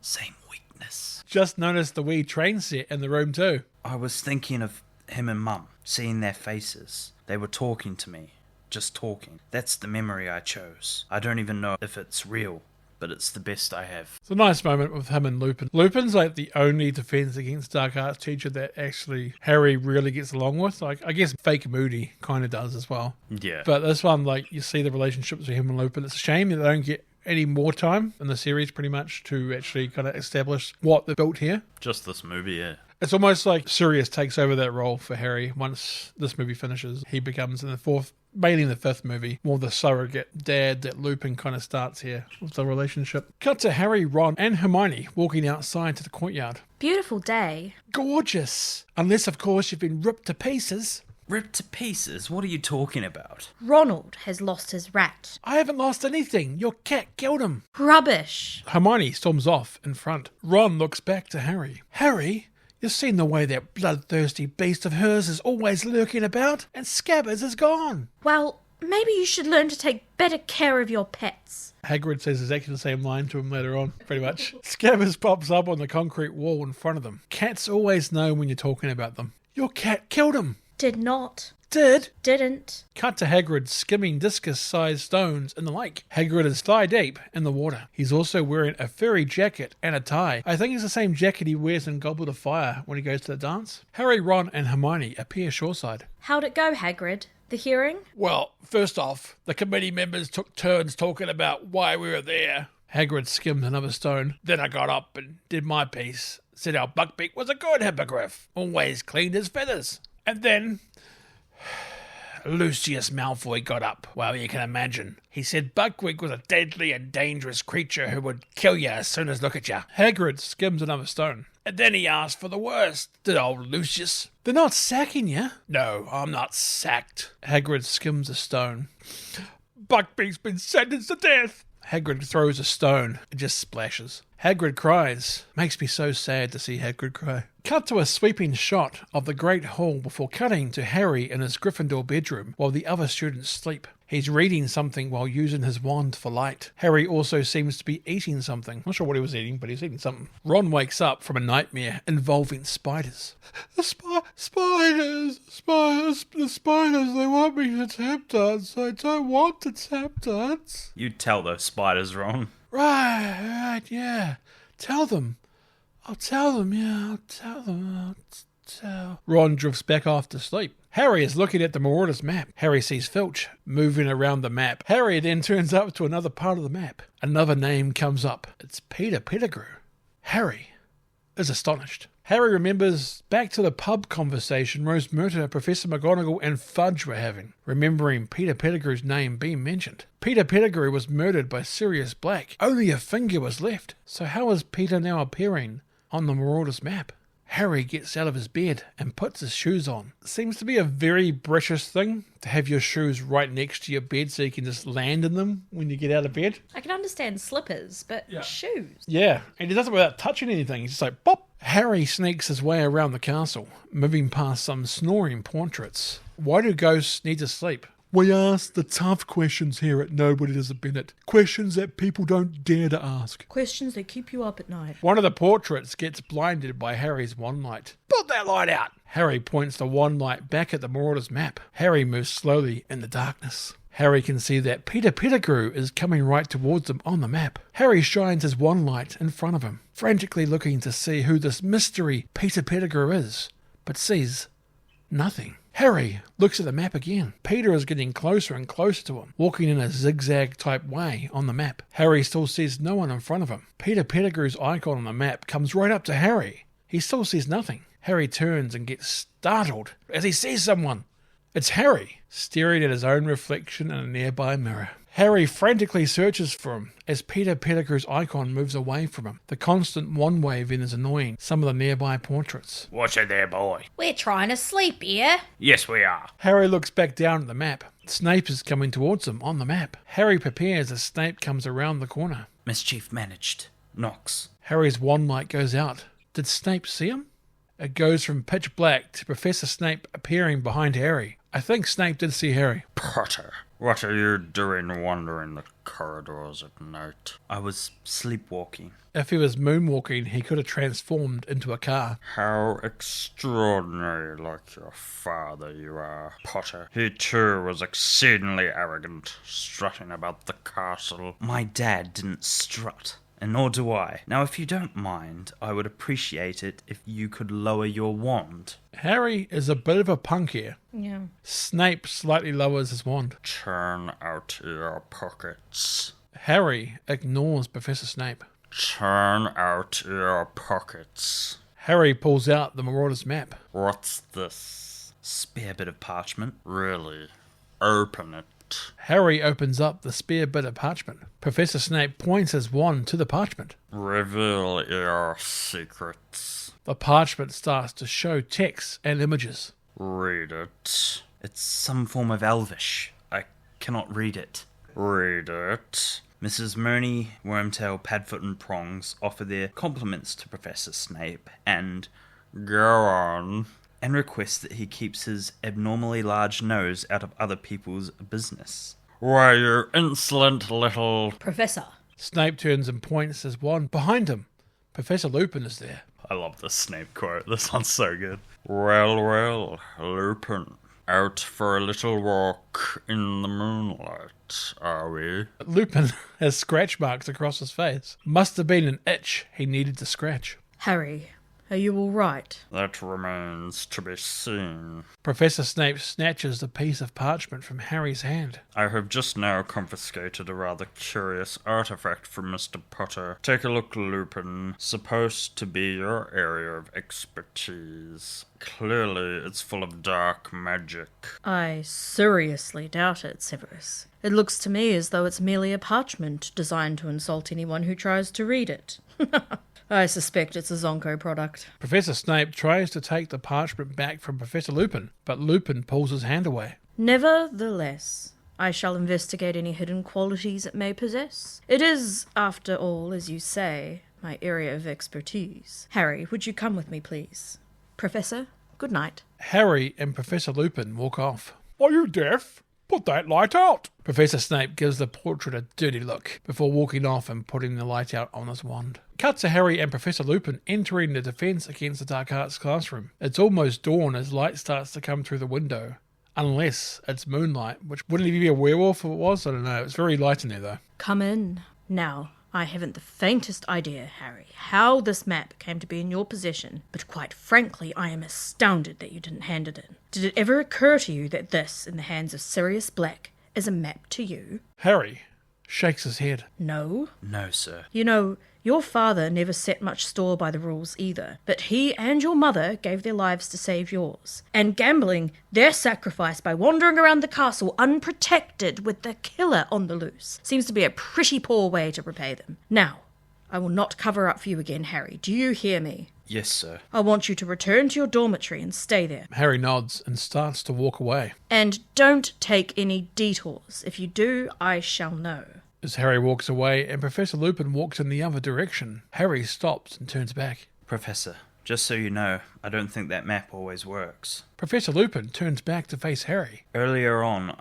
Same weakness. Just noticed the wee train set in the room too. I was thinking of him and Mum, seeing their faces. They were talking to me. Just talking. That's the memory I chose. I don't even know if it's real, but it's the best I have. It's a nice moment with him and Lupin. Lupin's like the only Defense Against Dark Arts teacher that actually Harry really gets along with. Like, I guess Fake Moody kind of does as well. Yeah. But this one, like, you see the relationships between him and Lupin. It's a shame that they don't get any more time in the series pretty much to actually kind of establish what they built here. Just this movie, yeah. It's almost like Sirius takes over that role for Harry once this movie finishes. He becomes, in the fourth, mainly in the fifth movie, more the surrogate dad that Lupin kind of starts here with the relationship. Cut to Harry, Ron, and Hermione walking outside to the courtyard. Beautiful day. Gorgeous! Unless, of course, you've been ripped to pieces. Ripped to pieces? What are you talking about? Ronald has lost his rat. I haven't lost anything. Your cat killed him. Rubbish. Hermione storms off in front. Ron looks back to Harry. Harry? You've seen the way that bloodthirsty beast of hers is always lurking about, and Scabbers is gone. Well, maybe you should learn to take better care of your pets. Hagrid says exactly the same line to him later on, pretty much. Scabbers pops up on the concrete wall in front of them. Cats always know when you're talking about them. Your cat killed him. Did not. Did? Didn't. Cut to Hagrid skimming discus-sized stones in the lake. Hagrid is thigh-deep in the water. He's also wearing a furry jacket and a tie. I think it's the same jacket he wears in Goblet of Fire when he goes to the dance. Harry, Ron and Hermione appear shoreside. How'd it go, Hagrid? The hearing? Well, first off, the committee members took turns talking about why we were there. Hagrid skimmed another stone. Then I got up and did my piece. Said how Buckbeak was a good hippogriff. Always cleaned his feathers. And then Lucius Malfoy got up. Well, you can imagine. He said Buckwig was a deadly and dangerous creature who would kill you as soon as look at you. Hagrid skims another stone. And then he asked for the worst, did old Lucius. They're not sacking you. No, I'm not sacked. Hagrid skims a stone. Buckbeak's been sentenced to death. Hagrid throws a stone. It just splashes. Hagrid cries. Makes me so sad to see Hagrid cry. cut to a sweeping shot of the Great Hall before cutting to Harry in his Gryffindor bedroom while the other students sleep. He's reading something while using his wand for light. Harry also seems to be eating something. Not sure what he was eating, but he's eating something. Ron wakes up from a nightmare involving spiders. The spiders, they want me to tap dance. I don't want to tap dance. You tell those spiders, Ron. Right, yeah. Tell them. I'll tell them. Ron drifts back off to sleep. Harry is looking at the Marauders map. Harry sees Filch moving around the map. Harry then turns up to another part of the map. Another name comes up. It's Peter Pettigrew. Harry is astonished. Harry remembers back to the pub conversation Rose Murta, Professor McGonagall and Fudge were having, remembering Peter Pettigrew's name being mentioned. Peter Pettigrew was murdered by Sirius Black. Only a finger was left. So how is Peter now appearing on the Marauders map? Harry gets out of his bed and puts his shoes on. It seems to be a very British thing to have your shoes right next to your bed so you can just land in them when you get out of bed. I can understand slippers, but shoes. Yeah, and he does it without touching anything. He's just like, pop. Harry sneaks his way around the castle, moving past some snoring portraits. Why do ghosts need to sleep? We ask the tough questions here at Nobody Does It Bennett. Questions that people don't dare to ask. Questions that keep you up at night. One of the portraits gets blinded by Harry's wand light. Put that light out. Harry points the wand light back at the Marauders map. Harry moves slowly in the darkness. Harry can see that Peter Pettigrew is coming right towards them on the map. Harry shines his wand light in front of him, frantically looking to see who this mystery Peter Pettigrew is, but sees nothing. Harry looks at the map again. Peter is getting closer and closer to him, walking in a zigzag-type way on the map. Harry still sees no one in front of him. Peter Pettigrew's icon on the map comes right up to Harry. He still sees nothing. Harry turns and gets startled as he sees someone. It's Harry, staring at his own reflection in a nearby mirror. Harry frantically searches for him as Peter Pettigrew's icon moves away from him. The constant wand waving is annoying some of the nearby portraits. Watch it there, boy. We're trying to sleep here. Yes, we are. Harry looks back down at the map. Snape is coming towards him on the map. Harry prepares as Snape comes around the corner. Mischief managed. Knox. Harry's wand light goes out. Did Snape see him? It goes from pitch black to Professor Snape appearing behind Harry. I think Snape did see Harry. Potter, what are you doing wandering the corridors at night? I was sleepwalking. If he was moonwalking, he could have transformed into a car. How extraordinary like your father you are, Potter. He too was exceedingly arrogant, strutting about the castle. My dad didn't strut. And nor do I. Now, if you don't mind, I would appreciate it if you could lower your wand. Harry is a bit of a punk here. Yeah. Snape slightly lowers his wand. Turn out your pockets. Harry ignores Professor Snape. Turn out your pockets. Harry pulls out the Marauders map. What's this? Spare bit of parchment. Really? Open it. Harry opens up the spare bit of parchment. Professor Snape points his wand to the parchment. Reveal your secrets. The parchment starts to show text and images. Read it. It's some form of Elvish. I cannot read it. Read it. Mrs. Murney, Wormtail, Padfoot and Prongs offer their compliments to Professor Snape and Go on. and request that he keeps his abnormally large nose out of other people's business. Why, you insolent little... Professor. Snape turns and points his wand behind him. Professor Lupin is there. I love this Snape quote. This one's so good. Well, Lupin. Out for a little walk in the moonlight, are we? Lupin has scratch marks across his face. Must have been an itch he needed to scratch. Harry, are you all right? That remains to be seen. Professor Snape snatches the piece of parchment from Harry's hand. I have just now confiscated a rather curious artifact from Mr. Potter. Take a look, Lupin. Supposed to be your area of expertise. Clearly, it's full of dark magic. I seriously doubt it, Severus. It looks to me as though it's merely a parchment designed to insult anyone who tries to read it. I suspect it's a Zonko product. Professor Snape tries to take the parchment back from Professor Lupin, but Lupin pulls his hand away. Nevertheless, I shall investigate any hidden qualities it may possess. It is, after all, as you say, my area of expertise. Harry, would you come with me, please? Professor, good night. Harry and Professor Lupin walk off. Are you deaf? Put that light out. Professor Snape gives the portrait a dirty look before walking off and putting the light out on his wand. Cut to Harry and Professor Lupin entering the Defense Against the Dark Arts classroom. It's almost dawn as light starts to come through the window. Unless it's moonlight, which wouldn't he be a werewolf if it was? I don't know. It's very light in there though. Come in. Now, I haven't the faintest idea, Harry, how this map came to be in your possession, but quite frankly, I am astounded that you didn't hand it in. Did it ever occur to you that this, in the hands of Sirius Black, is a map to you? Harry shakes his head. No? No, sir. You know, your father never set much store by the rules either, but he and your mother gave their lives to save yours. And gambling their sacrifice by wandering around the castle unprotected with the killer on the loose seems to be a pretty poor way to repay them. Now, I will not cover up for you again, Harry. Do you hear me? Yes, sir. I want you to return to your dormitory and stay there. Harry nods and starts to walk away. And don't take any detours. If you do, I shall know. As Harry walks away and Professor Lupin walks in the other direction, Harry stops and turns back. Professor, just so you know, I don't think that map always works. Professor Lupin turns back to face Harry. Earlier on,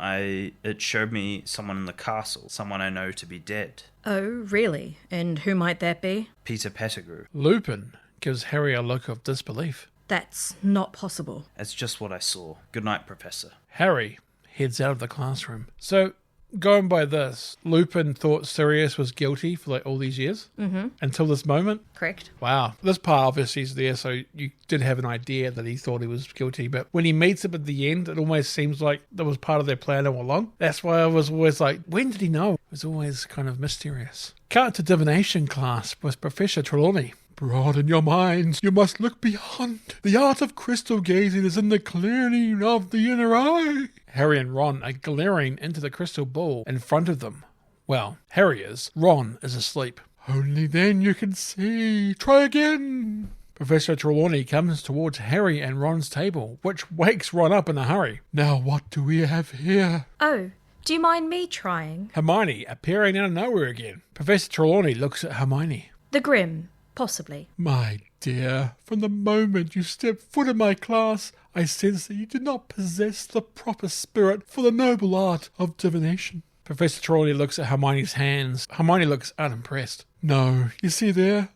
it showed me someone in the castle, someone I know to be dead. Oh, really? And who might that be? Peter Pettigrew. Lupin gives Harry a look of disbelief. That's not possible. That's just what I saw. Good night, Professor. Harry heads out of the classroom. So, going by this, Lupin thought Sirius was guilty for like all these years until this moment. Correct. Wow. This part obviously is there, so you did have an idea that he thought he was guilty. But when he meets him at the end, it almost seems like that was part of their plan all along. That's why I was always like, when did he know? It was always kind of mysterious. Cut to divination class with Professor Trelawney. Broaden your minds. You must look beyond. The art of crystal gazing is in the clearing of the inner eye. Harry and Ron are glaring into the crystal ball in front of them. Well, Harry is. Ron is asleep. Only then you can see. Try again. Professor Trelawney comes towards Harry and Ron's table, which wakes Ron up in a hurry. Now what do we have here? Oh, do you mind me trying? Hermione appearing out of nowhere again. Professor Trelawney looks at Hermione. The Grim, possibly. My dear, from the moment you stepped foot in my class, I sense that you did not possess the proper spirit for the noble art of divination. Professor Trelawney looks at Hermione's hands. Hermione looks unimpressed. No, you see there?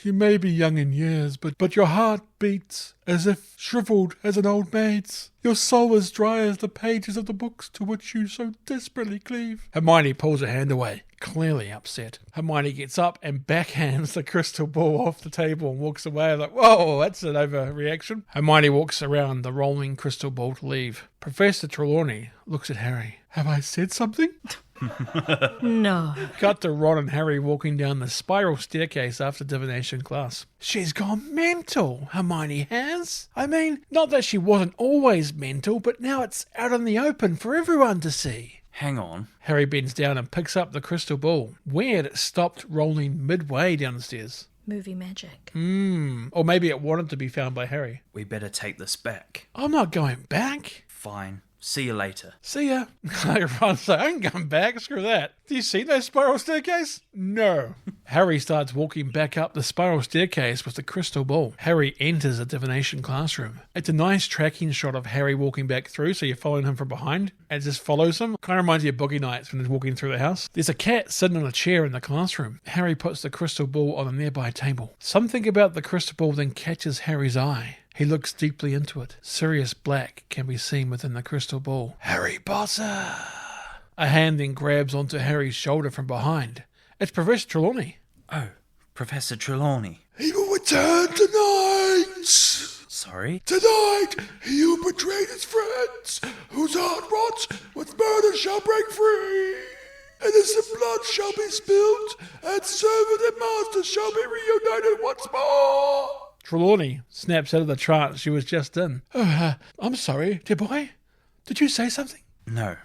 You may be young in years, but your heart beats as if shriveled as an old maid's. Your soul is dry as the pages of the books to which you so desperately cleave. Hermione pulls her hand away, clearly upset. Hermione gets up and backhands the crystal ball off the table and walks away like, whoa, that's an overreaction. Hermione walks around the rolling crystal ball to leave. Professor Trelawney looks at Harry. Have I said something? No. Cut to Ron and Harry walking down the spiral staircase after divination class. She's gone mental, Hermione has. I mean, not that she wasn't always mental, but now it's out in the open for everyone to see. Hang on. Harry bends down and picks up the crystal ball. Weird, it stopped rolling midway down the stairs. Movie magic. Or maybe it wanted to be found by Harry. We better take this back. I'm not going back. Fine. See you later. See ya. Ron's like, I ain't going back. Screw that. Do you see that spiral staircase? No. Harry starts walking back up the spiral staircase with the crystal ball. Harry enters a divination classroom. It's a nice tracking shot of Harry walking back through, so you're following him from behind. And it just follows him. Kind of reminds you of Boogie Nights when he's walking through the house. There's a cat sitting on a chair in the classroom. Harry puts the crystal ball on a nearby table. Something about the crystal ball then catches Harry's eye. He looks deeply into it. Sirius Black can be seen within the crystal ball. Harry Potter! A hand then grabs onto Harry's shoulder from behind. It's Professor Trelawney. Oh, Professor Trelawney. He will return tonight. Sorry? Tonight, he who betrayed his friends, whose heart rots with murder shall break free. Innocent blood shall be spilled, and servant and master shall be reunited once more. Trelawney snaps out of the trance she was just in. I'm sorry, dear boy. Did you say something? No.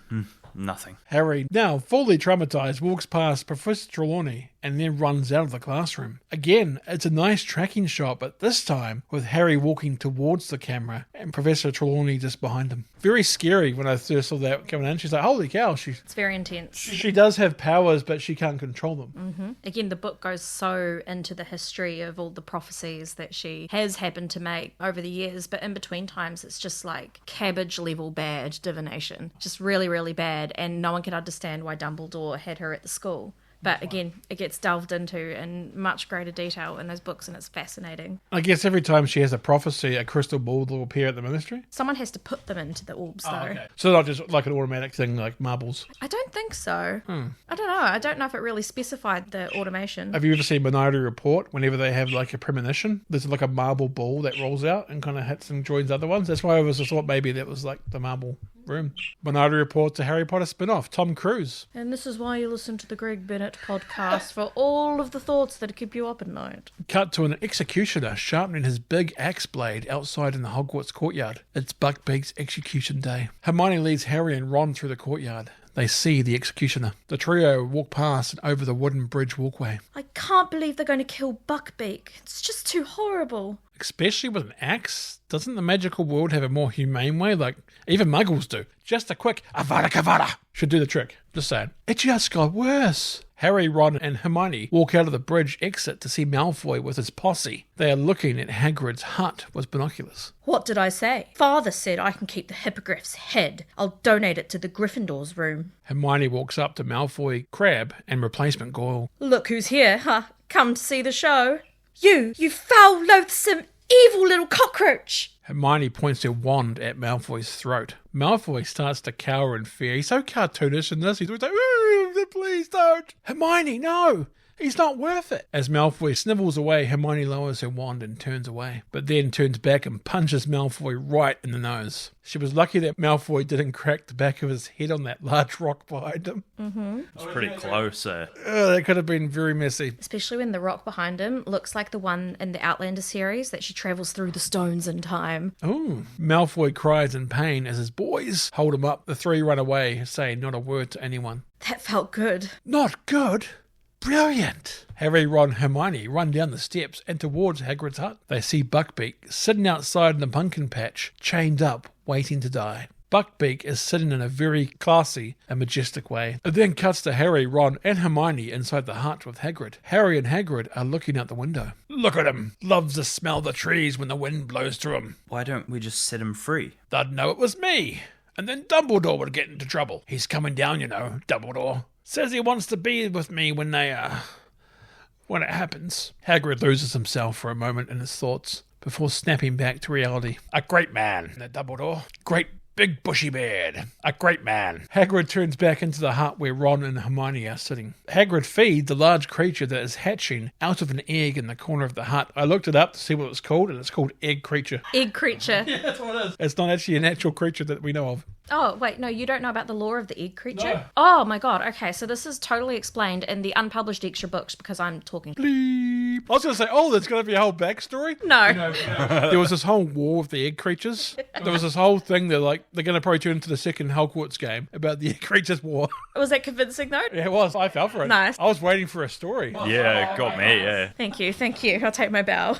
Nothing. Harry, now fully traumatized, walks past Professor Trelawney and then runs out of the classroom. Again, it's a nice tracking shot, but this time with Harry walking towards the camera and Professor Trelawney just behind him. Very scary when I first saw that coming in. She's like, holy cow. It's very intense. She does have powers, but she can't control them. Again, the book goes so into the history of all the prophecies that she has happened to make over the years, but in between times it's just like cabbage level bad divination. Just really, really bad, and no one can understand why Dumbledore had her at the school. But again, it gets delved into in much greater detail in those books, and it's fascinating. I guess every time she has a prophecy, a crystal ball will appear at the ministry. Someone has to put them into the orbs, though. Okay. So not just like an automatic thing like marbles. I don't think so. I don't know. I don't know if it really specified the automation. Have you ever seen Minority Report? Whenever they have like a premonition, there's like a marble ball that rolls out and kind of hits and joins other ones. That's why I was just thought maybe that was like the marble room. Minority Report's a Harry Potter spin-off. Tom Cruise. And this is why you listen to the Greg Bennett podcast for all of the thoughts that keep you up at night. Cut to an executioner sharpening his big axe blade outside in the Hogwarts courtyard. It's Buckbeak's execution day. Hermione leads Harry and Ron through the courtyard. They see the executioner. The trio walk past and over the wooden bridge walkway. I can't believe they're going to kill Buckbeak. It's just too horrible. Especially with an axe. Doesn't the magical world have a more humane way? Like, even muggles do. Just a quick Avada Kedavra should do the trick. Just saying. It just got worse. Harry, Ron and Hermione walk out of the bridge exit to see Malfoy with his posse. They are looking at Hagrid's hut with binoculars. What did I say? Father said I can keep the hippogriff's head. I'll donate it to the Gryffindor's room. Hermione walks up to Malfoy, Crabbe and replacement Goyle. Look who's here, huh? Come to see the show. You foul, loathsome, evil little cockroach! Hermione points her wand at Malfoy's throat. Malfoy starts to cower in fear. He's so cartoonish in this. He's always like, please don't. Hermione, no. He's not worth it. As Malfoy snivels away, Hermione lowers her wand and turns away, but then turns back and punches Malfoy right in the nose. She was lucky that Malfoy didn't crack the back of his head on that large rock behind him. It's pretty close, That could have been very messy. Especially when the rock behind him looks like the one in the Outlander series that she travels through the stones in time. Ooh. Malfoy cries in pain as his boys hold him up. The three run away, saying not a word to anyone. That felt good. Not good? Brilliant! Harry, Ron, Hermione run down the steps and towards Hagrid's hut. They see Buckbeak sitting outside in the pumpkin patch, chained up, waiting to die. Buckbeak is sitting in a very classy and majestic way. It then cuts to Harry, Ron and Hermione inside the hut with Hagrid. Harry and Hagrid are looking out the window. Look at him. Loves to smell the trees when the wind blows through him. Why don't we just set him free? They'd know it was me. And then Dumbledore would get into trouble. He's coming down, you know, Dumbledore. Says he wants to be with me when it happens. Hagrid loses himself for a moment in his thoughts before snapping back to reality. A great man, that Dumbledore. Great big bushy beard. A great man. Hagrid turns back into the hut where Ron and Hermione are sitting. Hagrid feeds the large creature that is hatching out of an egg in the corner of the hut. I looked it up to see what it's called, and it's called egg creature. Egg creature. Yeah, that's what it is. It's not actually an actual creature that we know of. Oh, wait, no, you don't know about the lore of the egg creature? No. Oh, my God. Okay, so this is totally explained in the unpublished extra books because I'm talking. Bleep. I was going to say, there's going to be a whole backstory. No. There was this whole war of the egg creatures. There was this whole thing that, like, they're going to probably turn into the second Hogwarts game about the egg creatures war. Was that convincing, though? Yeah, it was. I fell for it. Nice. I was waiting for a story. Yeah, it got me, yeah. Thank you. I'll take my bow.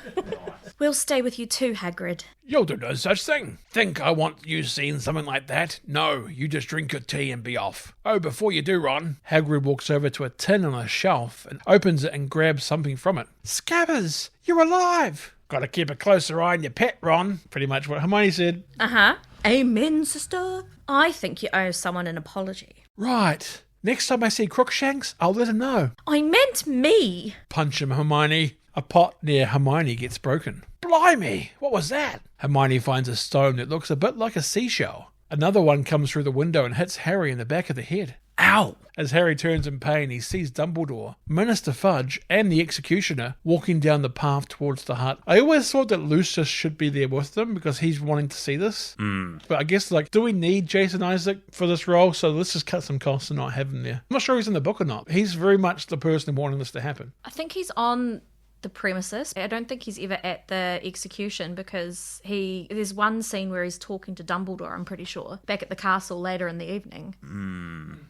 We'll stay with you too, Hagrid. You'll do no such thing. Think I want you seeing something like that? No, you just drink your tea and be off. Oh, before you do, Ron. Hagrid walks over to a tin on a shelf and opens it and grabs something from it. Scabbers, you're alive. Gotta keep a closer eye on your pet, Ron. Pretty much what Hermione said. Uh-huh. Amen, sister. I think you owe someone an apology. Right. Next time I see Crookshanks, I'll let him know. I meant me. Punch him, Hermione. A pot near Hermione gets broken. Blimey, what was that? Hermione finds a stone that looks a bit like a seashell. Another one comes through the window and hits Harry in the back of the head. Ow! As Harry turns in pain, he sees Dumbledore, Minister Fudge, and the Executioner walking down the path towards the hut. I always thought that Lucius should be there with them because he's wanting to see this. But I guess, do we need Jason Isaac for this role? So let's just cut some costs and not have him there. I'm not sure he's in the book or not. He's very much the person wanting this to happen. I think he's on the premises. I don't think he's ever at the execution because there's one scene where he's talking to Dumbledore, I'm pretty sure, back at the castle later in the evening.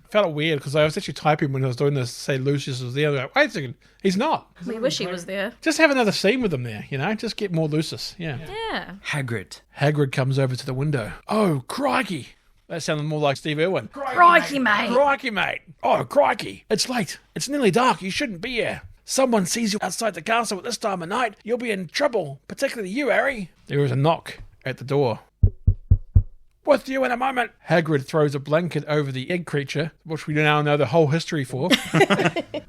Felt weird because I was actually typing when I was doing this, say Lucius was there. I was like, wait a second, he's not. We wish he was there. Just have another scene with him there, just get more Lucius. Yeah. Hagrid comes over to the window. Oh, crikey. That sounded more like Steve Irwin. Crikey, mate. Crikey, mate. Oh, crikey. It's late. It's nearly dark. You shouldn't be here. Someone sees you outside the castle at this time of night, you'll be in trouble. Particularly you, Harry. There is a knock at the door. With you in a moment. Hagrid throws a blanket over the egg creature, which we now know the whole history for,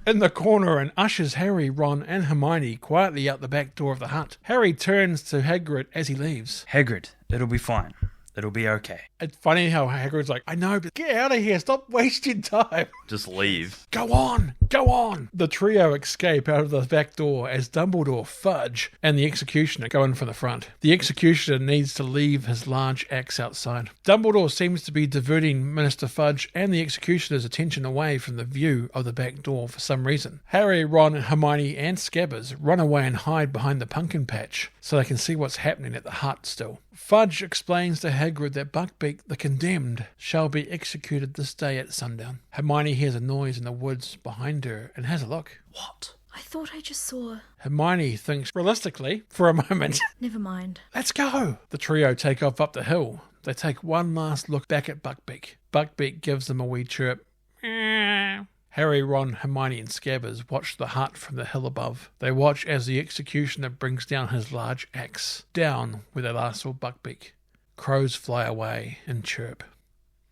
in the corner and ushers Harry, Ron and Hermione quietly out the back door of the hut. Harry turns to Hagrid as he leaves. Hagrid, it'll be fine. It'll be okay. It's funny how Hagrid's like, I know, but get out of here. Stop wasting time. Just leave. Go on. Go on. The trio escape out of the back door as Dumbledore, Fudge, and the Executioner go in from the front. The Executioner needs to leave his large axe outside. Dumbledore seems to be diverting Minister Fudge and the Executioner's attention away from the view of the back door for some reason. Harry, Ron, Hermione, and Scabbers run away and hide behind the pumpkin patch so they can see what's happening at the hut still. Fudge explains to Hagrid that Buckbeak, the condemned, shall be executed this day at sundown. Hermione hears a noise in the woods behind her and has a look. What? I thought I just saw... Hermione thinks realistically for a moment. Never mind. Let's go. The trio take off up the hill. They take one last look back at Buckbeak. Buckbeak gives them a wee chirp. Harry, Ron, Hermione and Scabbers watch the hut from the hill above. They watch as the Executioner brings down his large axe, down where they last saw Buckbeak. Crows fly away and chirp.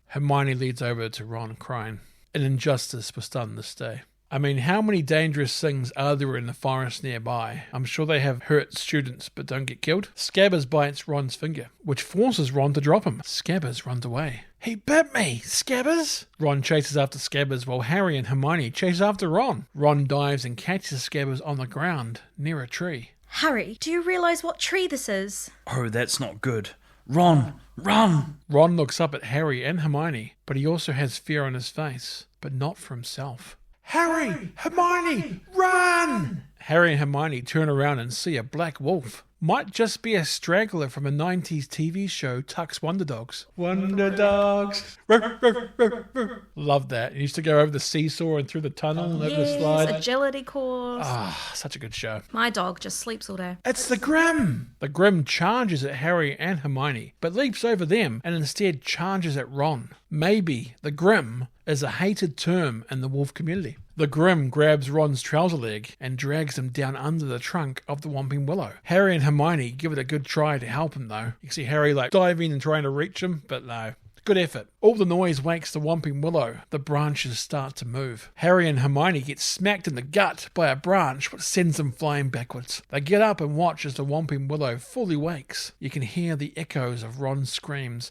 Hermione leads over to Ron, crying. An injustice was done this day. I mean, how many dangerous things are there in the forest nearby? I'm sure they have hurt students but don't get killed. Scabbers bites Ron's finger, which forces Ron to drop him. Scabbers runs away. He bit me, Scabbers! Ron chases after Scabbers while Harry and Hermione chase after Ron. Ron dives and catches Scabbers on the ground near a tree. Harry, do you realise what tree this is? Oh, that's not good. Ron, run! Ron looks up at Harry and Hermione, but he also has fear on his face, but not for himself. Harry! Hermione! Run! Harry and Hermione turn around and see a black wolf. Might just be a straggler from a 90s TV show, Tuck's Wonder Dogs. Wonder Dogs. Love that. He used to go over the seesaw and through the tunnel and over the slide. Agility course. Ah, such a good show. My dog just sleeps all day. It's the Grim. The Grim charges at Harry and Hermione, but leaps over them and instead charges at Ron. Maybe the Grim is a hated term in the wolf community. The Grim grabs Ron's trouser leg and drags him down under the trunk of the Whomping Willow. Harry and Hermione give it a good try to help him though. You can see Harry diving and trying to reach him, but no. Good effort. All the noise wakes the Whomping Willow. The branches start to move. Harry and Hermione get smacked in the gut by a branch which sends them flying backwards. They get up and watch as the Whomping Willow fully wakes. You can hear the echoes of Ron's screams.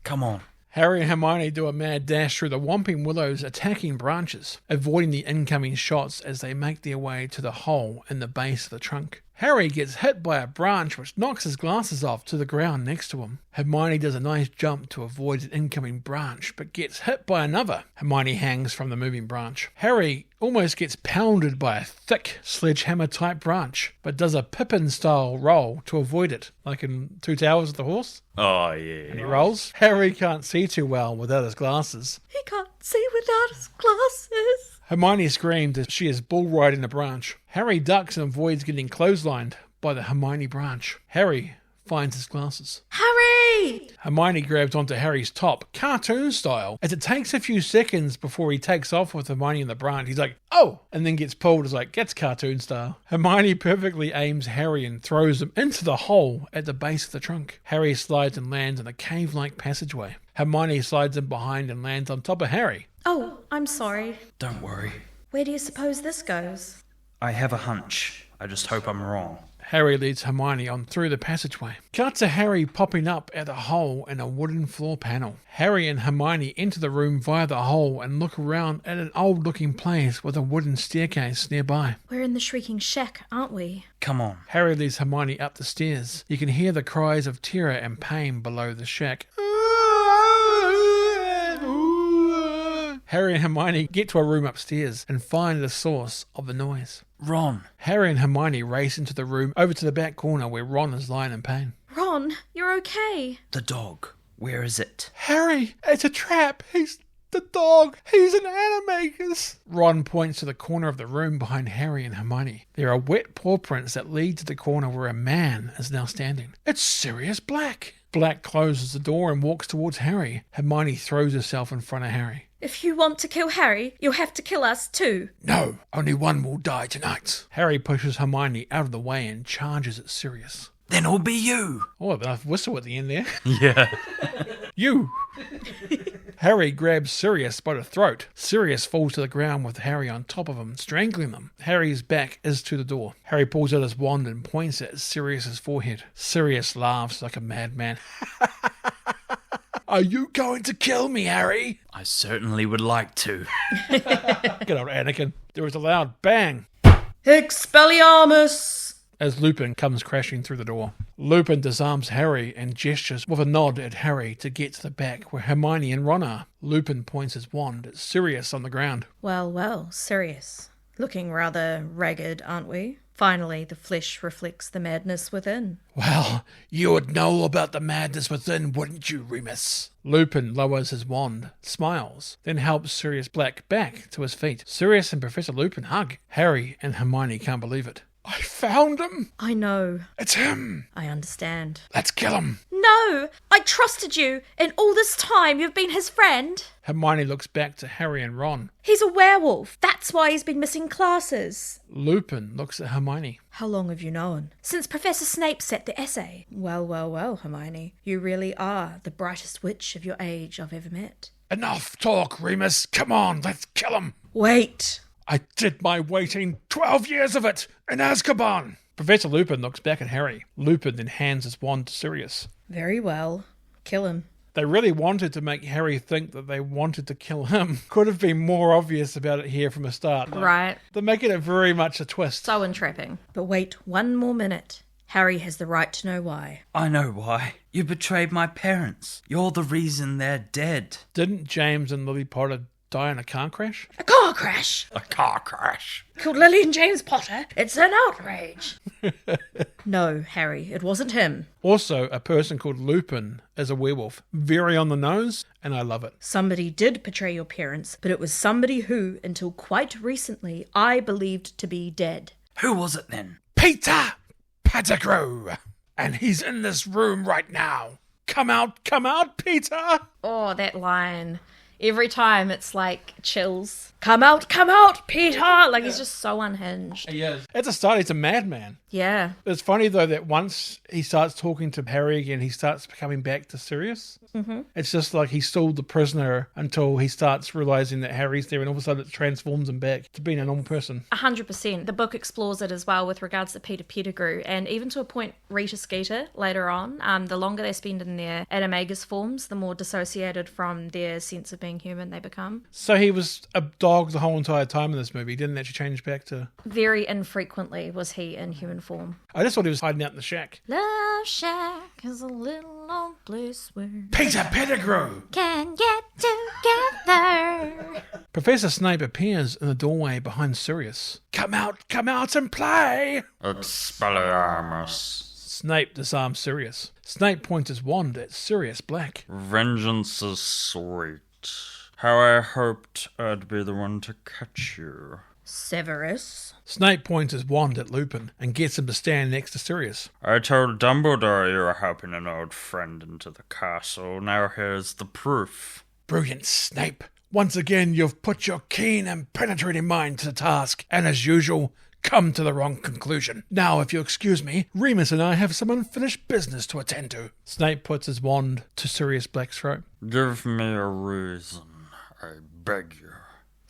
Come on. Harry and Hermione do a mad dash through the Whomping Willow's attacking branches, avoiding the incoming shots as they make their way to the hole in the base of the trunk. Harry gets hit by a branch which knocks his glasses off to the ground next to him. Hermione does a nice jump to avoid an incoming branch, but gets hit by another. Hermione hangs from the moving branch. Harry almost gets pounded by a thick sledgehammer-type branch, but does a Pippin-style roll to avoid it, like in Two Towers with the horse. Oh, yeah. And he rolls. Harry can't see too well without his glasses. He can't see without his glasses. Hermione screams as she is bull riding a branch. Harry ducks and avoids getting clotheslined by the Hermione branch. Harry finds his glasses. Harry! Hermione grabs onto Harry's top, cartoon style, as it takes a few seconds before he takes off with Hermione in the branch. He's like, oh! And then gets pulled as gets cartoon style. Hermione perfectly aims Harry and throws him into the hole at the base of the trunk. Harry slides and lands in a cave-like passageway. Hermione slides in behind and lands on top of Harry. Oh, I'm sorry. Don't worry. Where do you suppose this goes? I have a hunch. I just hope I'm wrong. Harry leads Hermione on through the passageway. Cut to Harry popping up at a hole in a wooden floor panel. Harry and Hermione enter the room via the hole and look around at an old-looking place with a wooden staircase nearby. We're in the Shrieking Shack, aren't we? Come on. Harry leads Hermione up the stairs. You can hear the cries of terror and pain below the shack. Harry and Hermione get to a room upstairs and find the source of the noise. Ron. Harry and Hermione race into the room over to the back corner where Ron is lying in pain. Ron, you're okay. The dog. Where is it? Harry, it's a trap. He's the dog. He's an animagus. Ron points to the corner of the room behind Harry and Hermione. There are wet paw prints that lead to the corner where a man is now standing. It's Sirius Black. Black closes the door and walks towards Harry. Hermione throws herself in front of Harry. If you want to kill Harry, you'll have to kill us too. No, only one will die tonight. Harry pushes Hermione out of the way and charges at Sirius. Then it'll be you. Oh, a nice whistle at the end there. Yeah. You! Harry grabs Sirius by the throat. Sirius falls to the ground with Harry on top of him, strangling them. Harry's back is to the door. Harry pulls out his wand and points at Sirius's forehead. Sirius laughs like a madman. Are you going to kill me, Harry? I certainly would like to. Good old Anakin. There was a loud bang Expelliarmus! as Lupin comes crashing through the door. Lupin disarms Harry and gestures with a nod at Harry to get to the back where Hermione and Ron are. Lupin points his wand at Sirius on the ground. Well, Sirius. Looking rather ragged, aren't we? Finally, the flesh reflects the madness within. Well, you would know about the madness within, wouldn't you, Remus? Lupin lowers his wand, smiles, then helps Sirius Black back to his feet. Sirius and Professor Lupin hug. Harry and Hermione can't believe it. I found him. I know. It's him. I understand. Let's kill him. No! I trusted you, and all this time you've been his friend. Hermione looks back to Harry and Ron. He's a werewolf. That's why he's been missing classes. Lupin looks at Hermione. How long have you known? Since Professor Snape set the essay. Well, Hermione. You really are the brightest witch of your age I've ever met. Enough talk, Remus. Come on, let's kill him. Wait. I did my waiting, 12 years of it, in Azkaban. Professor Lupin looks back at Harry. Lupin then hands his wand to Sirius. Very well. Kill him. They really wanted to make Harry think that they wanted to kill him. Could have been more obvious about it here from the start. Right. They're making it very much a twist. So entrapping. But wait one more minute. Harry has the right to know why. I know why. You betrayed my parents. You're the reason they're dead. Didn't James and Lily Potter die in a car crash? A car crash. A car crash. Killed Lily and James Potter. It's an outrage. No, Harry, it wasn't him. Also, a person called Lupin is a werewolf. Very on the nose, and I love it. Somebody did betray your parents, but it was somebody who, until quite recently, I believed to be dead. Who was it then? Peter Pettigrew. And he's in this room right now. Come out, Peter. Oh, that line. Every time it's like chills. Come out, Peter! Like he's just so unhinged. He is. At the start, he's a madman. Yeah. It's funny, though, that once he starts talking to Harry again, he starts coming back to Sirius. Mm-hmm. It's just like he's still the prisoner until he starts realizing that Harry's there, and all of a sudden it transforms him back to being a normal person. 100%. The book explores it as well with regards to Peter Pettigrew, and even to a point, Rita Skeeter later on. The longer they spend in their animagus forms, the more dissociated from their sense of being human they become. So he was a dog the whole entire time in this movie. He didn't actually change back to... Very infrequently was he in human form. I just thought he was hiding out in the shack. Love Shack is a little old place where Peter Pettigrew. can get together. Professor Snape appears in the doorway behind Sirius. Come out and play. Expelliarmus. Snape disarms Sirius. Snape points his wand at Sirius Black. Vengeance is sweet. How I hoped I'd be the one to catch you. Severus. Snape points his wand at Lupin and gets him to stand next to Sirius. I told Dumbledore you were helping an old friend into the castle. Now here's the proof. Brilliant, Snape. Once again, you've put your keen and penetrating mind to the task, and as usual, come to the wrong conclusion. Now, if you excuse me, Remus and I have some unfinished business to attend to. Snape puts his wand to Sirius Black's throat. Give me a reason, I beg you.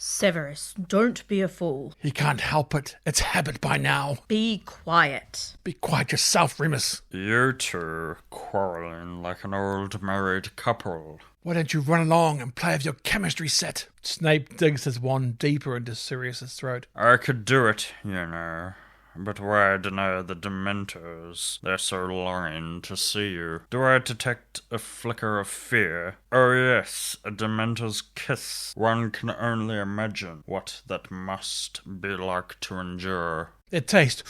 Severus, don't be a fool. He can't help it. It's habit by now. Be quiet. Be quiet yourself, Remus. You two quarreling like an old married couple. Why don't you run along and play with your chemistry set? Snape digs his wand deeper into Sirius's throat. I could do it, you know. But why deny the Dementors? They're so longing to see you. Do I detect a flicker of fear? Oh yes, a Dementor's kiss. One can only imagine what that must be like to endure. It tastes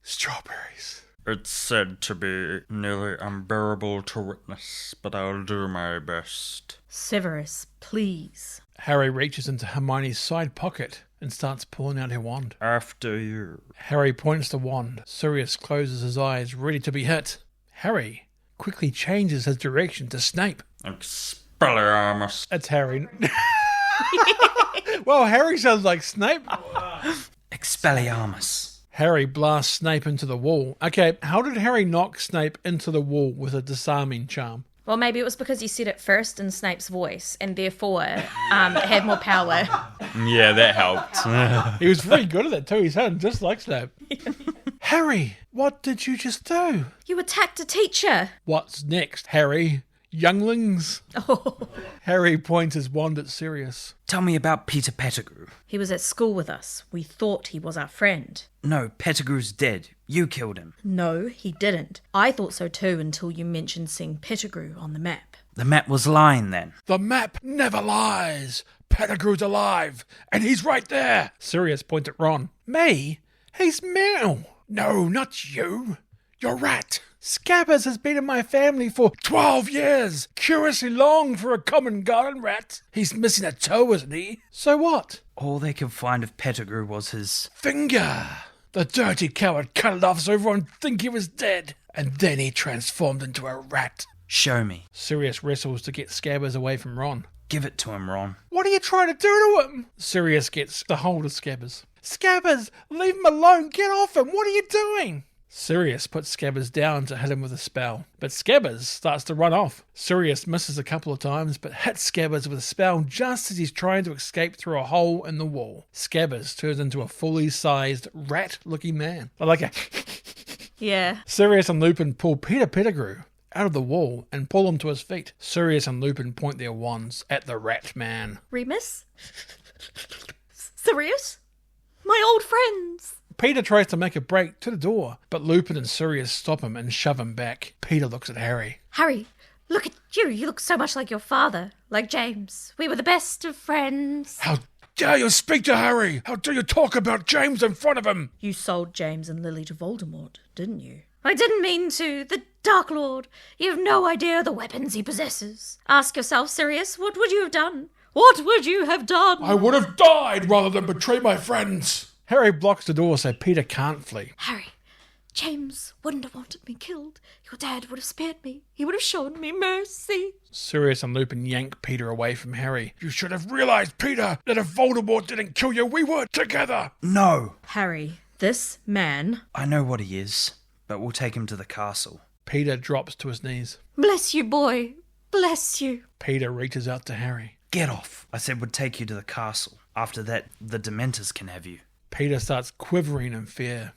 Strawberries. It's said to be nearly unbearable to witness, but I'll do my best. Severus, please. Harry reaches into Hermione's side pocket and starts pulling out her wand. After you. Harry points the wand. Sirius closes his eyes, ready to be hit. Harry quickly changes his direction to Snape. Expelliarmus. That's Harry. Well, Harry sounds like Snape. Expelliarmus. Harry blasts Snape into the wall. Okay, how did Harry knock Snape into the wall with a disarming charm? Well, maybe it was because you said it first in Snape's voice and therefore had more power. Yeah, that helped. He was very good at it too. He sounded just like Snape. Harry, what did you just do? You attacked a teacher. What's next, Harry? Younglings? Oh. Harry points his wand at Sirius. Tell me about Peter Pettigrew. He was at school with us. We thought he was our friend. No, Pettigrew's dead. You killed him. No, he didn't. I thought so too until you mentioned seeing Pettigrew on the map. The map was lying then. The map never lies. Pettigrew's alive, and he's right there. Sirius points at Ron. Me? He's mental. No, not you. You're Rat. Scabbers has been in my family for 12 years. Curiously long for a common garden rat. He's missing a toe, isn't he? So what? All they could find of Pettigrew was his Finger. The dirty coward cut it off so everyone would think he was dead. And then he transformed into a rat. Show me. Sirius wrestles to get Scabbers away from Ron. Give it to him, Ron. What are you trying to do to him? Sirius gets the hold of Scabbers. Scabbers, leave him alone. Get off him. What are you doing? Sirius puts Scabbers down to hit him with a spell, but Scabbers starts to run off. Sirius misses a couple of times, but hits Scabbers with a spell just as he's trying to escape through a hole in the wall. Scabbers turns into a fully sized rat-looking man. Like a... Yeah. Sirius and Lupin pull Peter Pettigrew out of the wall and pull him to his feet. Sirius and Lupin point their wands at the rat man. Remus? Sirius? My old friends. Peter tries to make a break to the door, but Lupin and Sirius stop him and shove him back. Peter looks at Harry. Harry, look at you. You look so much like your father, like James. We were the best of friends. How dare you speak to Harry? How dare you talk about James in front of him? You sold James and Lily to Voldemort, didn't you? I didn't mean to. The Dark Lord. You have no idea the weapons he possesses. Ask yourself, Sirius, what would you have done? What would you have done? I would have died rather than betray my friends. Harry blocks the door so Peter can't flee. Harry, James wouldn't have wanted me killed. Your dad would have spared me. He would have shown me mercy. Sirius and Lupin yank Peter away from Harry. You should have realized, Peter, that if Voldemort didn't kill you, we were together. No! Harry, this man... I know what he is, but we'll take him to the castle. Peter drops to his knees. Bless you, boy. Bless you. Peter reaches out to Harry. Get off. I said we'd take you to the castle. After that, the Dementors can have you. Peter starts quivering in fear.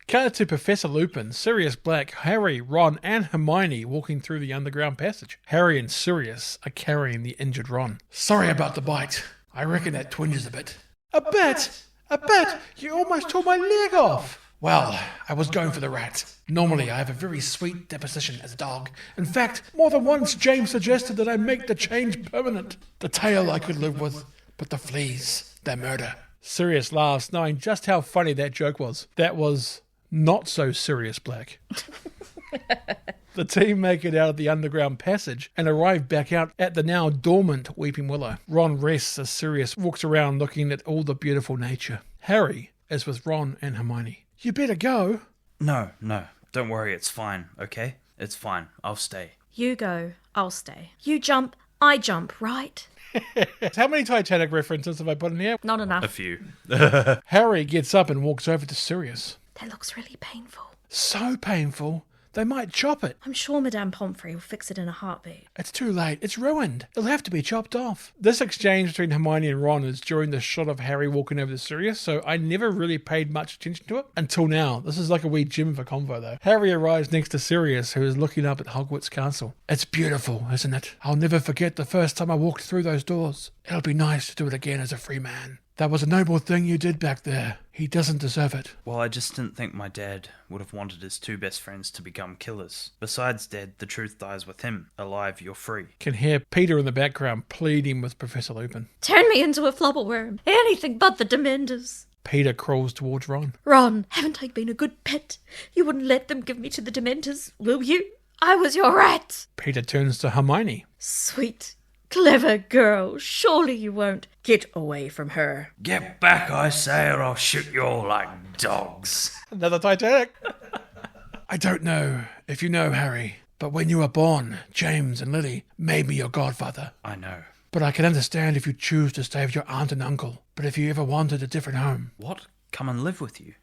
Cut to Professor Lupin, Sirius Black, Harry, Ron, and Hermione walking through the underground passage. Harry and Sirius are carrying the injured Ron. Sorry about the bite. I reckon that twinges a bit. A bit? A bit? You almost tore my leg off. Well, I was going for the rat. Normally, I have a very sweet disposition as a dog. In fact, more than once, James suggested that I make the change permanent. The tail I could live with, but the fleas, they're murder. Sirius laughs, knowing just how funny that joke was. That was not so Sirius Black. The team make it out of the underground passage and arrive back out at the now dormant Weeping Willow. Ron rests as Sirius walks around looking at all the beautiful nature. Harry is with Ron and Hermione. You better go. No. Don't worry, it's fine, okay? It's fine. I'll stay. You go, I'll stay. You jump, I jump, right? How many Titanic references have I put in here? Not enough. A few. Harry gets up and walks over to Sirius. That looks really painful. So painful They might chop it. I'm sure Madame Pomfrey will fix it in a heartbeat. It's too late. It's ruined. It'll have to be chopped off. This exchange between Hermione and Ron is during the shot of Harry walking over to Sirius, so I never really paid much attention to it until now. This is like a wee gem of a convo, though. Harry arrives next to Sirius, who is looking up at Hogwarts Castle. It's beautiful, isn't it? I'll never forget the first time I walked through those doors. It'll be nice to do it again as a free man. That was a noble thing you did back there. He doesn't deserve it. Well, I just didn't think my dad would have wanted his two best friends to become killers. Besides, Dad, the truth dies with him. Alive, you're free. Can hear Peter in the background pleading with Professor Lupin. Turn me into a flobberworm. Anything but the Dementors. Peter crawls towards Ron. Ron, haven't I been a good pet? You wouldn't let them give me to the Dementors, will you? I was your rat. Peter turns to Hermione. Sweet, clever girl. Surely you won't. Get away from her. Get back, I say, or I'll shoot you all like dogs. Another Titanic. I don't know if you know, Harry, but when you were born, James and Lily made me your godfather. I know. But I can understand if you choose to stay with your aunt and uncle. But if you ever wanted a different home... What? Come and live with you?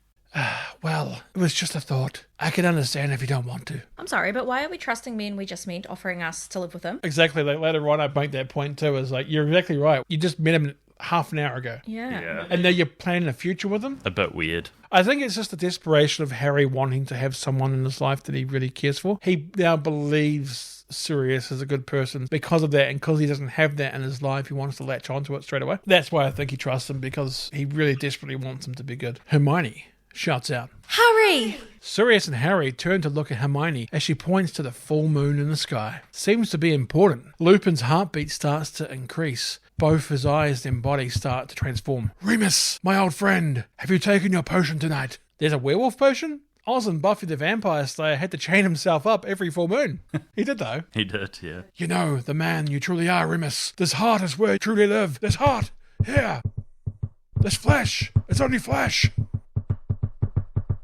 Well, it was just a thought. I can understand if you don't want to. I'm sorry, but why are we trusting men we just met offering us to live with them? Exactly. Like later on, I make that point too. Is like, you're exactly right. You just met him half an hour ago. Yeah. And now you're planning a future with him? A bit weird. I think it's just the desperation of Harry wanting to have someone in his life that he really cares for. He now believes Sirius is a good person because of that, and because he doesn't have that in his life, he wants to latch onto it straight away. That's why I think he trusts him, because he really desperately wants him to be good. Hermione shouts out, Hurry! Sirius and Harry turn to look at Hermione as she points to the full moon in the sky. Seems to be important. Lupin's heartbeat starts to increase. Both his eyes and body start to transform. Remus, my old friend, have you taken your potion tonight? There's a werewolf potion? Oz and Buffy the Vampire Slayer had to chain himself up every full moon. He did, though. He did, yeah. You know, the man you truly are, Remus. This heart is where you truly live. This heart, here. This flesh, it's only flesh.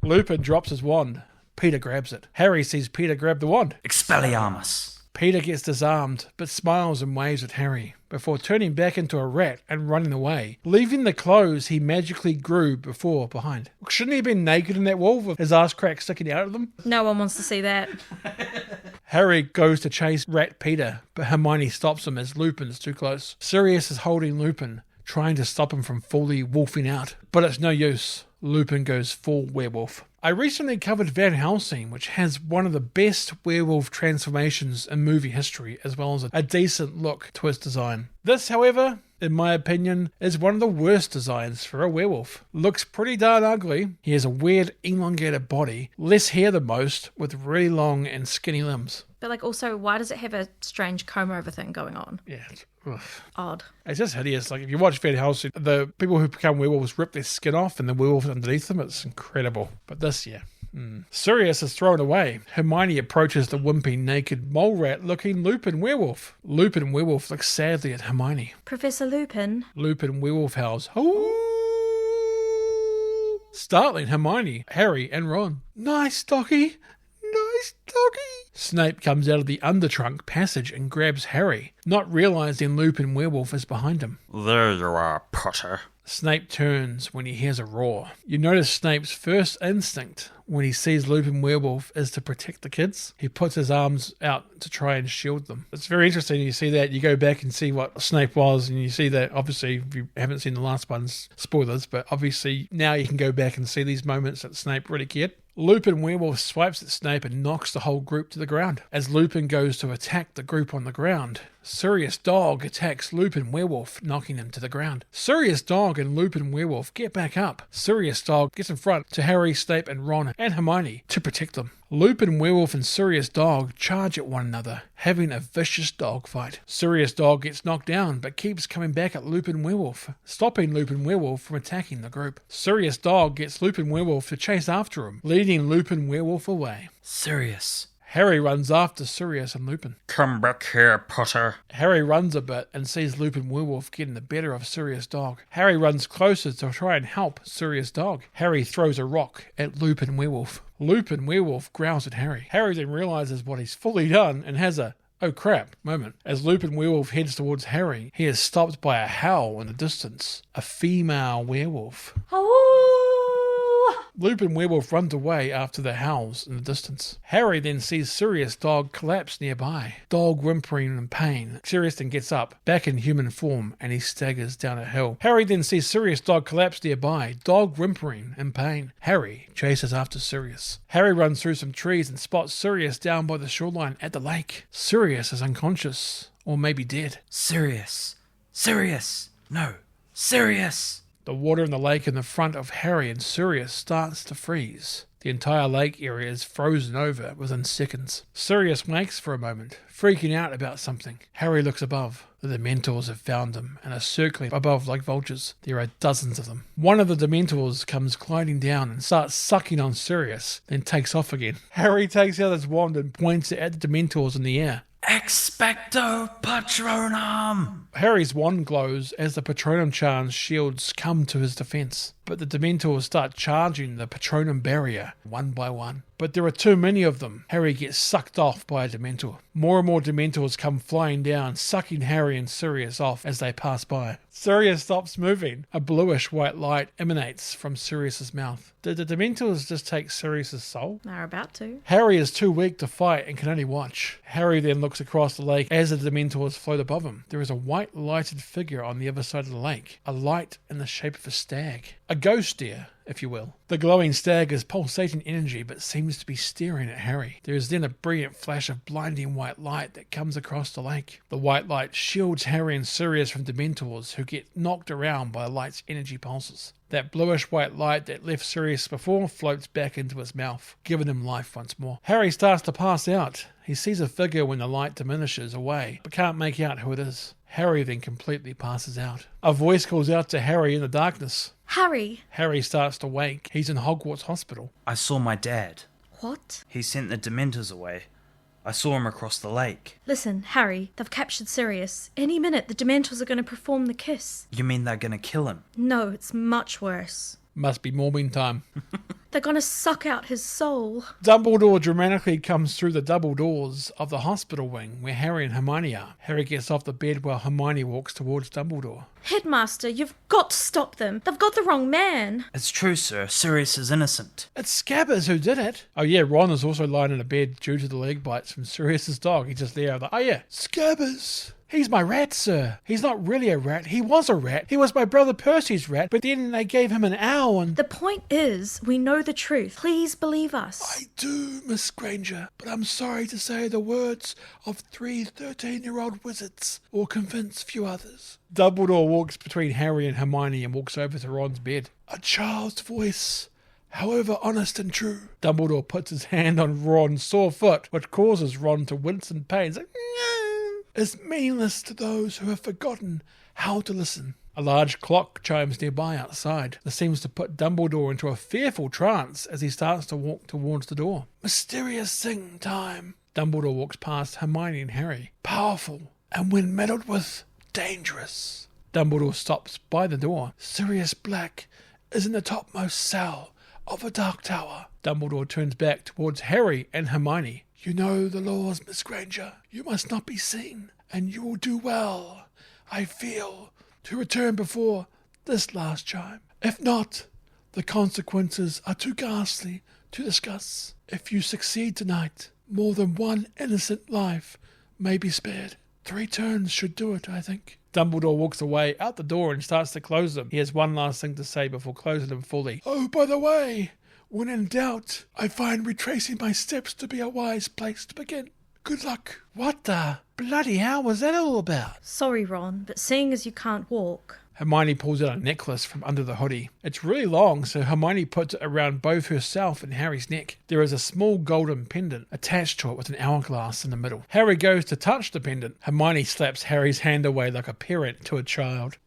Lupin drops his wand. Peter grabs it. Harry sees Peter grab the wand. Expelliarmus. Peter gets disarmed, but smiles and waves at Harry, before turning back into a rat and running away, leaving the clothes he magically grew before behind. Shouldn't he have been naked in that wall with his ass crack sticking out of them? No one wants to see that. Harry goes to chase Rat Peter, but Hermione stops him as Lupin is too close. Sirius is holding Lupin, trying to stop him from fully wolfing out, but it's no use. Lupin goes full werewolf. I recently covered Van Helsing, which has one of the best werewolf transformations in movie history, as well as a decent look to its design. This, however, in my opinion, is one of the worst designs for a werewolf. Looks pretty darn ugly. He has a weird elongated body, less hair than most, with really long and skinny limbs. But like, also, why does it have a strange comb-over thing going on? Yeah, Odd. it's just hideous. Like, if you watch Van Helsing, the people who become werewolves rip their skin off and the werewolves underneath them. It's incredible. But this, yeah. Sirius is thrown away. Hermione approaches the wimpy, naked, mole rat-looking Lupin werewolf. Lupin werewolf looks sadly at Hermione. Professor Lupin. Lupin werewolf howls, "Hoo!" startling Hermione, Harry, and Ron. Nice doggy. Nice doggy. Snape comes out of the undertrunk passage and grabs Harry, not realizing Lupin werewolf is behind him. There you are, Potter. Snape turns when he hears a roar. You notice Snape's first instinct when he sees Lupin werewolf is to protect the kids. He puts his arms out to try and shield them. It's very interesting. You see that, you go back and see what Snape was, and you see that, obviously, if you haven't seen the last ones, spoilers, but obviously now you can go back and see these moments that Snape really cared. Lupin werewolf swipes at Snape and knocks the whole group to the ground. As Lupin goes to attack the group on the ground, Sirius Dog attacks Lupin werewolf, knocking him to the ground. Sirius Dog and Lupin werewolf get back up. Sirius Dog gets in front to Harry, Snape, and Ron and Hermione to protect them. Lupin werewolf and Sirius Dog charge at one another, having a vicious dog fight. Sirius Dog gets knocked down but keeps coming back at Lupin werewolf, stopping Lupin werewolf from attacking the group. Sirius Dog gets Lupin werewolf to chase after him, leading Lupin werewolf away. Sirius. Harry runs after Sirius and Lupin. Come back here, Potter. Harry runs a bit and sees Lupin werewolf getting the better of Sirius Dog. Harry runs closer to try and help Sirius Dog. Harry throws a rock at Lupin werewolf. Lupin werewolf growls at Harry. Harry then realizes what he's fully done and has a "oh crap" moment. As Lupin werewolf heads towards Harry, he is stopped by a howl in the distance. A female werewolf. Lupin Werewolf runs away after the howls in the distance. Harry then sees Sirius Dog collapse nearby, Dog whimpering in pain. Sirius then gets up, back in human form, and he staggers down a hill. Harry then sees Sirius Dog collapse nearby, Dog whimpering in pain. Harry chases after Sirius. Harry runs through some trees and spots Sirius down by the shoreline at the lake. Sirius is unconscious, or maybe dead. Sirius! Sirius! No! Sirius! The water in the lake in the front of Harry and Sirius starts to freeze. The entire lake area is frozen over within seconds. Sirius wakes for a moment, freaking out about something. Harry looks above. The Dementors have found him and are circling above like vultures. There are dozens of them. One of the Dementors comes gliding down and starts sucking on Sirius, then takes off again. Harry takes out his wand and points it at the Dementors in the air. Expecto Patronum! Harry's wand glows as the Patronum charms shields come to his defense, but the Dementors start charging the Patronum barrier one by one. But there are too many of them. Harry gets sucked off by a Dementor. More and more Dementors come flying down, sucking Harry and Sirius off as they pass by. Sirius stops moving. A bluish white light emanates from Sirius's mouth. Did the Dementors just take Sirius's soul? They're about to. Harry is too weak to fight and can only watch. Harry then looks across the lake as the Dementors float above him. There is a white lighted figure on the other side of the lake. A light in the shape of a stag. A ghost deer, if you will. The glowing stag is pulsating energy but seems to be staring at Harry. There is then a brilliant flash of blinding white light that comes across the lake. The white light shields Harry and Sirius from Dementors who get knocked around by the light's energy pulses. That bluish white light that left Sirius before floats back into his mouth, giving him life once more. Harry starts to pass out. He sees a figure when the light diminishes away, but can't make out who it is. Harry then completely passes out. A voice calls out to Harry in the darkness. Harry! Harry starts to wake. He's in Hogwarts Hospital. I saw my dad. What? He sent the Dementors away. I saw him across the lake. Listen, Harry, they've captured Sirius. Any minute the Dementors are going to perform the kiss. You mean they're gonna kill him? No, it's much worse. Must be morbing time. They're going to suck out his soul. Dumbledore dramatically comes through the double doors of the hospital wing where Harry and Hermione are. Harry gets off the bed while Hermione walks towards Dumbledore. Headmaster, you've got to stop them. They've got the wrong man. It's true, sir. Sirius is innocent. It's Scabbers who did it. Oh yeah, Ron is also lying in a bed due to the leg bites from Sirius's dog. He's just there like, oh yeah, Scabbers. He's my rat, sir. He's not really a rat. He was a rat. He was my brother Percy's rat, but then they gave him an owl and... The point is, we know the truth. Please believe us. I do, Miss Granger, but I'm sorry to say the words of 3 13-year-old wizards will convince few others. Dumbledore walks between Harry and Hermione and walks over to Ron's bed. A child's voice, however honest and true. Dumbledore puts his hand on Ron's sore foot, which causes Ron to wince in pain. He's like, is meaningless to those who have forgotten how to listen. A large clock chimes nearby outside. This seems to put Dumbledore into a fearful trance as he starts to walk towards the door. Mysterious thing time. Dumbledore walks past Hermione and Harry. Powerful, and when meddled with, dangerous. Dumbledore stops by the door. Sirius Black is in the topmost cell of a dark tower. Dumbledore turns back towards Harry and Hermione. You know the laws, Miss Granger. You must not be seen, and you will do well, I feel, to return before this last chime. If not, the consequences are too ghastly to discuss. If you succeed tonight, more than one innocent life may be spared. 3 turns should do it, I think. Dumbledore walks away out the door and starts to close them. He has one last thing to say before closing them fully. Oh, by the way, when in doubt, I find retracing my steps to be a wise place to begin. Good luck. What the bloody hell was that all about? Sorry, Ron, but seeing as you can't walk... Hermione pulls out a necklace from under the hoodie. It's really long, so Hermione puts it around both herself and Harry's neck. There is a small golden pendant attached to it with an hourglass in the middle. Harry goes to touch the pendant. Hermione slaps Harry's hand away like a parent to a child.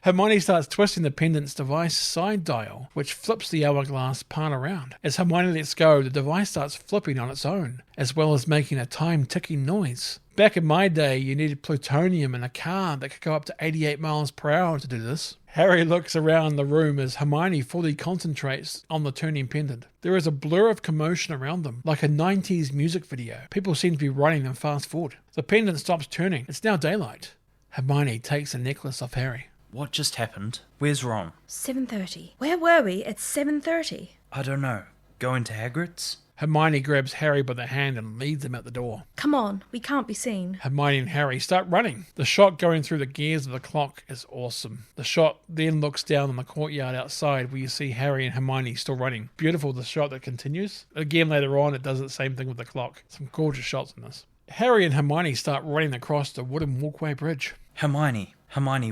Hermione starts twisting the pendant's device side dial, which flips the hourglass part around. As Hermione lets go, the device starts flipping on its own, as well as making a time-ticking noise. Back in my day, you needed plutonium in a car that could go up to 88 miles per hour to do this. Harry looks around the room as Hermione fully concentrates on the turning pendant. There is a blur of commotion around them, like a 90s music video. People seem to be running and fast forward. The pendant stops turning. It's now daylight. Hermione takes the necklace off Harry. What just happened? Where's Ron? 7:30. Where were we at 7:30? I don't know. Going to Hagrid's? Hermione grabs Harry by the hand and leads him out the door. Come on, we can't be seen. Hermione and Harry start running. The shot going through the gears of the clock is awesome. The shot then looks down on the courtyard outside where you see Harry and Hermione still running. Beautiful, the shot that continues. Again later on it does the same thing with the clock. Some gorgeous shots in this. Harry and Hermione start running across the wooden walkway bridge. Hermione,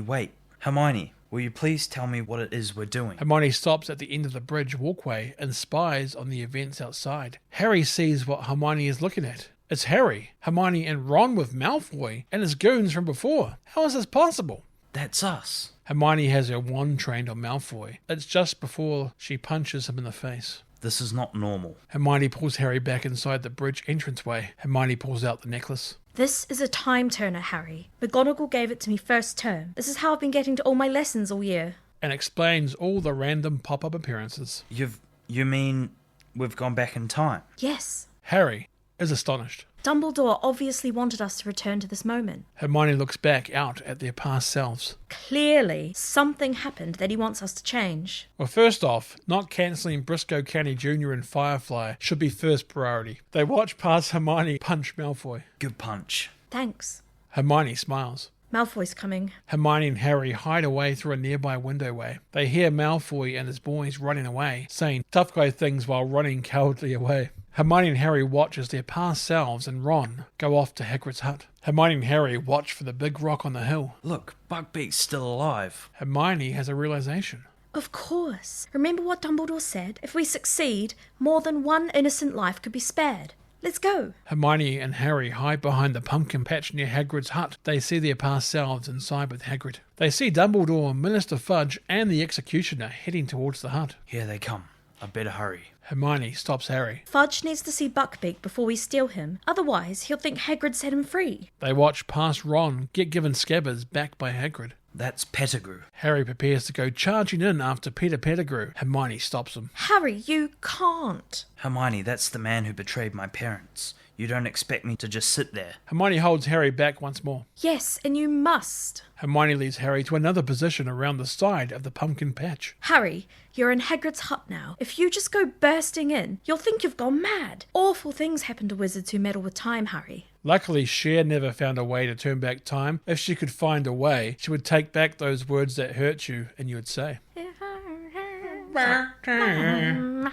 wait. Hermione, will you please tell me what it is we're doing? Hermione stops at the end of the bridge walkway and spies on the events outside. Harry sees what Hermione is looking at. It's Harry, Hermione and Ron with Malfoy and his goons from before. How is this possible? That's us. Hermione has her wand trained on Malfoy. It's just before she punches him in the face. This is not normal. Hermione pulls Harry back inside the bridge entranceway. Hermione pulls out the necklace. This is a time turner, Harry. McGonagall gave it to me first term. This is how I've been getting to all my lessons all year. And explains all the random pop-up appearances. You mean we've gone back in time? Yes. Harry is astonished. Dumbledore obviously wanted us to return to this moment. Hermione looks back out at their past selves. Clearly, something happened that he wants us to change. Well, first off, not cancelling Briscoe County Jr. and Firefly should be first priority. They watch past Hermione punch Malfoy. Good punch. Thanks. Hermione smiles. Malfoy's coming. Hermione and Harry hide away through a nearby windowway. They hear Malfoy and his boys running away, saying tough guy things while running cowardly away. Hermione and Harry watch as their past selves and Ron go off to Hagrid's hut. Hermione and Harry watch for the big rock on the hill. Look, Buckbeak's still alive. Hermione has a realization. Of course. Remember what Dumbledore said? If we succeed, more than one innocent life could be spared. Let's go. Hermione and Harry hide behind the pumpkin patch near Hagrid's hut. They see their past selves inside with Hagrid. They see Dumbledore, Minister Fudge and the Executioner heading towards the hut. Here they come. I better hurry. Hermione stops Harry. Fudge needs to see Buckbeak before we steal him. Otherwise, he'll think Hagrid set him free. They watch past Ron get given scabbards back by Hagrid. That's Pettigrew. Harry prepares to go charging in after Peter Pettigrew. Hermione stops him. Harry, you can't. Hermione, that's the man who betrayed my parents. You don't expect me to just sit there. Hermione holds Harry back once more. Yes, and you must. Hermione leads Harry to another position around the side of the pumpkin patch. Harry, you're in Hagrid's hut now. If you just go bursting in, you'll think you've gone mad. Awful things happen to wizards who meddle with time, Harry. Luckily, Cher never found a way to turn back time. If she could find a way, she would take back those words that hurt you, and you would say,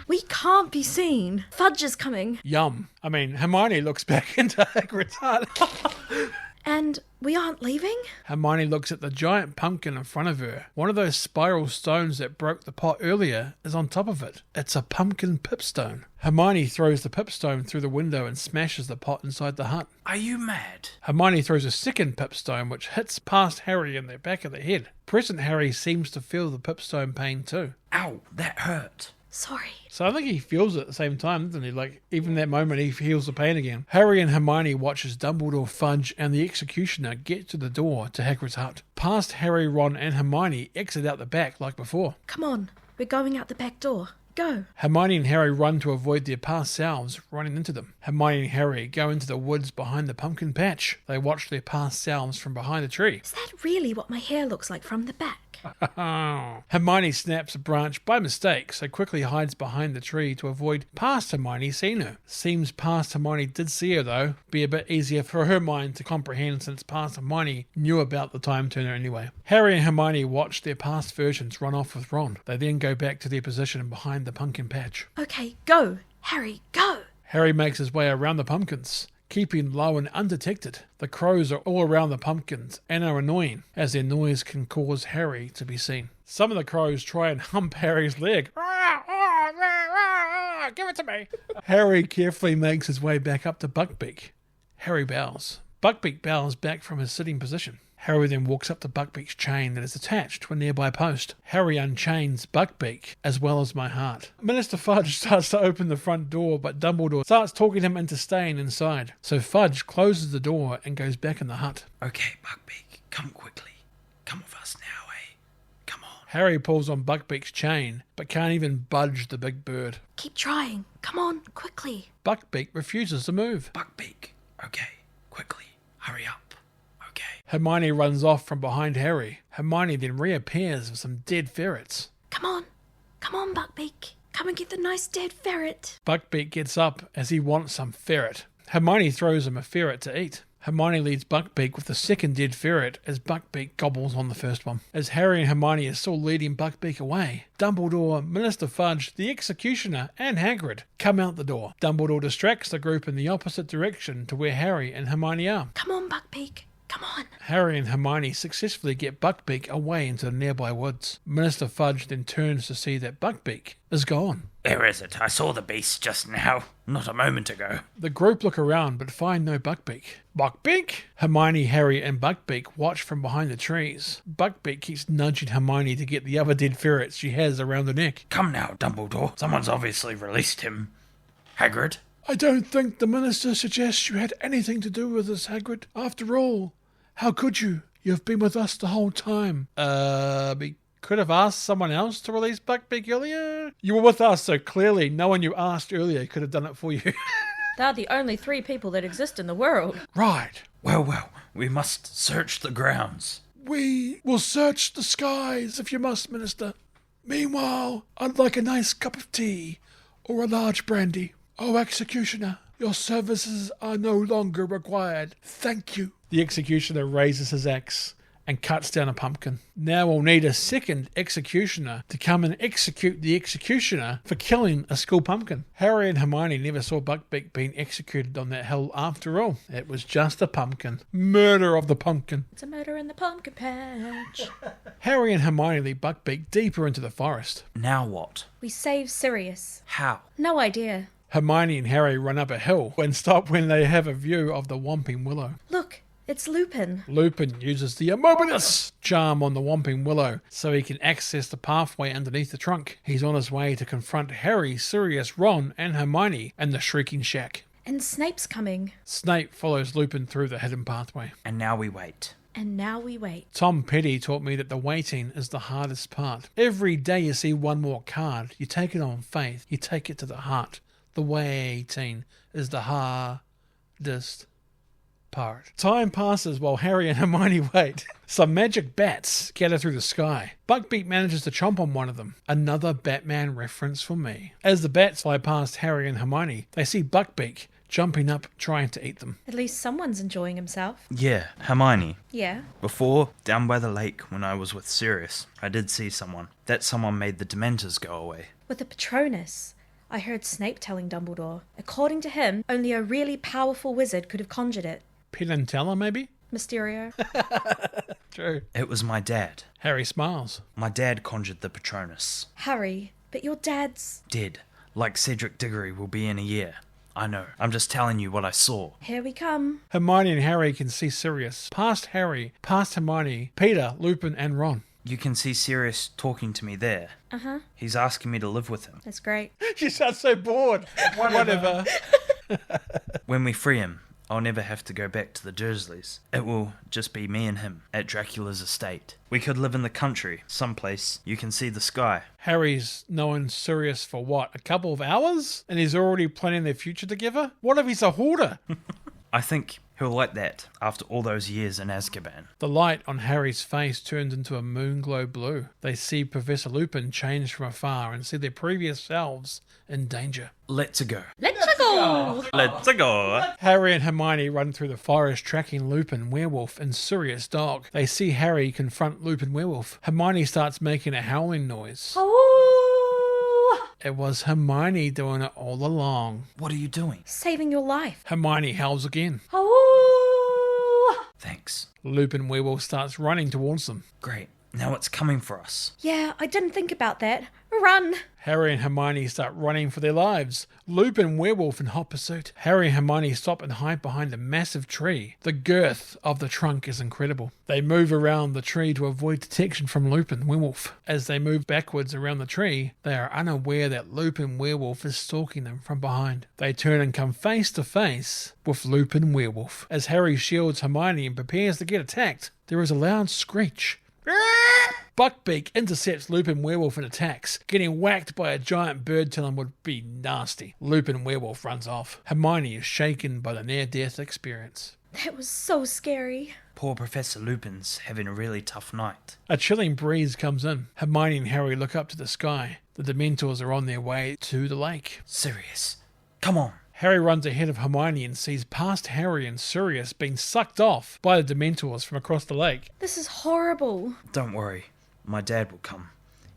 we can't be seen. Fudge is coming. Yum. I mean, Hermione looks back into Hagrid's hut. And we aren't leaving? Hermione looks at the giant pumpkin in front of her. One of those spiral stones that broke the pot earlier is on top of it. It's a pumpkin pipstone. Hermione throws the pipstone through the window and smashes the pot inside the hut. Are you mad? Hermione throws a second pipstone which hits past Harry in the back of the head. Present Harry seems to feel the pipstone pain too. Ow, that hurt. Sorry. So I think he feels it at the same time, doesn't he? Like, even that moment, he feels the pain again. Harry and Hermione watch as Dumbledore, Fudge, and the Executioner get to the door to Hagrid's hut. Past Harry, Ron, and Hermione exit out the back like before. Come on, we're going out the back door. Go. Hermione and Harry run to avoid their past selves running into them. Hermione and Harry go into the woods behind the pumpkin patch. They watch their past selves from behind a tree. Is that really what my hair looks like from the back? Hermione snaps a branch by mistake, so quickly hides behind the tree to avoid past Hermione seeing her. Seems past Hermione did see her though. Be a bit easier for her mind to comprehend since past Hermione knew about the time turner anyway. Harry and Hermione watch their past versions run off with Ron. They then go back to their position behind the pumpkin patch. Okay, go. Harry, go. Harry makes his way around the pumpkins, keeping low and undetected. The crows are all around the pumpkins and are annoying, as their noise can cause Harry to be seen. Some of the crows try and hump Harry's leg. Give it to me. Harry carefully makes his way back up to Buckbeak. Harry bows. Buckbeak bows back from his sitting position. Harry then walks up to Buckbeak's chain that is attached to a nearby post. Harry unchains Buckbeak, as well as my heart. Minister Fudge starts to open the front door, but Dumbledore starts talking him into staying inside. So Fudge closes the door and goes back in the hut. Okay, Buckbeak, come quickly. Come with us now, eh? Come on. Harry pulls on Buckbeak's chain, but can't even budge the big bird. Keep trying. Come on, quickly. Buckbeak refuses to move. Buckbeak, okay, quickly, hurry up. Hermione runs off from behind Harry. Hermione then reappears with some dead ferrets. Come on, Buckbeak. Come and get the nice dead ferret. Buckbeak gets up as he wants some ferret. Hermione throws him a ferret to eat. Hermione leads Buckbeak with the second dead ferret as Buckbeak gobbles on the first one. As Harry and Hermione are still leading Buckbeak away, Dumbledore, Minister Fudge, the Executioner, and Hagrid come out the door. Dumbledore distracts the group in the opposite direction to where Harry and Hermione are. Come on, Buckbeak. Come on. Harry and Hermione successfully get Buckbeak away into the nearby woods. Minister Fudge then turns to see that Buckbeak is gone. Where is it? I saw the beast just now, not a moment ago. The group look around but find no Buckbeak. Buckbeak? Hermione, Harry, and Buckbeak watch from behind the trees. Buckbeak keeps nudging Hermione to get the other dead ferret she has around her neck. Come now, Dumbledore. Someone's obviously released him. Hagrid? I don't think the minister suggests you had anything to do with this, Hagrid. After all, how could you? You've been with us the whole time. We could have asked someone else to release Buckbeak earlier. You were with us, so clearly no one you asked earlier could have done it for you. They're the only 3 people that exist in the world. Right. Well, we must search the grounds. We will search the skies if you must, Minister. Meanwhile, I'd like a nice cup of tea or a large brandy. Oh, Executioner, your services are no longer required. Thank you. The Executioner raises his axe and cuts down a pumpkin. Now we'll need a second Executioner to come and execute the Executioner for killing a school pumpkin. Harry and Hermione never saw Buckbeak being executed on that hill after all. It was just a pumpkin. Murder of the pumpkin. It's a murder in the pumpkin patch. Harry and Hermione lead Buckbeak deeper into the forest. Now what? We save Sirius. How? No idea. Hermione and Harry run up a hill and stop when they have a view of the Whomping Willow. Look, it's Lupin. Lupin uses the Immobilis charm on the Whomping Willow so he can access the pathway underneath the trunk. He's on his way to confront Harry, Sirius, Ron, and Hermione in the Shrieking Shack. And Snape's coming. Snape follows Lupin through the hidden pathway. And now we wait. And now we wait. Tom Petty taught me that the waiting is the hardest part. Every day you see one more card, you take it on faith, you take it to the heart. The waiting is the hardest part. Time passes while Harry and Hermione wait. Some magic bats gather through the sky. Buckbeak manages to chomp on one of them. Another Batman reference for me. As the bats fly past Harry and Hermione, they see Buckbeak jumping up, trying to eat them. At least someone's enjoying himself. Yeah, Hermione. Yeah. Before, down by the lake when I was with Sirius, I did see someone. That someone made the Dementors go away. With a Patronus. I heard Snape telling Dumbledore. According to him, only a really powerful wizard could have conjured it. Penn and Teller, maybe? Mysterio. True. It was my dad. Harry smiles. My dad conjured the Patronus. Harry, but your dad's... Did. Like Cedric Diggory will be in a year. I know. I'm just telling you what I saw. Here we come. Hermione and Harry can see Sirius. Past Harry, past Hermione, Peter, Lupin, and Ron. You can see Sirius talking to me there. Uh-huh. He's asking me to live with him. That's great. You sound so bored. Whatever. When we free him, I'll never have to go back to the Dursleys. It will just be me and him at Dracula's estate. We could live in the country, someplace you can see the sky. Harry's known Sirius for what, a couple of hours? And he's already planning their future together? What if he's a hoarder? I think he'll like that after all those years in Azkaban. The light on Harry's face turns into a moon-glow blue. They see Professor Lupin change from afar and see their previous selves in danger. Let's go. Let's go! Let's go. Harry and Hermione run through the forest tracking Lupin, Werewolf, and Sirius, Dog. They see Harry confront Lupin, Werewolf. Hermione starts making a howling noise. It was Hermione doing it all along. What are you doing? Saving your life. Hermione howls again. Thanks. Lupin, Werewolf starts running towards them. Great. Now it's coming for us. Yeah, I didn't think about that. Run! Harry and Hermione start running for their lives. Lupin, Werewolf in hot pursuit. Harry and Hermione stop and hide behind a massive tree. The girth of the trunk is incredible. They move around the tree to avoid detection from Lupin, Werewolf. As they move backwards around the tree, they are unaware that Lupin, Werewolf is stalking them from behind. They turn and come face to face with Lupin, Werewolf. As Harry shields Hermione and prepares to get attacked, there is a loud screech. Buckbeak intercepts Lupin, Werewolf and attacks. Getting whacked by a giant bird talon would be nasty. Lupin, Werewolf runs off. Hermione is shaken by the near-death experience. That was so scary. Poor Professor Lupin's having a really tough night. A chilling breeze comes in. Hermione and Harry look up to the sky. The Dementors are on their way to the lake. Sirius, come on. Harry runs ahead of Hermione and sees past Harry and Sirius being sucked off by the Dementors from across the lake. This is horrible. Don't worry, my dad will come.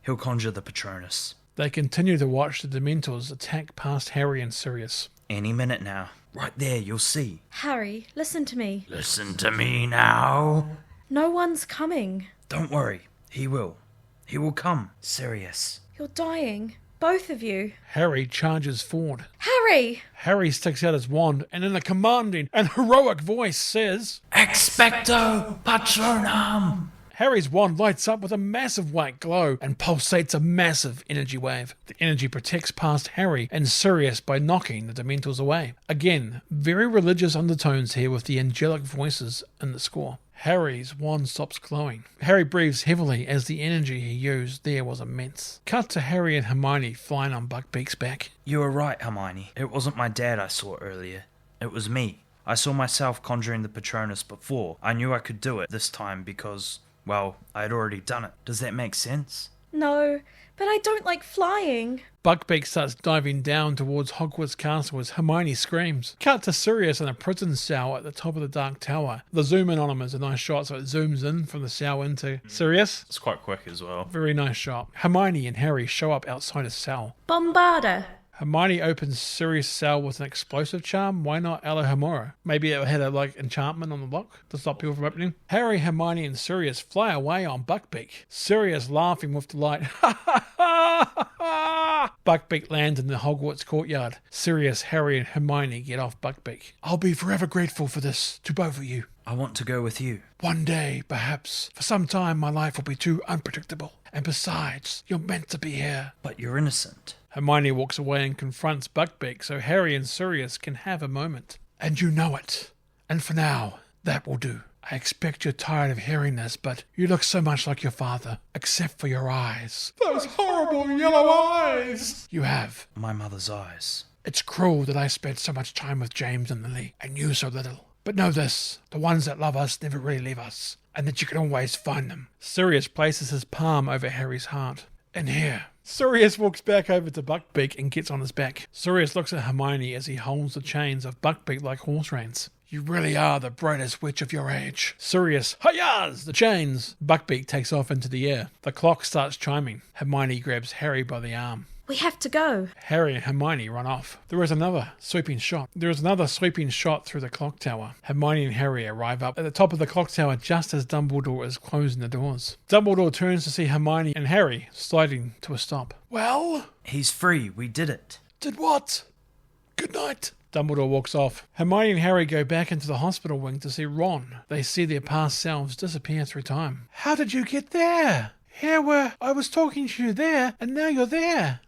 He'll conjure the Patronus. They continue to watch the Dementors attack past Harry and Sirius. Any minute now. Right there, you'll see. Harry, listen to me. Listen to me now. No one's coming. Don't worry, he will. He will come. Sirius. You're dying. Both of you. Harry charges forward. Harry! Harry sticks out his wand and in a commanding and heroic voice says, Expecto Patronum! Harry's wand lights up with a massive white glow and pulsates a massive energy wave. The energy protects past Harry and Sirius by knocking the Dementors away. Again, very religious undertones here with the angelic voices in the score. Harry's wand stops glowing. Harry breathes heavily as the energy he used there was immense. Cut to Harry and Hermione flying on Buckbeak's back. You were right, Hermione. It wasn't my dad I saw earlier. It was me. I saw myself conjuring the Patronus before. I knew I could do it this time because, well, I had already done it. Does that make sense? No, but I don't like flying. Buckbeak starts diving down towards Hogwarts Castle as Hermione screams. Cut to Sirius in a prison cell at the top of the Dark Tower. The zoom in on him is a nice shot, so it zooms in from the cell into Sirius. It's quite quick as well. Very nice shot. Hermione and Harry show up outside his cell. Bombarda. Hermione opens Sirius' cell with an explosive charm. Why not Alohomora? Maybe it had a enchantment on the lock to stop people from opening. Harry, Hermione, and Sirius fly away on Buckbeak. Sirius laughing with delight. Ha ha ha ha! Buckbeak lands in the Hogwarts courtyard. Sirius, Harry, and Hermione get off Buckbeak. I'll be forever grateful for this to both of you. I want to go with you. One day, perhaps. For some time, my life will be too unpredictable. And besides, you're meant to be here. But you're innocent. Hermione walks away and confronts Buckbeak so Harry and Sirius can have a moment. And you know it. And for now, that will do. I expect you're tired of hearing this, but you look so much like your father, except for your eyes. Those horrible yellow eyes! You have. My mother's eyes. It's cruel that I spent so much time with James and Lily, and you so little. But know this, the ones that love us never really leave us, and that you can always find them. Sirius places his palm over Harry's heart. And here. Sirius walks back over to Buckbeak and gets on his back. Sirius looks at Hermione as he holds the chains of Buckbeak like horse reins. You really are the brightest witch of your age. Sirius, hi-yahs, the chains. Buckbeak takes off into the air. The clock starts chiming. Hermione grabs Harry by the arm. We have to go. Harry and Hermione run off. There is another sweeping shot through the clock tower. Hermione and Harry arrive up at the top of the clock tower just as Dumbledore is closing the doors. Dumbledore turns to see Hermione and Harry sliding to a stop. Well? He's free. We did it. Did what? Good night. Dumbledore walks off. Hermione and Harry go back into the hospital wing to see Ron. They see their past selves disappear through time. How did you get there? Here where I was talking to you there, and now you're there.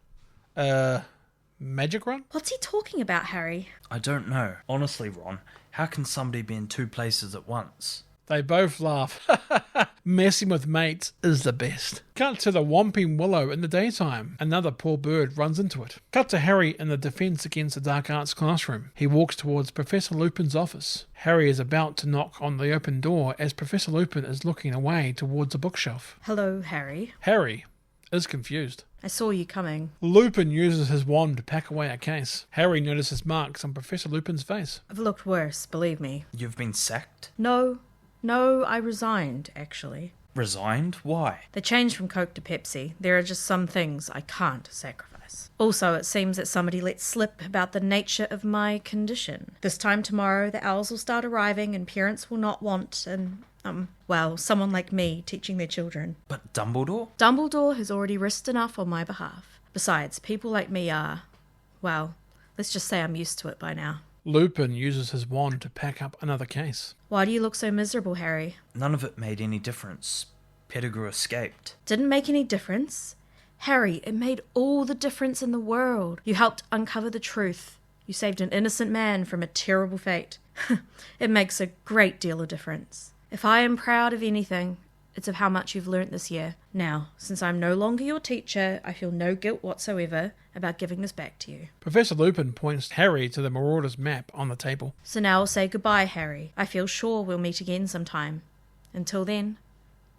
Magic Ron? What's he talking about, Harry? I don't know. Honestly, Ron, how can somebody be in two places at once? They both laugh. Messing with mates is the best. Cut to the Whomping Willow in the daytime. Another poor bird runs into it. Cut to Harry in the Defense Against the Dark Arts classroom. He walks towards Professor Lupin's office. Harry is about to knock on the open door as Professor Lupin is looking away towards a bookshelf. Hello, Harry. Harry is confused. I saw you coming. Lupin uses his wand to pack away a case. Harry notices marks on Professor Lupin's face. I've looked worse, believe me. You've been sacked? No, I resigned, actually. Resigned? Why? They changed from Coke to Pepsi. There are just some things I can't sacrifice. Also, it seems that somebody let slip about the nature of my condition. This time tomorrow, the owls will start arriving and parents will not want someone like me teaching their children. But Dumbledore? Dumbledore has already risked enough on my behalf. Besides, people like me are, let's just say I'm used to it by now. Lupin uses his wand to pack up another case. Why do you look so miserable, Harry? None of it made any difference. Pettigrew escaped. Didn't make any difference? Harry, it made all the difference in the world. You helped uncover the truth. You saved an innocent man from a terrible fate. It makes a great deal of difference. If I am proud of anything, It's of how much you've learnt this year. Now, since I'm no longer your teacher, I feel no guilt whatsoever about giving this back to you. Professor Lupin points Harry to the Marauders map on the table. So now I'll say goodbye, Harry. I feel sure we'll meet again sometime. Until then,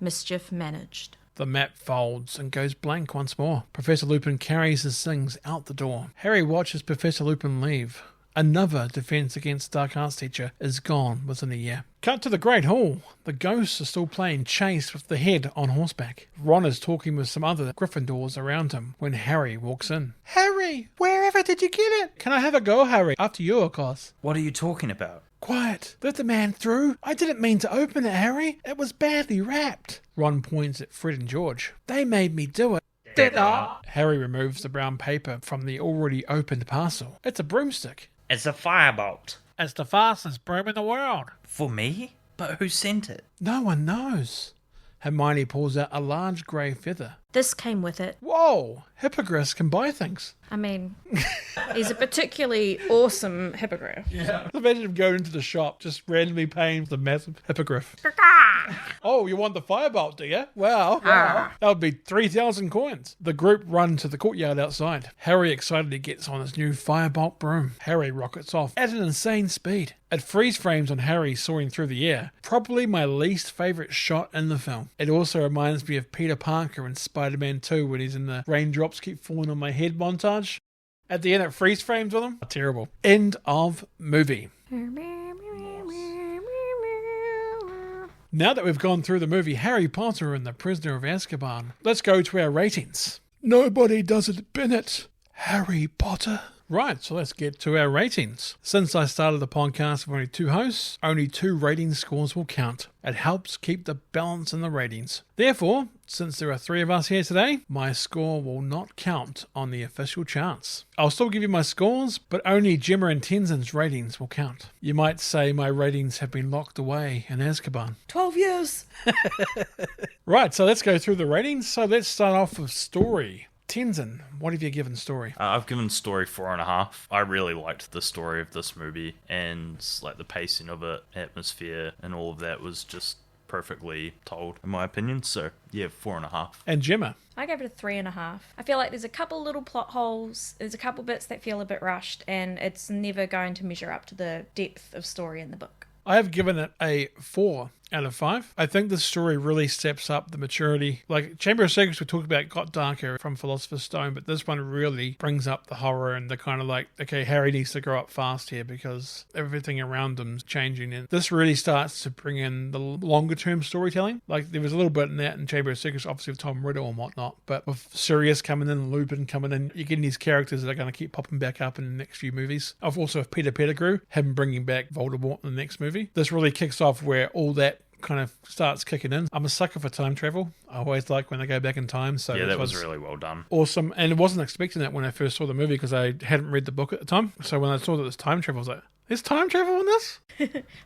mischief managed. The map folds and goes blank once more. Professor Lupin carries his things out the door. Harry watches Professor Lupin leave. Another Defense Against Dark Arts teacher is gone within a year. Cut to the Great Hall. The ghosts are still playing chase with the head on horseback. Ron is talking with some other Gryffindors around him when Harry walks in. Harry, wherever did you get it? Can I have a go, Harry? After you, of course. What are you talking about? Quiet. Let the man through. I didn't mean to open it, Harry. It was badly wrapped. Ron points at Fred and George. They made me do it. Did I? Harry removes the brown paper from the already opened parcel. It's a broomstick. It's a firebolt. It's the fastest broom in the world. For me? But who sent it? No one knows. Hermione pulls out a large grey feather. This came with it. Whoa! Hippogriffs can buy things. I mean, he's a particularly awesome hippogriff. Yeah. Imagine him going into the shop, just randomly paying for the massive hippogriff. Oh, you want the firebolt, do you? Wow. That would be 3,000 coins. The group run to the courtyard outside. Harry excitedly gets on his new firebolt broom. Harry rockets off at an insane speed. It freeze frames on Harry soaring through the air. Probably my least favourite shot in the film. It also reminds me of Peter Parker in Spider-Man 2 when he's in the raindrops keep falling on my head montage. At the end it freeze frames on him. Terrible. End of movie. Now that we've gone through the movie Harry Potter and the Prisoner of Azkaban, let's go to our ratings. Nobody Does It Bennett. Harry Potter. Right, so let's get to our ratings. Since I started the podcast with only 2 hosts, only 2 rating scores will count. It helps keep the balance in the ratings. Therefore, since there are 3 of us here today, my score will not count on the official charts. I'll still give you my scores, but only Jemma and Tenson's ratings will count. You might say my ratings have been locked away in Azkaban. 12 years. Right, so let's go through the ratings. So let's start off with story. Tenson, what have you given story? I've given story 4.5. I really liked the story of this movie, and like the pacing of it, atmosphere, and all of that was just perfectly told, in my opinion. So yeah, 4.5. And Jemma? I gave it a 3.5. I feel like there's a couple little plot holes, there's a couple bits that feel a bit rushed, and it's never going to measure up to the depth of story in the book. I have given it a 4 out of 5. I think the story really steps up the maturity. Like Chamber of Secrets we talked about got darker from Philosopher's Stone, but this one really brings up the horror and the kind of like, okay, Harry needs to grow up fast here because everything around him's changing. And this really starts to bring in the longer term storytelling. Like there was a little bit in that in Chamber of Secrets, obviously with Tom Riddle and whatnot, but with Sirius coming in and Lupin coming in, you're getting these characters that are going to keep popping back up in the next few movies. I've also with Peter Pettigrew, him bringing back Voldemort in the next movie. This really kicks off where all that kind of starts kicking in. I'm a sucker for time travel. I always like when they go back in time. So yeah, that was really well done. Awesome. And I wasn't expecting that when I first saw the movie because I hadn't read the book at the time. So when I saw that there's time travel, I was like, there's time travel in this?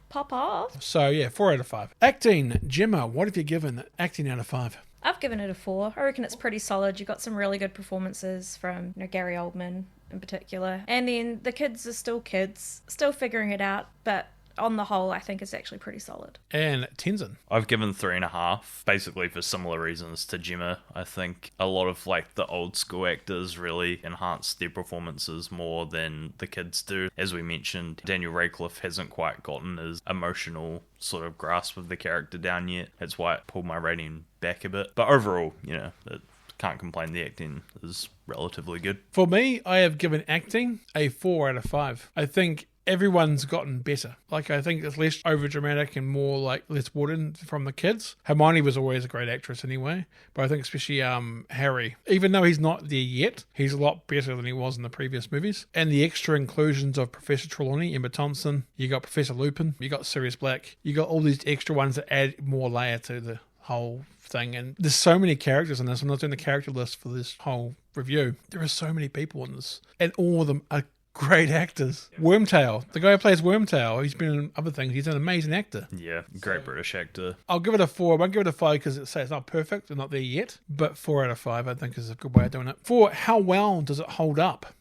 Pop off. So yeah, 4 out of 5. Acting, Jemma, what have you given acting out of 5? I've given it a 4. I reckon it's pretty solid. You got some really good performances from Gary Oldman in particular. And then the kids are still kids, still figuring it out, but on the whole, I think it's actually pretty solid. And Tenson? I've given 3.5, basically for similar reasons to Jemma. I think a lot of like the old school actors really enhance their performances more than the kids do. As we mentioned, Daniel Radcliffe hasn't quite gotten his emotional sort of grasp of the character down yet. That's why it pulled my rating back a bit. But overall, you know, can't complain. The acting is relatively good. For me, I have given acting a 4 out of 5. I think everyone's gotten better. Like, I think it's less overdramatic and more like less wooden from the kids. Hermione was always a great actress anyway, but I think especially Harry, even though he's not there yet, he's a lot better than he was in the previous movies. And the extra inclusions of Professor Trelawney, Emma Thompson, you got Professor Lupin, you got Sirius Black, you got all these extra ones that add more layer to the whole thing. And there's so many characters in this. I'm not doing the character list for this whole review. There are so many people in this, and all of them are great actors. Wormtail, the guy who plays Wormtail, he's been in other things. He's an amazing actor. Yeah, great British actor. I'll give it a 4. I won't give it a 5 because it's not perfect and not there yet, but 4 out of 5 I think is a good way of doing it. For how well does it hold up,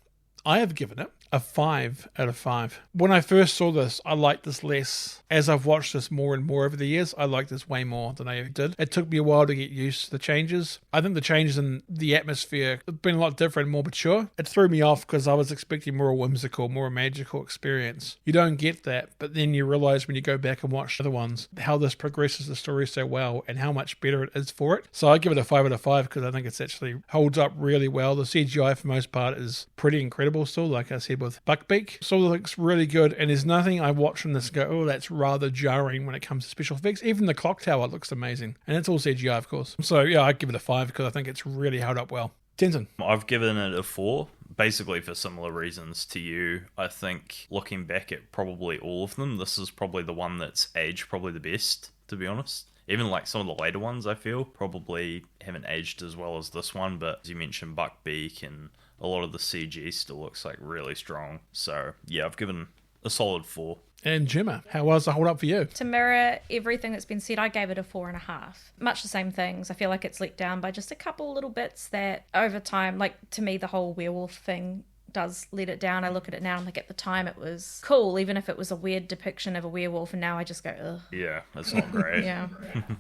I have given it a 5 out of 5. When I first saw this, I liked this less. As I've watched this more and more over the years, I like this way more than I ever did. It took me a while to get used to the changes. I think the changes in the atmosphere have been a lot different and more mature. It threw me off because I was expecting more whimsical, more magical experience. You don't get that, but then you realize when you go back and watch other ones, how this progresses the story so well and how much better it is for it. So I give it a 5 out of 5 because I think it's actually holds up really well. The CGI for most part is pretty incredible still, like I said with Buckbeak. Still looks really good, and there's nothing I watch from this and go, oh, that's rather jarring when it comes to special effects. Even the clock tower looks amazing, and it's all CGI, of course. So yeah, I give it a 5 because I think it's really held up well. Tenson. I've given it a 4, basically for similar reasons to you. I think looking back at probably all of them, this is probably the one that's aged probably the best, to be honest. Even like some of the later ones, I feel, probably haven't aged as well as this one, but as you mentioned, Buckbeak and a lot of the CG still looks like really strong. So yeah, I've given a solid 4. And Jemma, how was the hold up for you? To mirror everything that's been said, I gave it a 4.5. Much the same things. I feel like it's let down by just a couple little bits that over time, like to me, the whole werewolf thing does let it down. I look at it now and like at the time it was cool, even if it was a weird depiction of a werewolf, and now I just go, ugh. Yeah, that's not great. Yeah.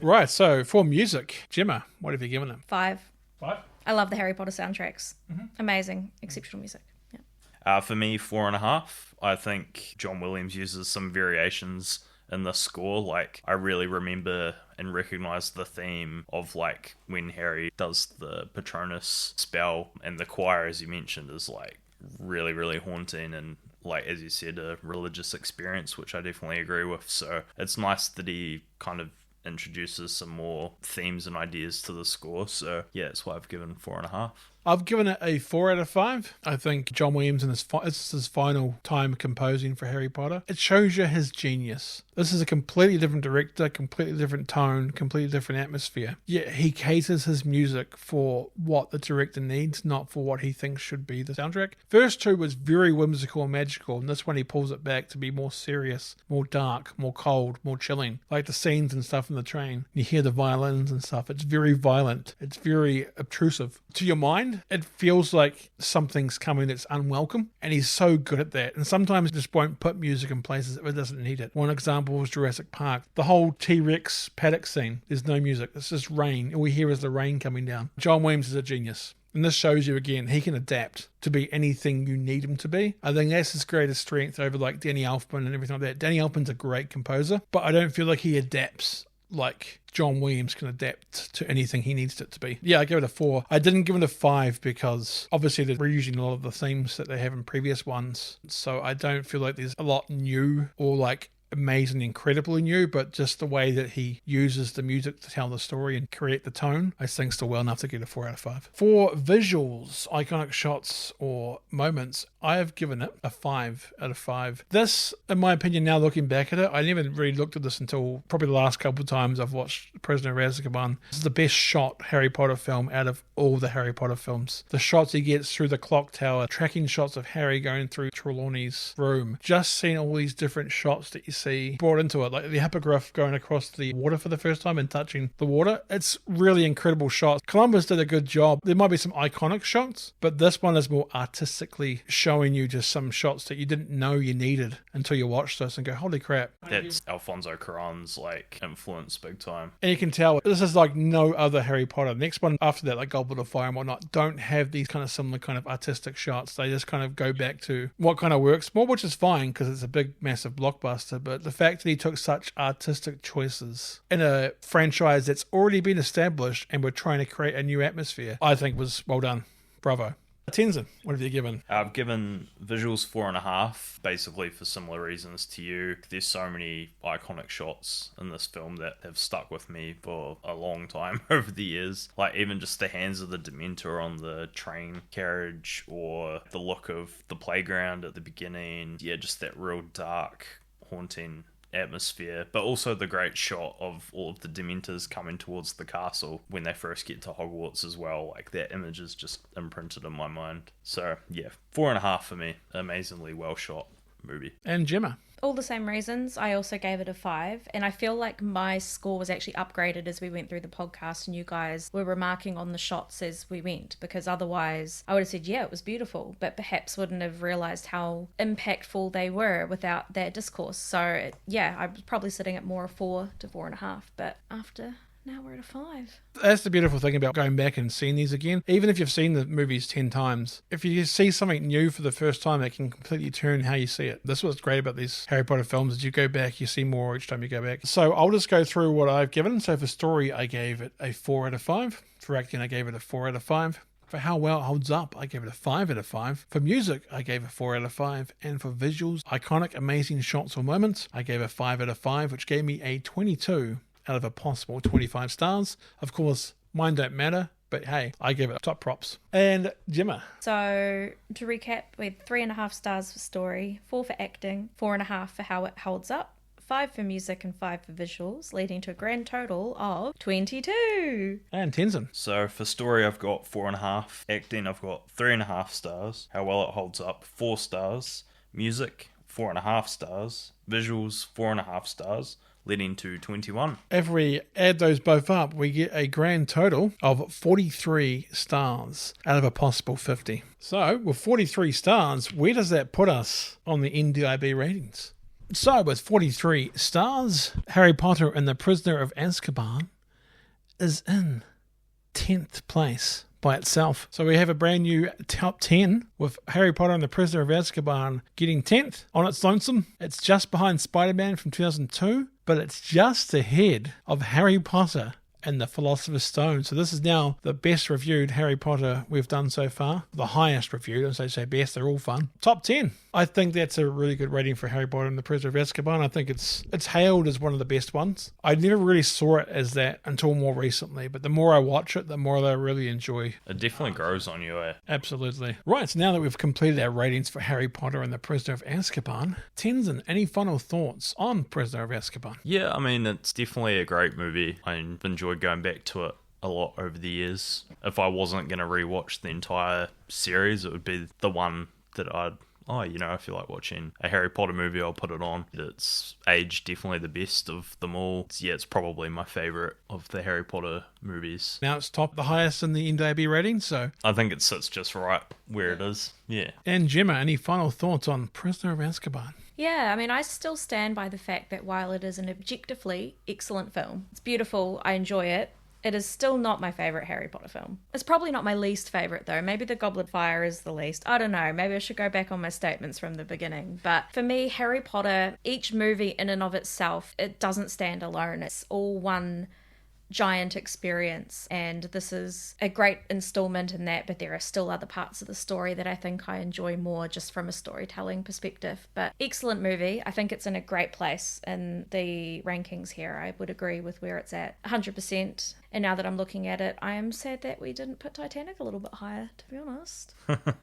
Right, so for music, Jemma, what have you given it? 5. 5? I love the Harry Potter soundtracks. Amazing, exceptional music. Yeah. For me, 4.5. I think John Williams uses some variations in the score. Like, I really remember and recognize the theme of like when Harry does the Patronus spell, and the choir, as you mentioned, is like really, really haunting and, like, as you said, a religious experience, which I definitely agree with. So it's nice that he kind of introduces some more themes and ideas to the score. So yeah, that's why I've given 4.5. I've given it a 4 out of 5. I think John Williams, it's his final time composing for Harry Potter. It shows you his genius. This is a completely different director, completely different tone, completely different atmosphere. Yet he caters his music for what the director needs, not for what he thinks should be the soundtrack. First two was very whimsical and magical, and this one he pulls it back to be more serious, more dark, more cold, more chilling. Like the scenes and stuff in the train. You hear the violins and stuff. It's very violent. It's very obtrusive. To your mind, it feels like something's coming that's unwelcome, and he's so good at that. And sometimes he just won't put music in places if it doesn't need it. One example was Jurassic Park. The whole T-Rex paddock scene, there's no music. It's just rain. All we hear is the rain coming down. John Williams is a genius. And this shows you again, he can adapt to be anything you need him to be. I think that's his greatest strength over like Danny Elfman and everything like that. Danny Elfman's a great composer, but I don't feel like he adapts like John Williams can adapt to anything he needs it to be. Yeah, I give it a 4. I didn't give it a 5 because obviously they're reusing a lot of the themes that they have in previous ones. So I don't feel like there's a lot new or like amazing, incredibly new, but just the way that he uses the music to tell the story and create the tone, I think still well enough to get a 4 out of 5. For visuals, iconic shots or moments, I have given it a 5 out of 5. This, in my opinion, now looking back at it, I never really looked at this until probably the last couple of times I've watched Prisoner of Azkaban. This is the best shot Harry Potter film out of all the Harry Potter films. The shots he gets through the clock tower, tracking shots of Harry going through Trelawney's room, just seeing all these different shots that you see brought into it, like the hippogriff going across the water for the first time and touching the water. It's really incredible shots. Columbus did a good job. There might be some iconic shots, but this one is more artistically showing you just some shots that you didn't know you needed until you watch this and go, holy crap. That's Alfonso Cuarón's like influence big time. And you can tell this is like no other Harry Potter. Next one after that, like Goblet of Fire and whatnot, don't have these kind of similar kind of artistic shots. They just kind of go back to what kind of works more, which is fine because it's a big, massive blockbuster. But the fact that he took such artistic choices in a franchise that's already been established and we're trying to create a new atmosphere, I think was well done. Bravo. Tenson, what have you given? I've given visuals 4.5, basically for similar reasons to you. There's so many iconic shots in this film that have stuck with me for a long time over the years. Like even just the hands of the Dementor on the train carriage, or the look of the playground at the beginning. Yeah, just that real dark, haunting atmosphere, but also the great shot of all of the Dementors coming towards the castle when they first get to Hogwarts as well. Like that image is just imprinted in my mind. So yeah, 4.5 for me. Amazingly well shot movie. And Jemma? all the same reasons. I also gave it a 5, and I feel like my score was actually upgraded as we went through the podcast and you guys were remarking on the shots as we went, because otherwise I would have said, yeah, it was beautiful, but perhaps wouldn't have realised how impactful they were without that discourse. So yeah, I was probably sitting at more a 4 to 4.5, but after... now we're at a 5. That's the beautiful thing about going back and seeing these again. Even if you've seen the movies 10 times, if you see something new for the first time, it can completely turn how you see it. That's what's great about these Harry Potter films, is you go back, you see more each time you go back. So I'll just go through what I've given. So for story, I gave it a 4 out of 5. For acting, I gave it a 4 out of 5. For how well it holds up, I gave it a 5 out of 5. For music, I gave a 4 out of 5. And for visuals, iconic, amazing shots or moments, I gave a 5 out of 5, which gave me a 22 out of a possible 25 stars. Of course, mine don't matter, but hey, I gave it top props. And Jemma. So to recap, we had 3.5 stars for story, 4 for acting, 4.5 for how it holds up, 5 for music and 5 for visuals, leading to a grand total of 22. And Tenson. So for story, I've got 4.5. Acting, I've got 3.5 stars. How well it holds up, 4 stars. Music, 4.5 stars. Visuals, 4.5 stars. Leading to 21. If we add those both up, we get a grand total of 43 stars out of a possible 50. So, with 43 stars, where does that put us on the NDIB ratings? So, with 43 stars, Harry Potter and the Prisoner of Azkaban is in 10th place by itself. So we have a brand new top 10 with Harry Potter and the Prisoner of Azkaban getting 10th on its lonesome. It's just behind Spider-Man from 2002, but it's just ahead of Harry Potter and the Philosopher's Stone. So this is now the best reviewed Harry Potter we've done so far. The highest reviewed, as they say best, they're all fun. Top 10. I think that's a really good rating for Harry Potter and the Prisoner of Azkaban. I think it's hailed as one of the best ones. I never really saw it as that until more recently, but the more I watch it, the more I really enjoy. It definitely grows on you, eh? Absolutely. Right, so now that we've completed our ratings for Harry Potter and the Prisoner of Azkaban, Tenson, any final thoughts on Prisoner of Azkaban? Yeah, I mean, it's definitely a great movie. I've enjoyed going back to it a lot over the years. If I wasn't going to rewatch the entire series, it would be the one that I feel like watching a Harry Potter movie, I'll put it on. It's aged definitely the best of them all. It's probably my favourite of the Harry Potter movies. Now it's top the highest in the NDIB rating, so... I think it sits just right where it is, yeah. And Jemma, any final thoughts on Prisoner of Azkaban? Yeah, I mean, I still stand by the fact that while it is an objectively excellent film, it's beautiful, I enjoy it, it is still not my favourite Harry Potter film. It's probably not my least favourite, though. Maybe The Goblet of Fire is the least. I don't know. Maybe I should go back on my statements from the beginning. But for me, Harry Potter, each movie in and of itself, it doesn't stand alone. It's all one giant experience, and this is a great installment in that, but there are still other parts of the story that I think I enjoy more just from a storytelling perspective. But excellent movie. I think it's in a great place in the rankings here. I would agree with where it's at 100%. And now that I'm looking at it, I am sad that we didn't put Titanic a little bit higher, to be honest.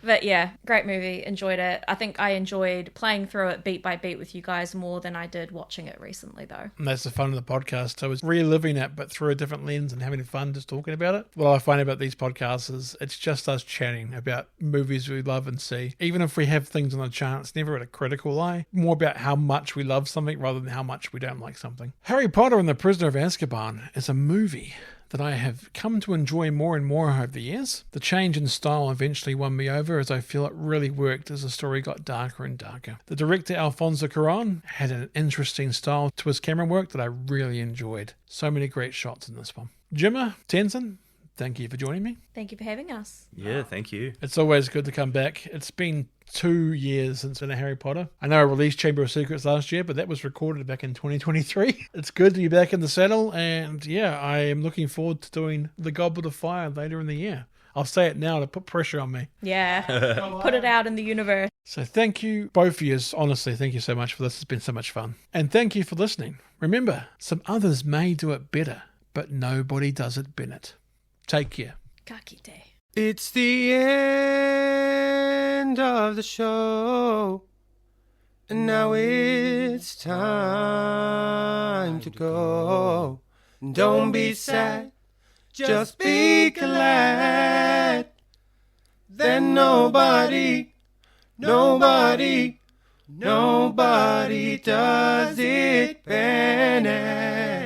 But yeah, great movie. Enjoyed it. I think I enjoyed playing through it beat by beat with you guys more than I did watching it recently, though. And that's the fun of the podcast. I was reliving it, but through a different lens and having fun just talking about it. What I find about these podcasts is it's just us chatting about movies we love and see. Even if we have things on the chart, it's never at a critical eye. More about how much we love something rather than how much we don't like something. Harry Potter and the Prisoner of Azkaban is a movie that I have come to enjoy more and more over the years. The change in style eventually won me over, as I feel it really worked as the story got darker and darker. The director Alfonso Cuarón had an interesting style to his camera work that I really enjoyed. So many great shots in this one. Jemma, Tenson, thank you for joining me. Thank you for having us. Yeah, thank you. It's always good to come back. It's been 2 years since been a Harry Potter. I know I released Chamber of Secrets last year, but that was recorded back in 2023. It's good to be back in the saddle, and yeah, I am looking forward to doing The Goblet of Fire later in the year. I'll say it now to put pressure on me. Yeah, put it out in the universe. So thank you, both of you. Honestly, thank you so much for this. It's been so much fun. And thank you for listening. Remember, some others may do it better, but nobody does it Bennett. Take care. Kakite. It's the end of the show, and now it's time to go. Don't be sad, just be glad that nobody Nobody does it Bennett.